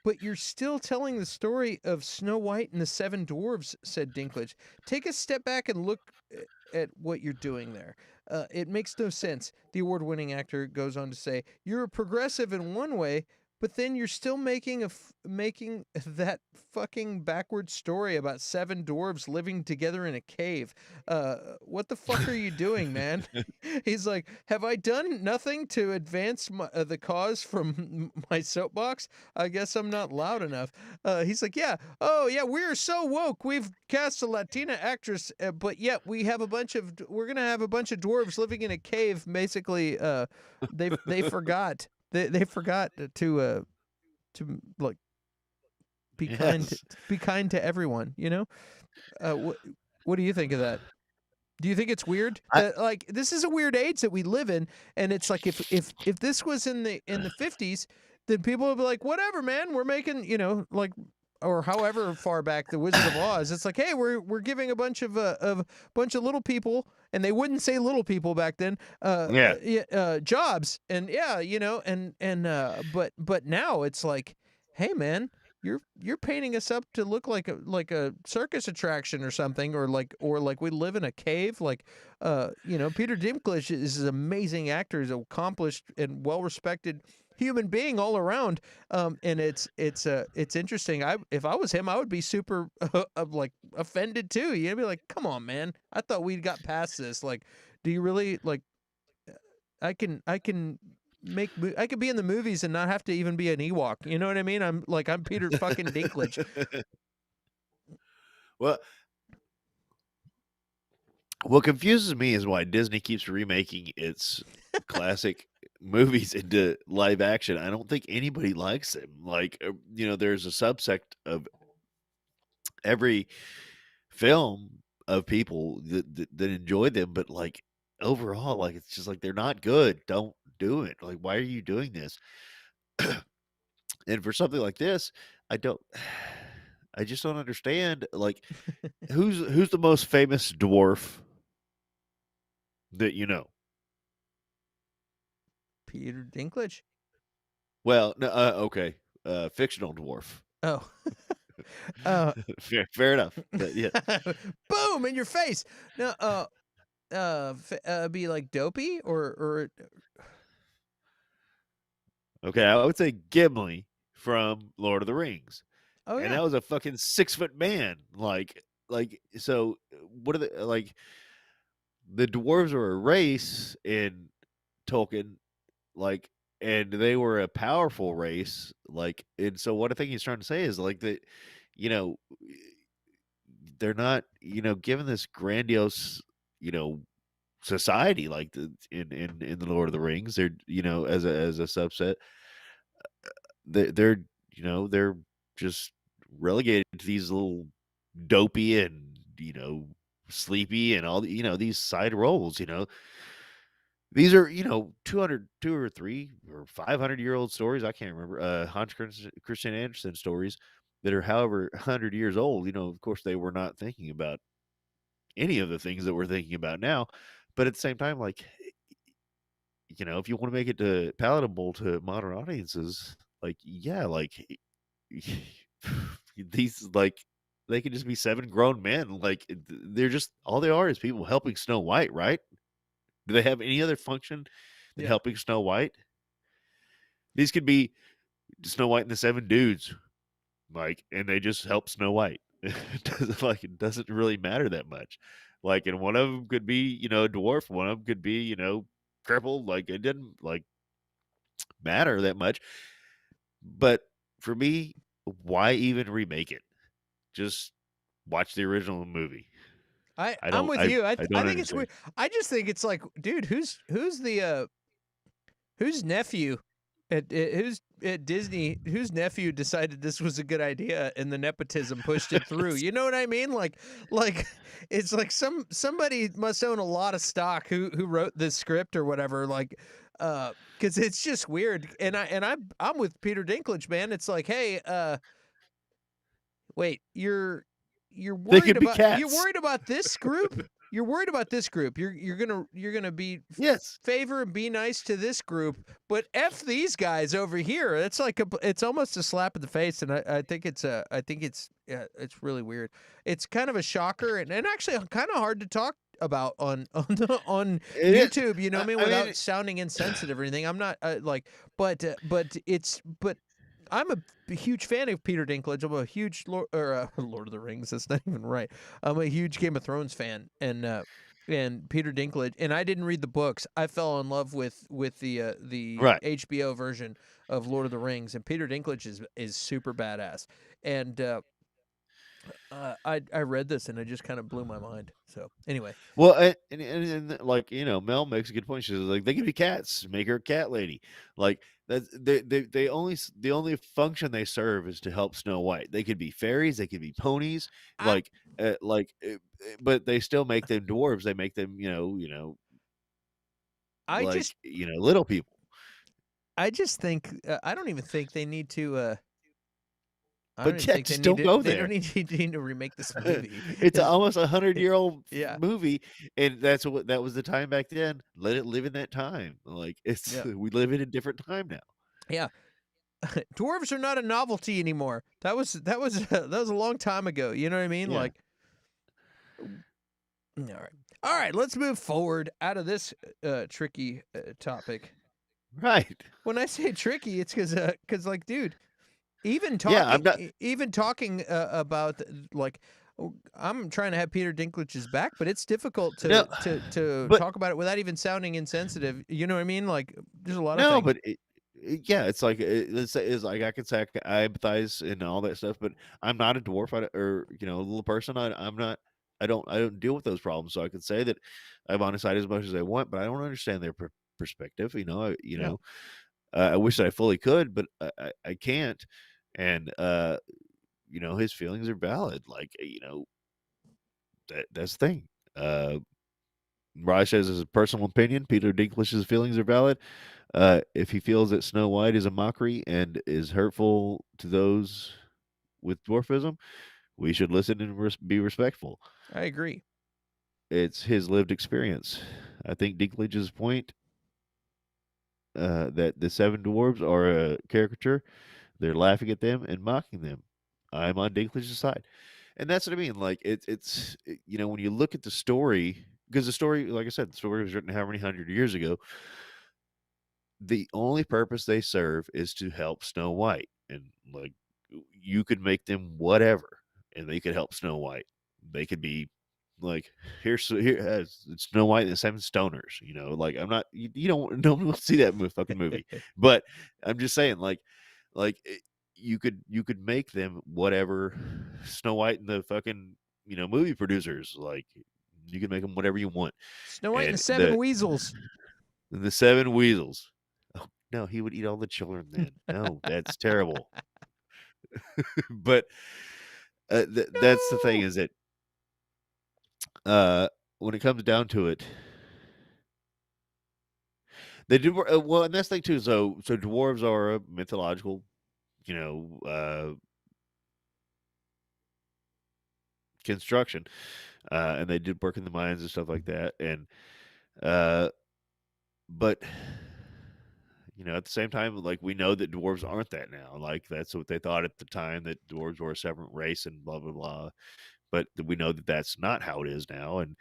but you're still telling the story of Snow White and the Seven Dwarves, said Dinklage. Take a step back and look at what you're doing there. It makes no sense. The award-winning actor goes on to say, "You're a progressive in one way, but then you're still making that fucking backward story about 7 dwarves living together in a cave. What the fuck are you doing, man?" He's like, "Have I done nothing to advance the cause from my soapbox? I guess I'm not loud enough." He's like, "Yeah, oh yeah, we're so woke. We've cast a Latina actress, but yet we're gonna have a bunch of dwarves living in a cave. Basically, they forgot they forgot to like Yes. be kind to everyone. You know, what do you think of that? Do you think it's weird I that like this is a weird age that we live in, and it's like if this was in the 50s, then people would be like, whatever, man, we're making like or however far back the Wizard of Oz, it's like, hey, we're giving a bunch of little people, and they wouldn't say little people back then, yeah. jobs, and yeah, but now it's like, hey, man, you're painting us up to look like a circus attraction or something, or like we live in a cave. Like, Peter Dinklage is an amazing actor. He's an accomplished and well respected human being all around. And it's interesting. If I was him, I would be super like offended too. You'd be like, come on, man. I thought we got past this. Like, do you really like? I can I could be in the movies and not have to even be an Ewok. You know what I mean? I'm Peter fucking Dinklage. Well, what confuses me is why Disney keeps remaking its classic movies into live action. I don't think anybody likes them. Like, there's a subsect of every film of people that enjoy them, but like overall, like it's just like they're not good. Don't do it. Like, why are you doing this? And for something like this, I don't. I just don't understand. Like, who's the most famous dwarf that you know? Peter Dinklage. Well, no, okay, fictional dwarf. Oh. uh, Fair enough. But yeah, Boom in your face. No, be like Dopey or okay. I would say Gimli from Lord of the Rings, oh and yeah. that was a fucking 6 foot man. Like so. What are the like? The dwarves are a race in Tolkien, like, and they were a powerful race, like, and so what I think he's trying to say is like that, you know, they're not, given this grandiose, you know, society like in the Lord of the Rings. They're, as a subset, they're they're just relegated to these little dopey and sleepy and all the these side roles. These are 200 2 or 3 or 500-year-old stories. I can't remember. Christian Andersen stories that are however 100 years old. Of course they were not thinking about any of the things that we're thinking about now, but at the same time, like, if you want to make it palatable to modern audiences, like, yeah, like, these, like, they can just be 7 grown men. Like, they're just all they are is people helping Snow White, right? Do they have any other function than Yeah. helping Snow White? These could be Snow White and the 7 dudes, like, and they just help Snow White. It doesn't really matter that much. Like, and one of them could be, a dwarf. One of them could be, crippled. Like, it didn't like matter that much. But for me, why even remake it? Just watch the original movie. I'm with you. I I don't think it's understand. weird. I just think it's like, dude, whose nephew who's at Disney, whose nephew decided this was a good idea and the nepotism pushed it through. You know what I mean? Like it's like somebody must own a lot of stock who wrote this script or whatever. Like, because it's just weird. And I'm with Peter Dinklage, man. It's like, hey, wait, you're They worried could be about cats. this group? you're worried about this group. You're gonna be Yes. favor and be nice to this group, but F these guys over here. It's like it's almost a slap in the face, and I think it's it's really weird. It's kind of a shocker and actually kind of hard to talk about on on It is. YouTube. You know what I mean? I Without mean, sounding insensitive or anything. I'm not but I'm a huge fan of Peter Dinklage. I'm a huge Lord of the Rings. That's not even right. I'm a huge Game of Thrones fan, and Peter Dinklage. And I didn't read the books. I fell in love with the right. HBO version of Lord of the Rings, and Peter Dinklage is super badass. And I read this and it just kind of blew my mind. So anyway, Well, and like Mel makes a good point. She's like, they could be cats. Make her a cat lady. Like that. The only function they serve is to help Snow White. They could be fairies. They could be ponies. I But they still make them dwarves. They make them I like just little people. I just think I don't even think they need to. I don't But even yeah, think they just need don't to. go They there. don't need to remake this movie. It's almost 100-year-old Yeah, movie, and that was the time back then. Let it live in that time. Like it's yeah, we live in a different time now. yeah. Dwarves are not a novelty anymore. That was a long time ago. You know what I mean? Yeah, Like, all right. Let's move forward out of this tricky topic. right. When I say tricky, it's because like, dude, Yeah, I'm not. even talking about like. I'm trying to have Peter Dinklage's back, but it's difficult No, to but talk about it without even sounding insensitive. You know what I mean? Like, there's a lot of no, things. but yeah, it's like it's like I can say I empathize and all that stuff, but I'm not a dwarf or a little person. I'm not. I don't deal with those problems, so I can say that I'm on his side as much as I want, but I don't understand their perspective. Yeah, I wish that I fully could, but I can't. And his feelings are valid. Like that's the thing. Raj says, as a personal opinion, Peter Dinklage's feelings are valid. If he feels that Snow White is a mockery and is hurtful to those with dwarfism, we should listen and be respectful. I agree. It's his lived experience. I think Dinklage's point that the seven dwarves are a caricature, they're laughing at them and mocking them. I'm on Dinklage's side. And that's what I mean. Like when you look at the story, because the story, like I said, the story was written how many hundred years ago. The only purpose they serve is to help Snow White, and like you could make them whatever, and they could help Snow White. They could be like it's Snow White and the Seven Stoners. Like I'm not you don't no one will see that fucking movie, but I'm just saying you could make them whatever Snow White and the fucking movie producers like. You can make them whatever you want, Snow White and and the Seven Weasels. the seven weasels. Oh no, he would eat all the children then. No, that's terrible. But that's the thing No. is that when it comes down to it, they do well, and that's the thing too. So dwarves are a mythological, you know, uh, construction, and they did work in the mines and stuff like that. And uh, but at the same time, like we know that dwarves aren't that now. Like that's what they thought at the time, that dwarves were a separate race and blah blah blah. But we know that that's not how it is now. And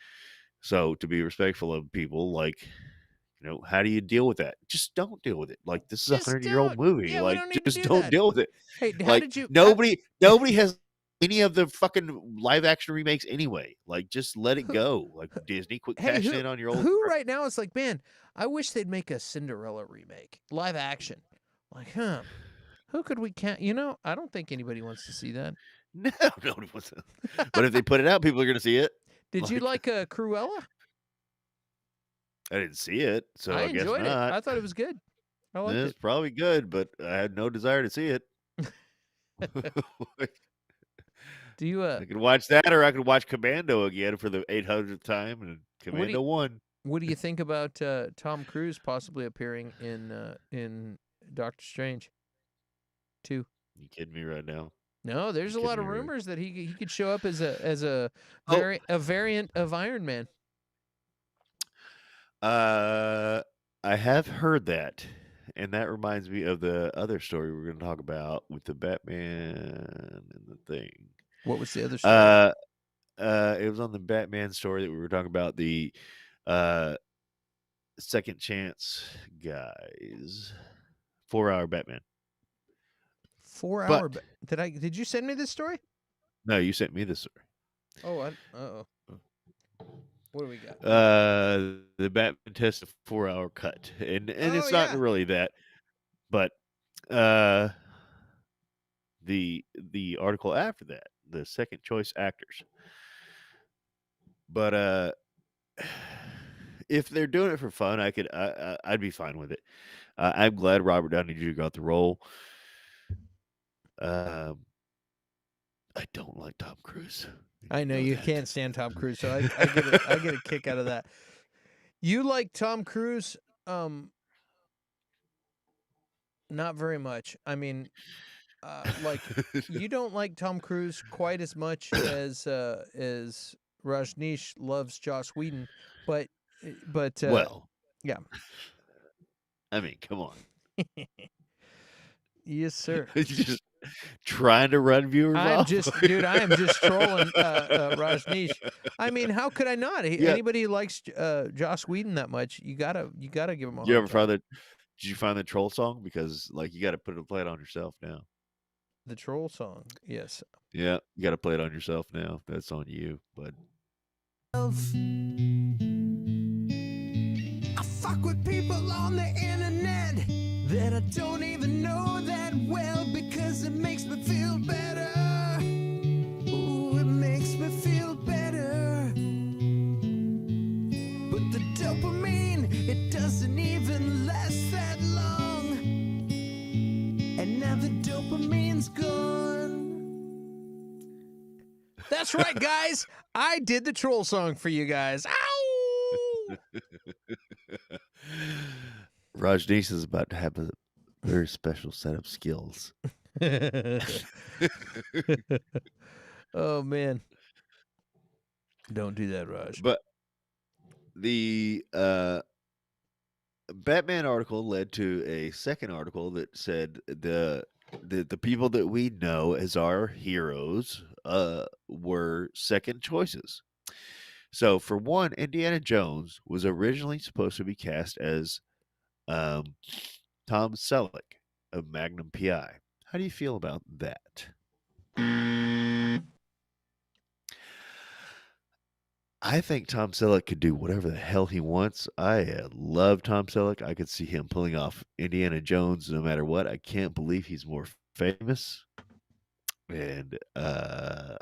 so to be respectful of people, like how do you deal with that? Just don't deal with it. Like this is a Just 100-year-old don't. movie. Yeah, we Like don't need to just do don't that. deal with it. Hey, how Like did you? nobody has any of the fucking live action remakes anyway. Like just let it go. Like Disney, quit Hey, cashing in on your old. who right now is like, man, I wish they'd make a Cinderella remake, live action. Like, who could we count? I don't think anybody wants to see that. No, nobody wants to. But if they put it out, people are gonna see it. Did you Like like Cruella? I didn't see it, so I I guess enjoyed it. not. I thought it was good. I liked It's it. probably good, but I had no desire to see it. Do you I could watch that, or I could watch Commando again for the 800th time, and what do you, Commando won. what do you think about Tom Cruise possibly appearing in Doctor Strange 2? You kidding me right now? No, there's You a lot kidding of me right? rumors that he could show up as a Oh, variant of Iron Man. I have heard that, and that reminds me of the other story we're going to talk about with the Batman and the thing. What was the other story? Uh, it was on the Batman story that we were talking about, the uh second chance guys, 4 hour Batman. 4 hour. But Did you send me this story? no, you sent me this story. Oh, uh-oh. What do we got? The Batman test a 4 hour cut, and Oh, it's not yeah. really that, but uh, the article after that, the second choice actors. But if they're doing it for fun, I'd be fine with it. I'm glad Robert Downey Jr. got the role. I don't like Tom Cruise. I know you can't stand Tom Cruise, so I get it. I get a kick out of that. You like Tom Cruise? Not very much. I mean, like you don't like Tom Cruise quite as much as Rajneesh loves Joss Whedon, but Well, yeah. I mean, come on. Yes, sir. You're just trying to run viewers off? Dude, I am just trolling Rajneesh. I mean, how could I not? Yeah. Anybody who likes Joss Whedon that much, you gotta give him a Did hard time. Did you find the troll song? Because like you got to play it on yourself now. The troll song, yes. Yeah, you got to play it on yourself now. That's on you, bud. I fuck with people on the internet that I don't even know that well because it makes me feel better. Ooh, it makes me feel better. But the dopamine, it doesn't even last that long. And now the dopamine's gone. That's right, guys. I did the troll song for you guys. Ow! Rajneesh is about to have a very special set of skills. Oh, man. Don't do that, Raj. But the Batman article led to a second article that said the people that we know as our heroes were second choices. So for one, Indiana Jones was originally supposed to be cast as Tom Selleck of Magnum PI. How do you feel about that? I think Tom Selleck could do whatever the hell he wants. I love Tom Selleck. I could see him pulling off Indiana Jones no matter what. I can't believe he's more famous. And I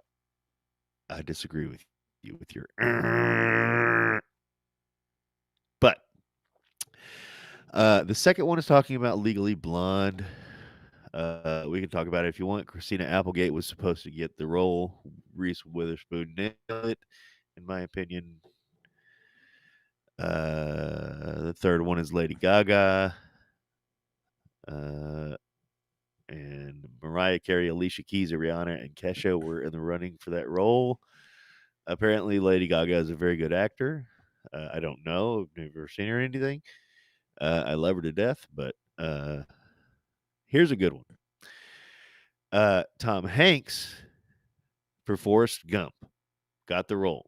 disagree with you with your. But the second one is talking about Legally Blonde. We can talk about it if you want. Christina Applegate was supposed to get the role. Reese Witherspoon nailed it, in my opinion. The third one is Lady Gaga. And Mariah Carey, Alicia Keys, Rihanna, and Kesha were in the running for that role. Apparently, Lady Gaga is a very good actor. I don't know. I've never seen her in anything. I love her to death, but here's a good one. Tom Hanks for Forrest Gump got the role.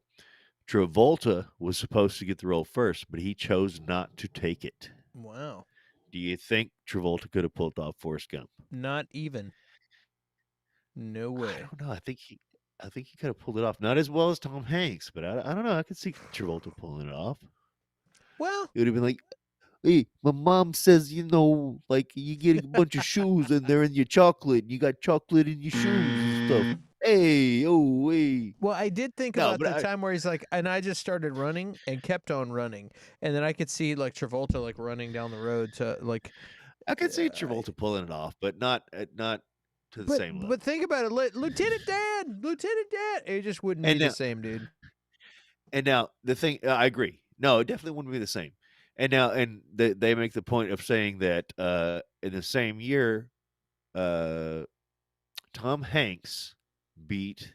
Travolta was supposed to get the role first, but he chose not to take it. Wow. Do you think Travolta could have pulled off Forrest Gump? Not even. No way. I don't know. I think he could have pulled it off. Not as well as Tom Hanks, but I don't know. I could see Travolta pulling it off. Well, It would have been like, hey, my mom says, like you get a bunch of shoes and they're in your chocolate and you got chocolate in your shoes and stuff. Hey, oh, hey. well, I did think about the time where he's like, and I just started running and kept on running, and then I could see like Travolta like running down the road to like. I could see Travolta pulling it off, but not to the same level. But think about it, Lieutenant Dan, it just wouldn't be the same, dude. And now the thing, I agree. No, it definitely wouldn't be the same. And now, they make the point of saying that in the same year, Tom Hanks beat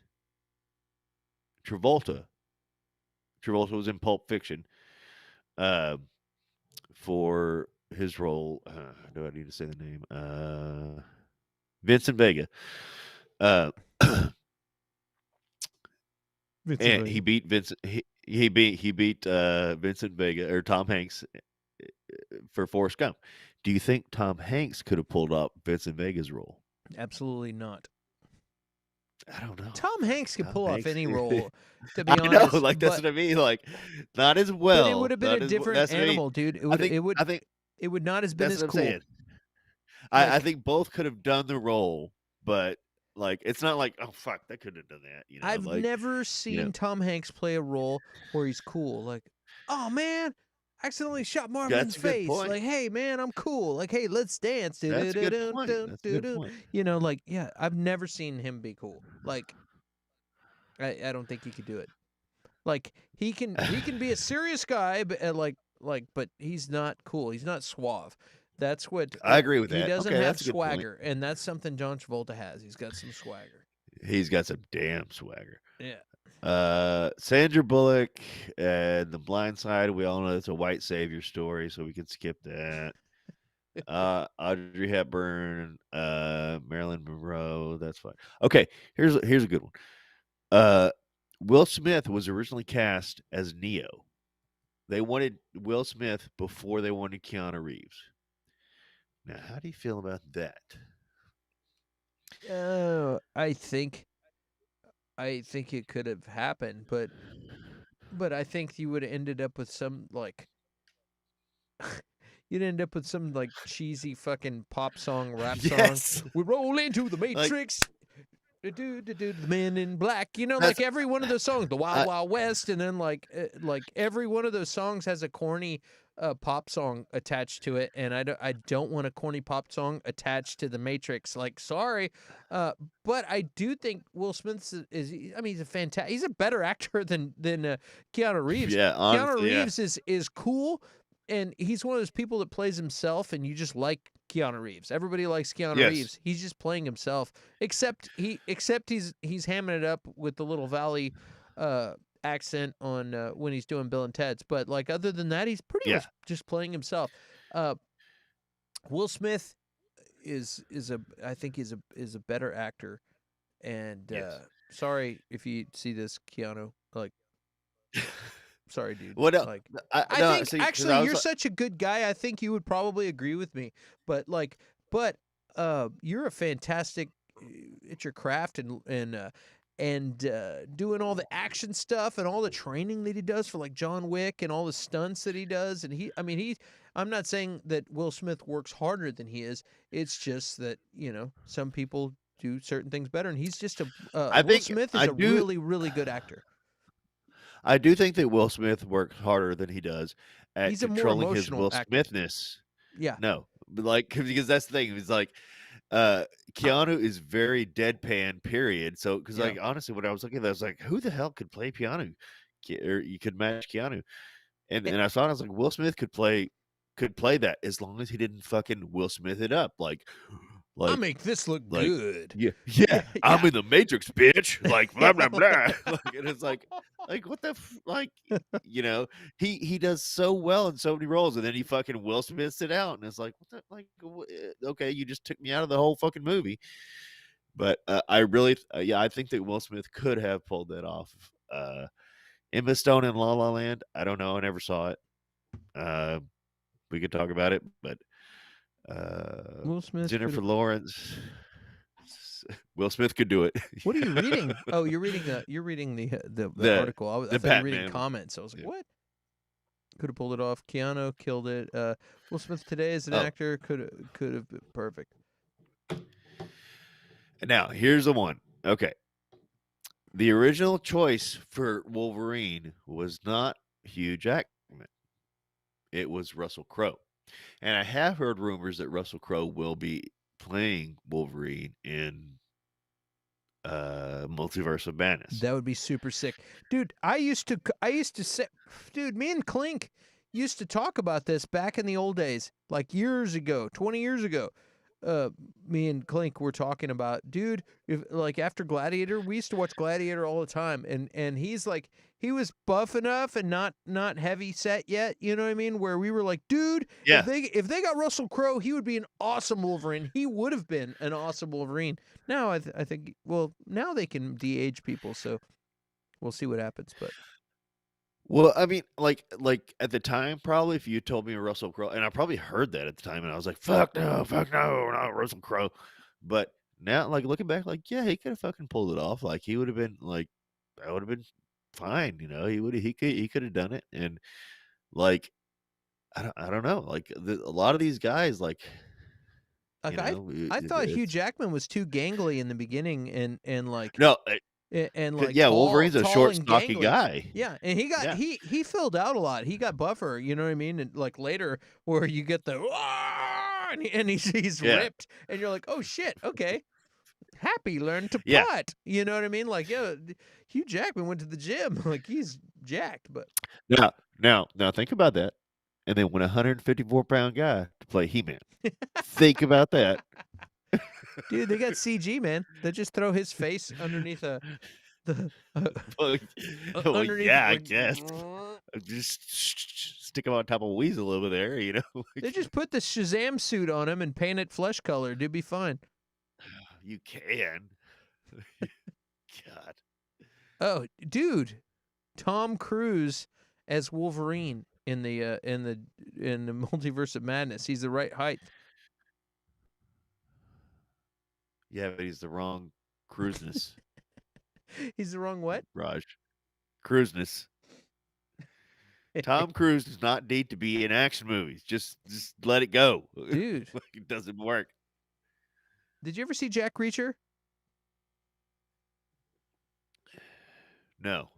Travolta. Travolta was in Pulp Fiction. for his role. Do I need to say the name? Vincent Vega. Uh, and he beat Vincent. He beat Vincent Vega or Tom Hanks for Forrest Gump. Do you think Tom Hanks could have pulled off Vincent Vega's role? Absolutely not. I don't know. Tom Hanks could Tom pull off Hanks- any role, to be I honest. know, like that's but, what I mean. Like, not as well. but it would have been not a as- different that's what I mean. animal, dude. I think. It would not have been That's as what I'm cool. saying. I Like- think both could have done the role, but like it's not like, oh fuck, they couldn't have done that. You know, I've like, never seen Tom Hanks play a role where he's cool. Like, oh man, I accidentally shot Marvin in the That's a good face. point. Like, hey man, I'm cool. Like, hey, let's dance. That's a good point. That's a good point. You know, like, yeah, I've never seen him be cool. Like, I don't think he could do it. Like, he can be a serious guy, but but he's not cool. He's not suave. That's what I agree with that. He doesn't Okay, have that's a good point. swagger, and that's something John Travolta has. He's got some swagger. He's got some damn swagger. Yeah. Sandra Bullock and The Blind Side. We all know it's a white savior story, so we can skip that. Audrey Hepburn, Marilyn Monroe. That's fine. Okay, here's a good one. Will Smith was originally cast as Neo. They wanted Will Smith before they wanted Keanu Reeves. Now, how do you feel about that? I think it could have happened, but I think you would have ended up with some like you'd end up with some like cheesy fucking pop song, rap Yes. song. We roll into the Matrix. The Men in Black, you know, like every one of those songs, the Wild Wild West, and then like every one of those songs has a corny pop song attached to it, and I don't want a corny pop song attached to the Matrix. Like, sorry, but I do think Will Smith is I mean, he's a better actor than Keanu Reeves. Yeah, Keanu honestly, yeah. Reeves is cool, and he's one of those people that plays himself, and you just like Keanu Reeves. Everybody likes Keanu Yes. Reeves. He's just playing himself, except he's hamming it up with the Little Valley accent on when he's doing Bill and Ted's. But like other than that, he's pretty much just playing himself. Will Smith is a better actor, and sorry if you see this, Keanu. Like, sorry, dude. What else? Like, I think actually you're such a good guy. I think you would probably agree with me. But you're a fantastic at your craft and doing all the action stuff and all the training that he does for like John Wick and all the stunts that he does. And I'm not saying that Will Smith works harder than he is. It's just that, you know, some people do certain things better, and he's just Will Smith is really, really good actor. I do think that Will Smith works harder than he does at He's a more controlling his emotional Will actor. Smithness. Yeah. No, but like because that's the thing. It's like Keanu is very deadpan. Period. So because like honestly, when I was looking at that, I was like, who the hell could play Keanu? Or you could match Keanu, and I saw it. I was like, Will Smith could play that as long as he didn't fucking Will Smith it up. Like I make this look good. Yeah. I'm in the Matrix, bitch. Like blah blah blah. And it's like what the you know, he does so well in so many roles, and then he fucking Will Smiths it out, and it's like what the okay, you just took me out of the whole fucking movie. But I really, I think that Will Smith could have pulled that off. Emma Stone in La La Land. I don't know. I never saw it. We could talk about it, but. Will Smith, Jennifer Lawrence, Will Smith could do it. What are you reading? Oh, you're reading the article. I thought you were reading comments. I was like, what? Could have pulled it off. Keanu killed it. Will Smith today as an actor could have been perfect. Now here's the one. Okay, the original choice for Wolverine was not Hugh Jackman. It was Russell Crowe. And I have heard rumors that Russell Crowe will be playing Wolverine in Multiverse of Madness. That would be super sick, dude. I used to say, dude, me and Clink used to talk about this back in the old days, like years ago, 20 years ago. Me and Clink were talking about, dude, if like after Gladiator, we used to watch Gladiator all the time, and he's like, he was buff enough and not heavy set yet. You know what I mean? Where we were like, dude, Yeah. if they got Russell Crowe, he would be an awesome Wolverine. He would have been an awesome Wolverine. Now I think now they can de-age people, so we'll see what happens. But Well, I mean, like at the time, probably if you told me Russell Crowe, and I probably heard that at the time, and I was like, fuck no, not Russell Crowe. But now, like looking back, like yeah, he could have fucking pulled it off. Like he would have been like, that would have been fine. You know, he could have done it. And like I don't know, like a lot of these guys, like you know, I thought Hugh it's Jackman was too gangly in the beginning and like no, and like yeah, tall, Wolverine's a tall short, and stocky gangly. guy. Yeah, and he filled out a lot. He got buffer, you know what I mean? And like later, where you get the and he's Yeah. ripped, and you're like, oh shit, okay. Happy learned to Yeah. putt. You know what I mean? Like, yeah, Hugh Jackman went to the gym. Like he's jacked, but Now, think about that. And then when a 154-pound guy to play He-Man, think about that. dude, they got CG, man. They just throw his face underneath Well, underneath. yeah, I like, guess. Just stick him on top of Weasel over there, you know. They just put the Shazam suit on him and paint it flesh color. It'd be fine. You can. God. Oh, dude, Tom Cruise as Wolverine in the Multiverse of Madness. He's the right height. Yeah, but he's the wrong cruiseness, He's the wrong what? Raj. Cruiseness. Tom Cruise does not need to be in action movies. Just let it go. Dude. Like it doesn't work. Did you ever see Jack Reacher? No.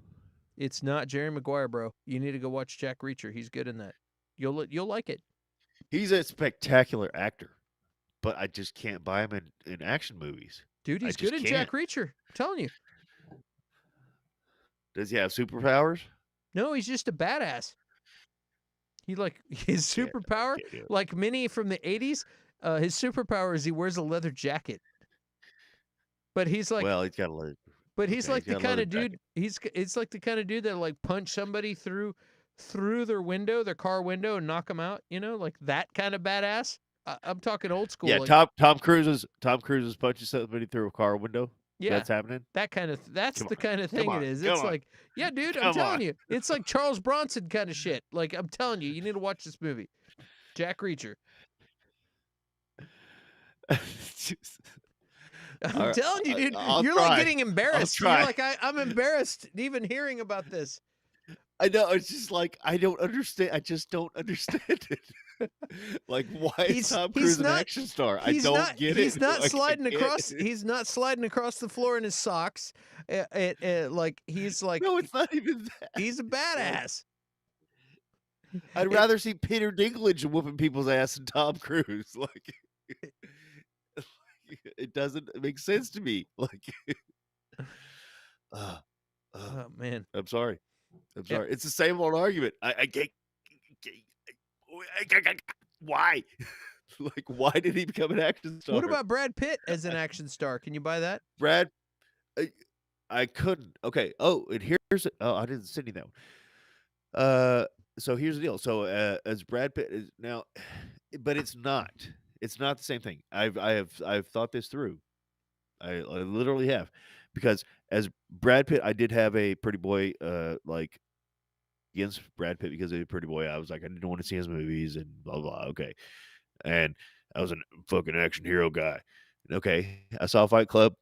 It's not Jerry Maguire, bro. You need to go watch Jack Reacher. He's good in that. You'll like it. He's a spectacular actor, but I just can't buy him in action movies. Dude, he's good in Jack Reacher. I'm telling you. Does he have superpowers? No, he's just a badass. He like his superpower, like Minnie from the 80s, his superpower is he wears a leather jacket. But he's like, well, he's got a leather. But he's like the kind of dude. It's like the kind of dude that like punch somebody through their window, their car window, and knock them out. You know, like that kind of badass. I'm talking old school. Yeah, like, Tom Cruise is punching somebody through a car window. Yeah, that's happening. That's the kind of thing it is. It's like, yeah, dude, I'm telling you, it's like Charles Bronson kind of shit. Like I'm telling you, you need to watch this movie, Jack Reacher. I'm telling you, dude. You're like getting embarrassed. You're like, I'm embarrassed even hearing about this. I know. It's just like I don't understand. I just don't understand it. Like, why is Tom Cruise an action star? I don't get it. He's not sliding across. He's not sliding across the floor in his socks. Like he's like. No, it's not even that. He's a badass. I'd rather see Peter Dinklage whooping people's ass than Tom Cruise. Like. It doesn't make sense to me. Like, oh man, I'm sorry. It's the same old argument. I can't. Why? Like, why did he become an action star? What about Brad Pitt as an action star? Can you buy that? Brad, I couldn't. Okay. Oh, and here's. Oh, I didn't send you that one. So here's the deal. So as Brad Pitt is now, but it's not. It's not the same thing. I've thought this through. I literally have, because as Brad Pitt, I did have a pretty boy like against Brad Pitt because of a pretty boy. I was like, I didn't want to see his movies and blah blah. Okay, and I was a fucking action hero guy. Okay, I saw Fight Club.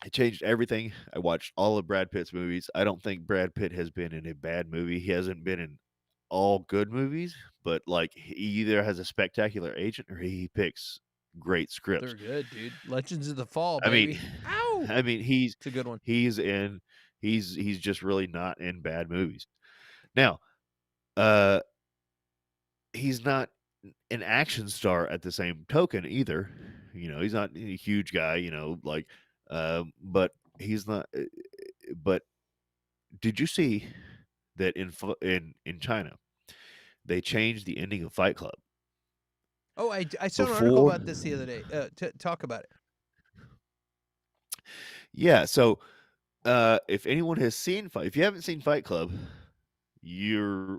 It changed everything. I watched all of Brad Pitt's movies. I don't think Brad Pitt has been in a bad movie. He hasn't been in all good movies, but like he either has a spectacular agent or he picks great scripts. They're good, dude. Legends of the Fall, baby. I mean, it's a good one. He's just really not in bad movies. Now, he's not an action star at the same token either. You know, he's not a huge guy, you know, like but he's not but did you see that in China, they changed the ending of Fight Club? Oh, I saw an article about this the other day. Talk about it. Yeah, so If anyone has seen if you haven't seen Fight Club, you're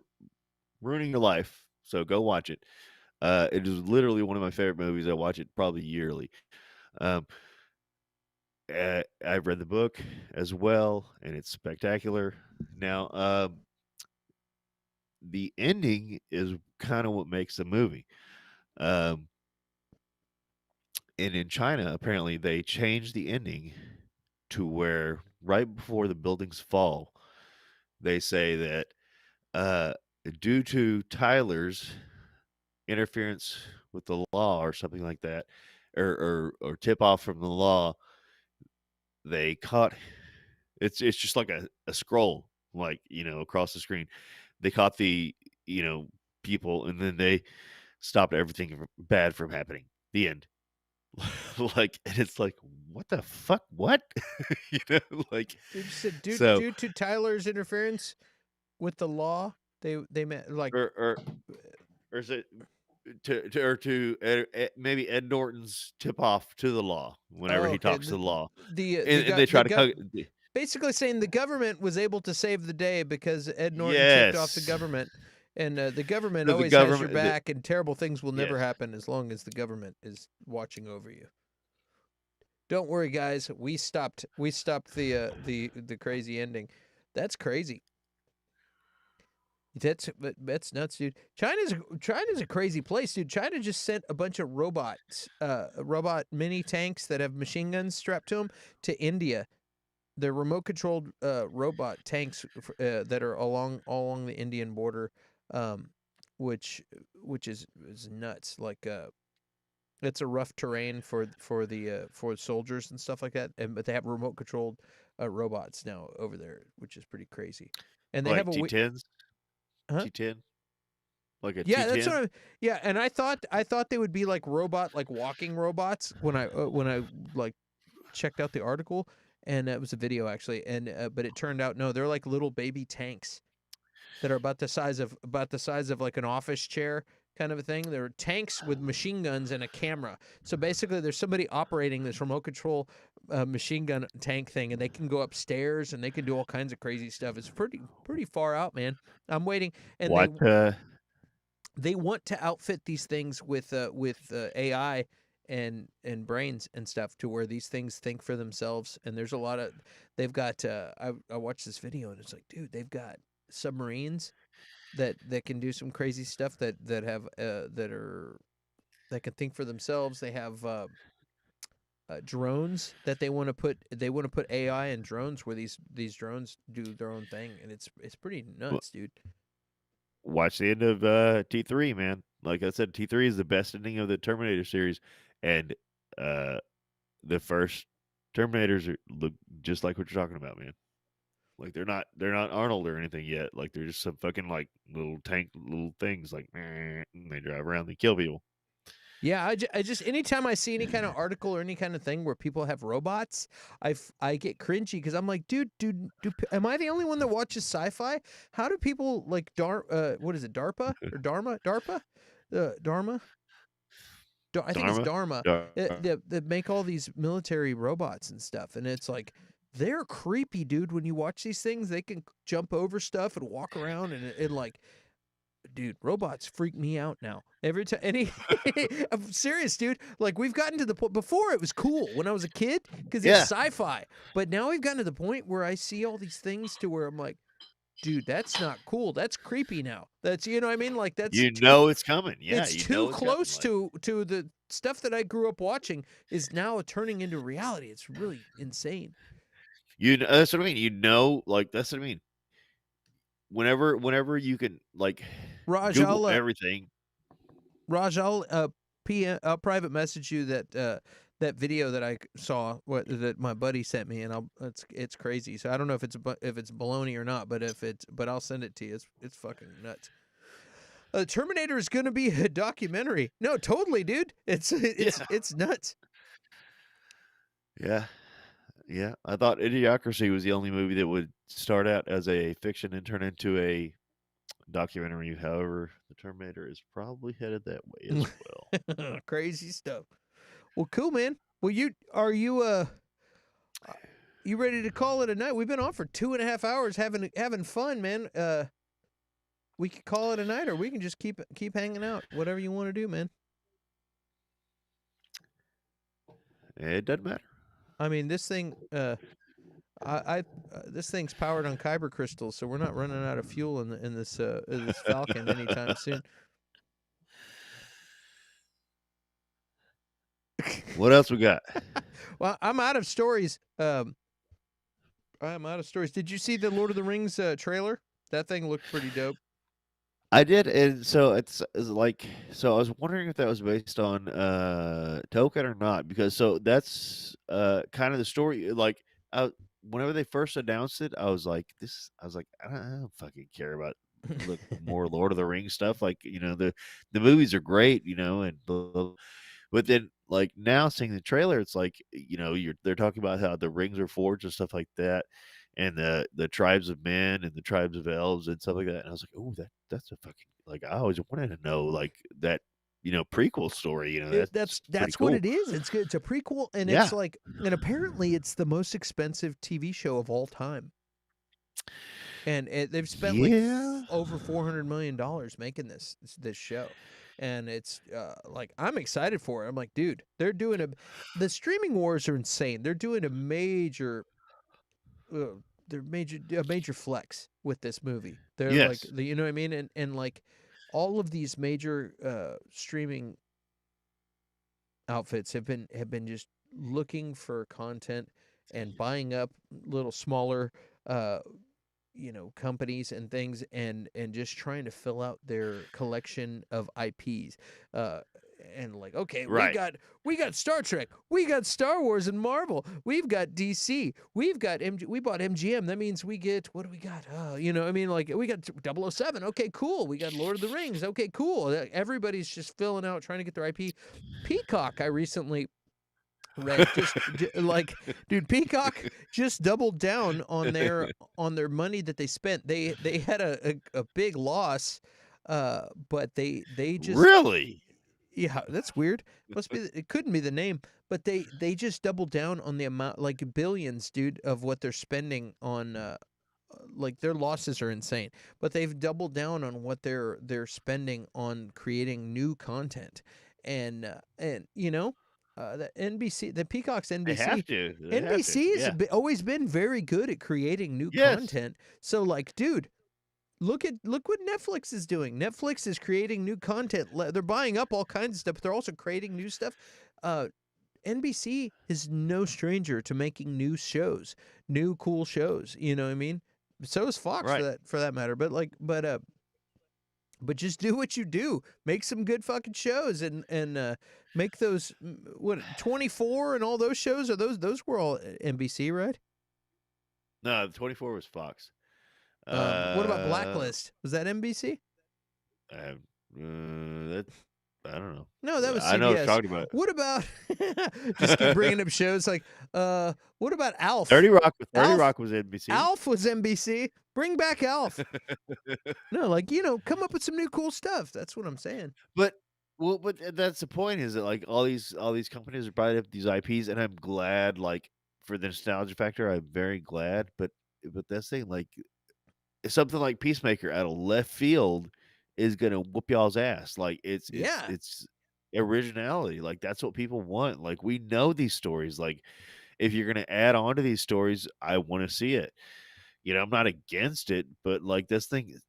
ruining your life. So go watch it. It is literally one of my favorite movies. I watch it probably yearly. Um, I've read the book as well, and it's spectacular. Now, the ending is kind of what makes the movie. Um, and in China, apparently, they changed the ending to where right before the buildings fall, they say that uh, due to Tyler's interference with the law or something like that, or tip off from the law, they caught it's just like a scroll, like, across the screen. They caught the, people, and then they stopped everything bad from happening. The end. Like, and it's like, what the fuck? What? Like, Dude, you said so, due to Tyler's interference with the law, they meant like or is it maybe Ed Norton's tip off to the law whenever he okay talks to the law, the and they try to basically saying the government was able to save the day because Ed Norton tipped off the yes, government, and the government no, the always has your government, back, and terrible things will never yes. happen as long as the government is watching over you. Don't worry, guys. We stopped the crazy ending. That's crazy. That's nuts, dude. China's a crazy place, dude. China just sent a bunch of robot mini tanks that have machine guns strapped to them to India. They're remote controlled robot tanks that are all along the Indian border, um, which is nuts. Like it's a rough terrain for soldiers and stuff like that. But they have remote controlled robots now over there, which is pretty crazy. And they have Like a T10s, huh? T10, like a Yeah, that's what T10. yeah, and I thought they would be like like walking robots when I like checked out the article, and it was a video actually, and but it turned out no, they're like little baby tanks that are about the size of like an office chair kind of a thing. They're tanks with machine guns and a camera. So basically, there's somebody operating this remote control machine gun tank thing, and they can go upstairs and they can do all kinds of crazy stuff. It's pretty far out, man. I'm waiting, and What? they want to outfit these things with AI and brains and stuff to where these things think for themselves. And there's a lot of they've got. I watched this video and it's like, dude, they've got submarines that can do some crazy stuff that have that can think for themselves. They have drones that they want to put AI in drones where these drones do their own thing, and it's pretty Well, nuts, dude. watch the end of T3, man. Like I said, T3 is the best ending of the Terminator series, and uh, the first Terminators look just like what you're talking about, man. Like they're not Arnold or anything yet. Like they're just some fucking like little tank little things like and they drive around, they kill people. Yeah, I just anytime I see any kind of article or any kind of thing where people have robots, I get cringy because I'm like, am I the only one that watches sci-fi? How do people like what is it, DARPA or DARPA, Dharma? I think it's Dharma? Dharma that make all these military robots and stuff, and it's like they're creepy, dude. When you watch these things, they can jump over stuff and walk around, and like dude, robots freak me out now. Every time, I'm serious, dude. Like we've gotten to the point before it was cool when I was a kid because it's Yeah. sci-fi, but now we've gotten to the point where I see all these things to where I'm like, dude, that's not cool. That's creepy now. That's you know what I mean. Like that's You too. know it's coming. Yeah, It's you too know it's coming. close to the stuff that I grew up watching is now turning into reality. It's really insane. That's what I mean. Like that's what I mean. Whenever you can like Raj, Google everything. I'll private message you that video that I saw that my buddy sent me, and it's crazy. So I don't know if it's baloney or not, but I'll send it to you. It's fucking nuts. Terminator is gonna be a documentary. No, totally, dude. It's nuts. Yeah. Yeah. I thought Idiocracy was the only movie that would start out as a fiction and turn into a documentary. However, the Terminator is probably headed that way as well. Crazy stuff. Well, cool, man. Well, You ready to call it a night? We've been on for 2.5 hours having fun, man. We could call it a night, or we can just keep hanging out. Whatever you want to do, man. It doesn't matter. I mean, this thing, this thing's powered on kyber crystals, so we're not running out of fuel in this Falcon anytime soon. What else we got? Well, I'm out of stories. I'm out of stories. Did you see the Lord of the Rings trailer? That thing looked pretty dope. I did, and so it's like, so I was wondering if that was based on Token or not, because so that's kind of the story. Like, whenever they first announced it, I was like, I don't fucking care about more Lord of the Rings stuff. Like, the movies are great, and blah, blah, blah. But then, like, now seeing the trailer, it's like, they're talking about how the rings are forged and stuff like that, and the tribes of men and the tribes of elves and stuff like that. And I was like, oh, that's a fucking, like, I always wanted to know, like, that prequel story. That's pretty what cool. it is. It's good. It's a prequel, and Yeah. it's like, and apparently it's the most expensive TV show of all time. And they've spent like over $400 million making this show. And it's like, I'm excited for it. I'm like, dude, they're doing the streaming wars are insane. They're doing a major flex with this movie. They're like, you know what I mean? And like all of these major streaming outfits have been just looking for content and buying up little smaller companies and things, and just trying to fill out their collection of IPs. And like, okay, Right. we got Star Trek, we got Star Wars and Marvel, we've got DC, we've got we bought MGM. That means we get, what do we got? I mean, like, we got 007. Okay, cool. We got Lord of the Rings. Okay, cool. Everybody's just filling out, trying to get their IP. Peacock, I recently read, just like, dude, Peacock just doubled down on their money that they spent. They had a big loss, but they just really. Yeah, that's weird. It couldn't be the name, but they just doubled down on the amount, like billions, dude, of what they're spending on. Like, their losses are insane, but they've doubled down on what they're spending on creating new content, and the NBC, the Peacock's NBC. They have to. NBC has always been very good at creating new content. So, like, dude, look what Netflix is doing. Netflix is creating new content. They're buying up all kinds of stuff, but they're also creating new stuff. NBC is no stranger to making new shows, new cool shows. You know what I mean? So is Fox, right, for that matter. But just do what you do. Make some good fucking shows, and make those, 24 and all those shows, those were all NBC, right? No, 24 was Fox. What about Blacklist? Was that NBC? That, I don't know. No, that was CBS. I know what you're talking about. What about just keep bringing up shows like what about Alf? 30 Rock was NBC. Alf was NBC. Bring back Alf. No, like, come up with some new cool stuff. That's what I'm saying. But that's the point, is that, like, all these companies are buying up these IPs, and I'm glad, like, for the nostalgia factor, I'm very glad. But that's the thing, like, something like Peacemaker out of left field is gonna whoop y'all's ass. Like, it's originality. Like, that's what people want. Like, we know these stories. Like, if you're gonna add on to these stories, I want to see it. I'm not against it, but, like, this thing,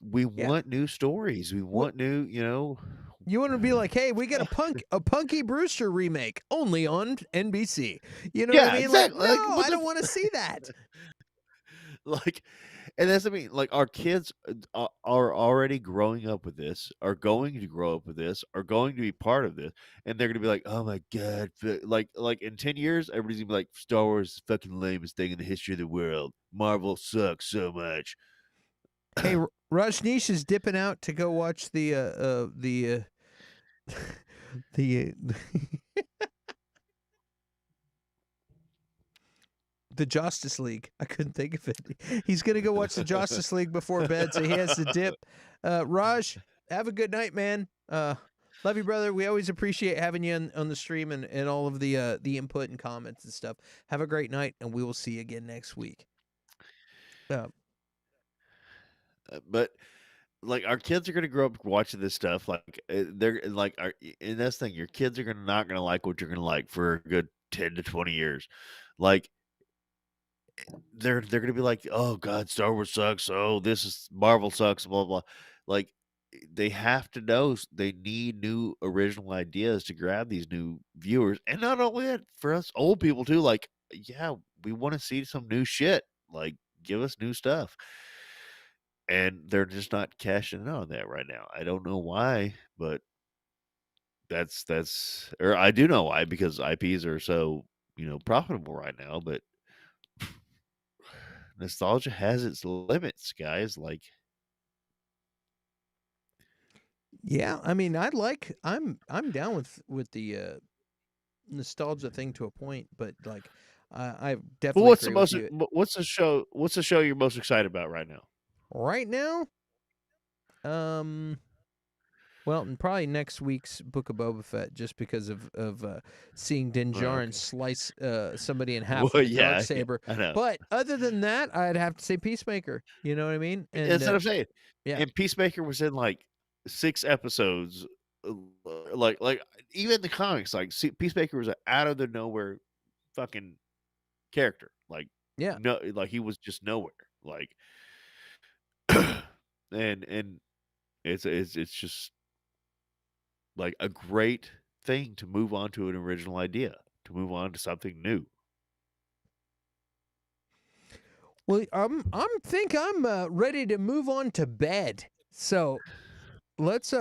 we want new stories. We want new, You want to be like, hey, we got a Punky Brewster remake only on NBC. You know what I mean? Exactly. Like, no, I don't want to see that. Like, and that's, I mean, like, our kids are already growing up with this, are going to grow up with this, are going to be part of this, and they're going to be like, oh my God. Like in 10 years, everybody's going to be like, Star Wars is the fucking lamest thing in the history of the world. Marvel sucks so much. Hey, Rajneesh is dipping out to go watch the Justice League. I couldn't think of it. He's gonna go watch the Justice League before bed, so he has to dip. Raj, have a good night, man. Love you, brother. We always appreciate having you on the stream and all of the input and comments and stuff. Have a great night, and we will see you again next week. But like our kids are gonna grow up watching this stuff. Like they're like, and that's the thing. Your kids are not gonna like what you're gonna like for a good 10 to 20 years. Like they're gonna be like, oh God, Star Wars sucks. Oh, this is Marvel sucks. Blah blah. Like they have to know they need new original ideas to grab these new viewers, and not only that, for us old people too. Like, yeah, we want to see some new shit. Like, give us new stuff, and they're just not cashing in on that right now. I don't know why, but that's or I do know why, because IPs are so profitable right now, but nostalgia has its limits, guys. Like, Yeah, I mean, I'm down with the nostalgia thing to a point, but like I well, definitely agree with you. what's the show? What's the show you're most excited about right now? Right now, well, and probably next week's Book of Boba Fett, just because of seeing Din Oh, Djarin okay. slice somebody in half Well, with a dark yeah, saber. I know. But other than that, I'd have to say Peacemaker. You know what I mean? And That's what I'm saying. yeah, And Peacemaker was in like 6 episodes. uh, like even the comics, like Peacemaker was an out of the nowhere fucking character. Like yeah. no, like he was just nowhere. Like and it's just like a great thing to move on to an original idea, to move on to something new. Well, I'm ready to move on to bed. So let's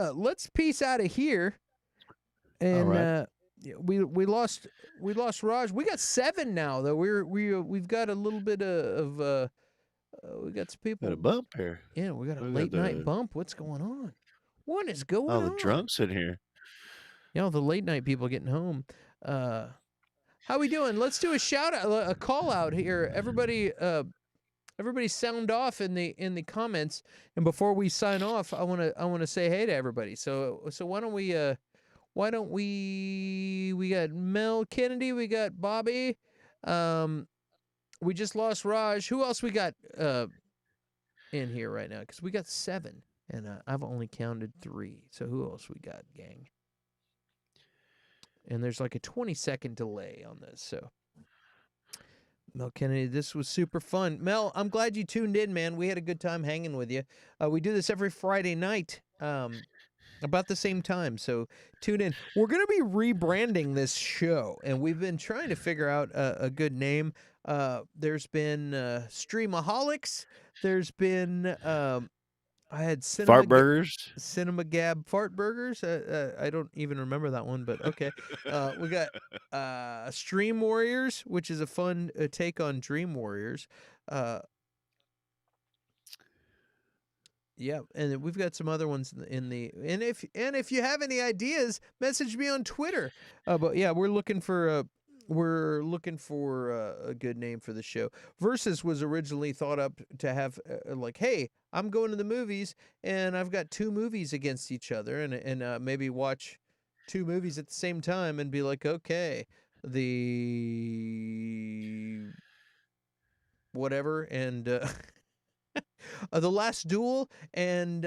peace out of here. All And right. we lost Raj. We got 7 now though. We've got a little bit of we got some Got a people. bump here. Yeah, we got a We got late night bump. What's going on? What is going the on? drunks in here. You know, the late night people getting home. How we doing? Let's do a shout out, a call out here. Everybody sound off in the comments. And before we sign off, I wanna say hey to everybody. So why don't we got Mel Kennedy, we got Bobby, we just lost Raj. Who else we got in here right now? Because we got 7, and I've only counted 3. So who else we got, gang? And there's like a 20-second delay on this. So Mel Kennedy, this was super fun. Mel, I'm glad you tuned in, man. We had a good time hanging with you. We do this every Friday night. About the same time, so tune in. We're going to be rebranding this show, and we've been trying to figure out a good name. There's been Streamaholics. There's been I had Fart burgers. Cinema Gab Fart Burgers. I don't even remember that one, but okay. We got Stream Warriors, which is a fun take on Dream Warriors. Yeah, and we've got some other ones and if you have any ideas, message me on Twitter. But yeah, we're looking for a good name for the show. Versus was originally thought up to have like, hey, I'm going to the movies and I've got 2 movies against each other, and maybe watch 2 movies at the same time and be like, okay, the whatever and. The Last Duel and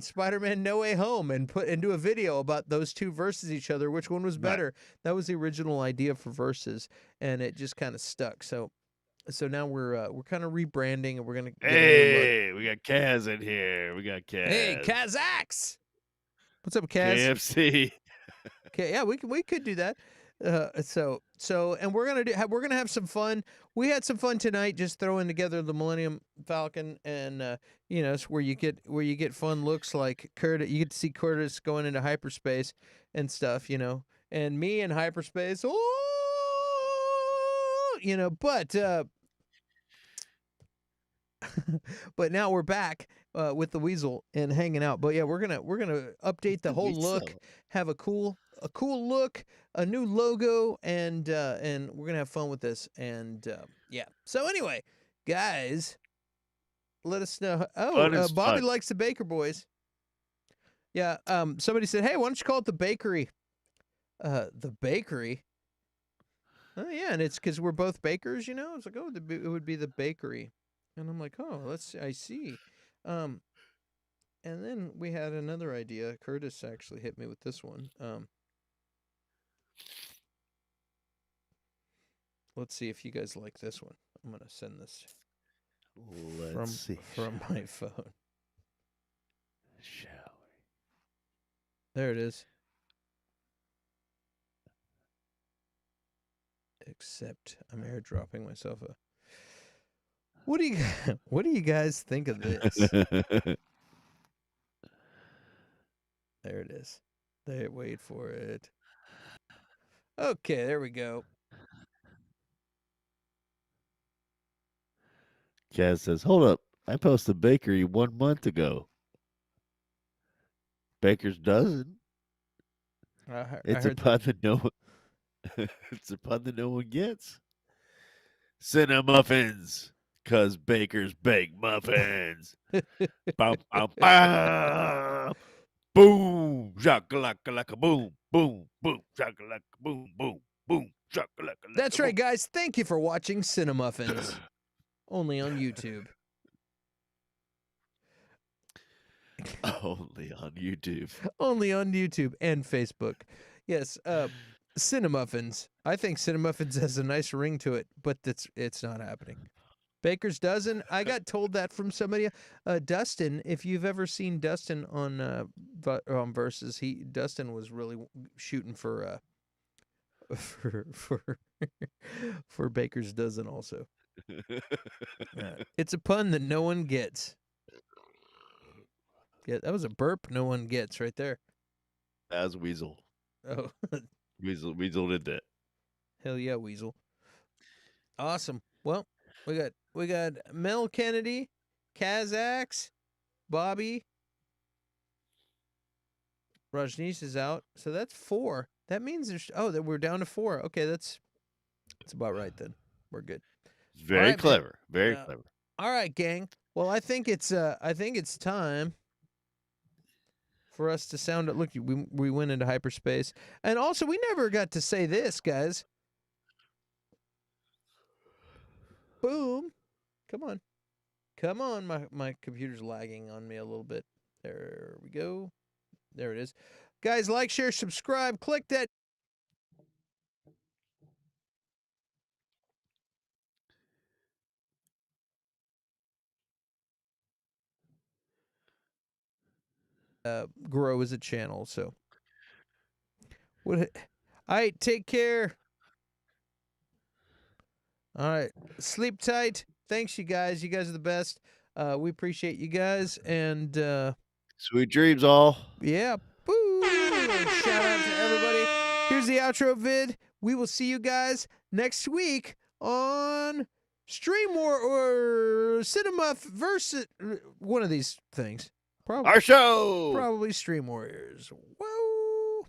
Spider-Man No Way Home, and do a video about those 2 versus each other. Which one was Right. better? That was the original idea for versus, and it just kind of stuck. So now we're kind of rebranding, and we're gonna get a new look. Hey, we got Kaz in here. We got Kaz. Hey, Kazakhs! What's up, Kaz? KFC. Okay, yeah, we could do that. And we're gonna have some fun. We had some fun tonight, just throwing together the Millennium Falcon, and it's where you get fun looks like Curtis. You get to see Curtis going into hyperspace and stuff, and me in hyperspace. But but now we're back with the Weasel and hanging out. But yeah, we're gonna update the whole look, have a cool look, a new logo, and we're gonna have fun with this. And yeah. So anyway, guys, let us know. Oh, Bobby fun. likes the Baker Boys. Yeah. Somebody said, "Hey, why don't you call it the bakery?" The bakery. Oh yeah, and it's because we're both bakers, you know. It's like, oh, it would be the bakery, and I'm like, oh, I see. And then we had another idea. Curtis actually hit me with this one. Let's see if you guys like this one. I'm gonna send this Let's see. from my phone. Shall There it is. Except I'm airdropping myself a. What do you guys think of this? we? There it is. Wait for it. Okay, there we go. Kaz says, "Hold up! I posted bakery 1 month ago. Baker's dozen. I It's a heard pun that no one. It's a pun that no one gets. Cinnammuffins, 'cause bakers bake muffins. Bum, bum, bum. Boom, shakalaka, boom, boom, boom, shakalaka, boom, boom, boom, shakalaka. That's right, guys. Thank you for watching Cinemuffins. Only on YouTube. Only on YouTube. Only on YouTube and Facebook. Yes, Cinemuffins. I think Cinemuffins has a nice ring to it, but it's not happening. Baker's Dozen. I got told that from somebody. Dustin, if you've ever seen Dustin on Versus, Dustin was really shooting for for Baker's Dozen also. It's a pun that no one gets. Yeah, that was a burp no one gets right there. As Weasel. Oh, Weasel did that. hell yeah, Weasel. Awesome. Well, we got Mel Kennedy, Kazax, Bobby, Rajneesh is out, so that's 4. That means that we're down to 4. Okay, that's about right then. We're good. Very right, clever. Very clever. All right, gang. Well, I think it's time for us to sound it. Look, we went into hyperspace, and also we never got to say this, guys. Boom! Come on. My computer's lagging on me a little bit. There we go. There it is, guys. Like, share, subscribe. Click that. Grow as a channel. So, what? All right, take care. All right, sleep tight. Thanks, you guys. You guys are the best. We appreciate you guys, and Sweet dreams, all. yeah. Boo! Shout out to everybody. Here's the outro vid. We will see you guys next week on Stream War or Cinema versus one of these things. Our show. Probably Stream Warriors. Whoa!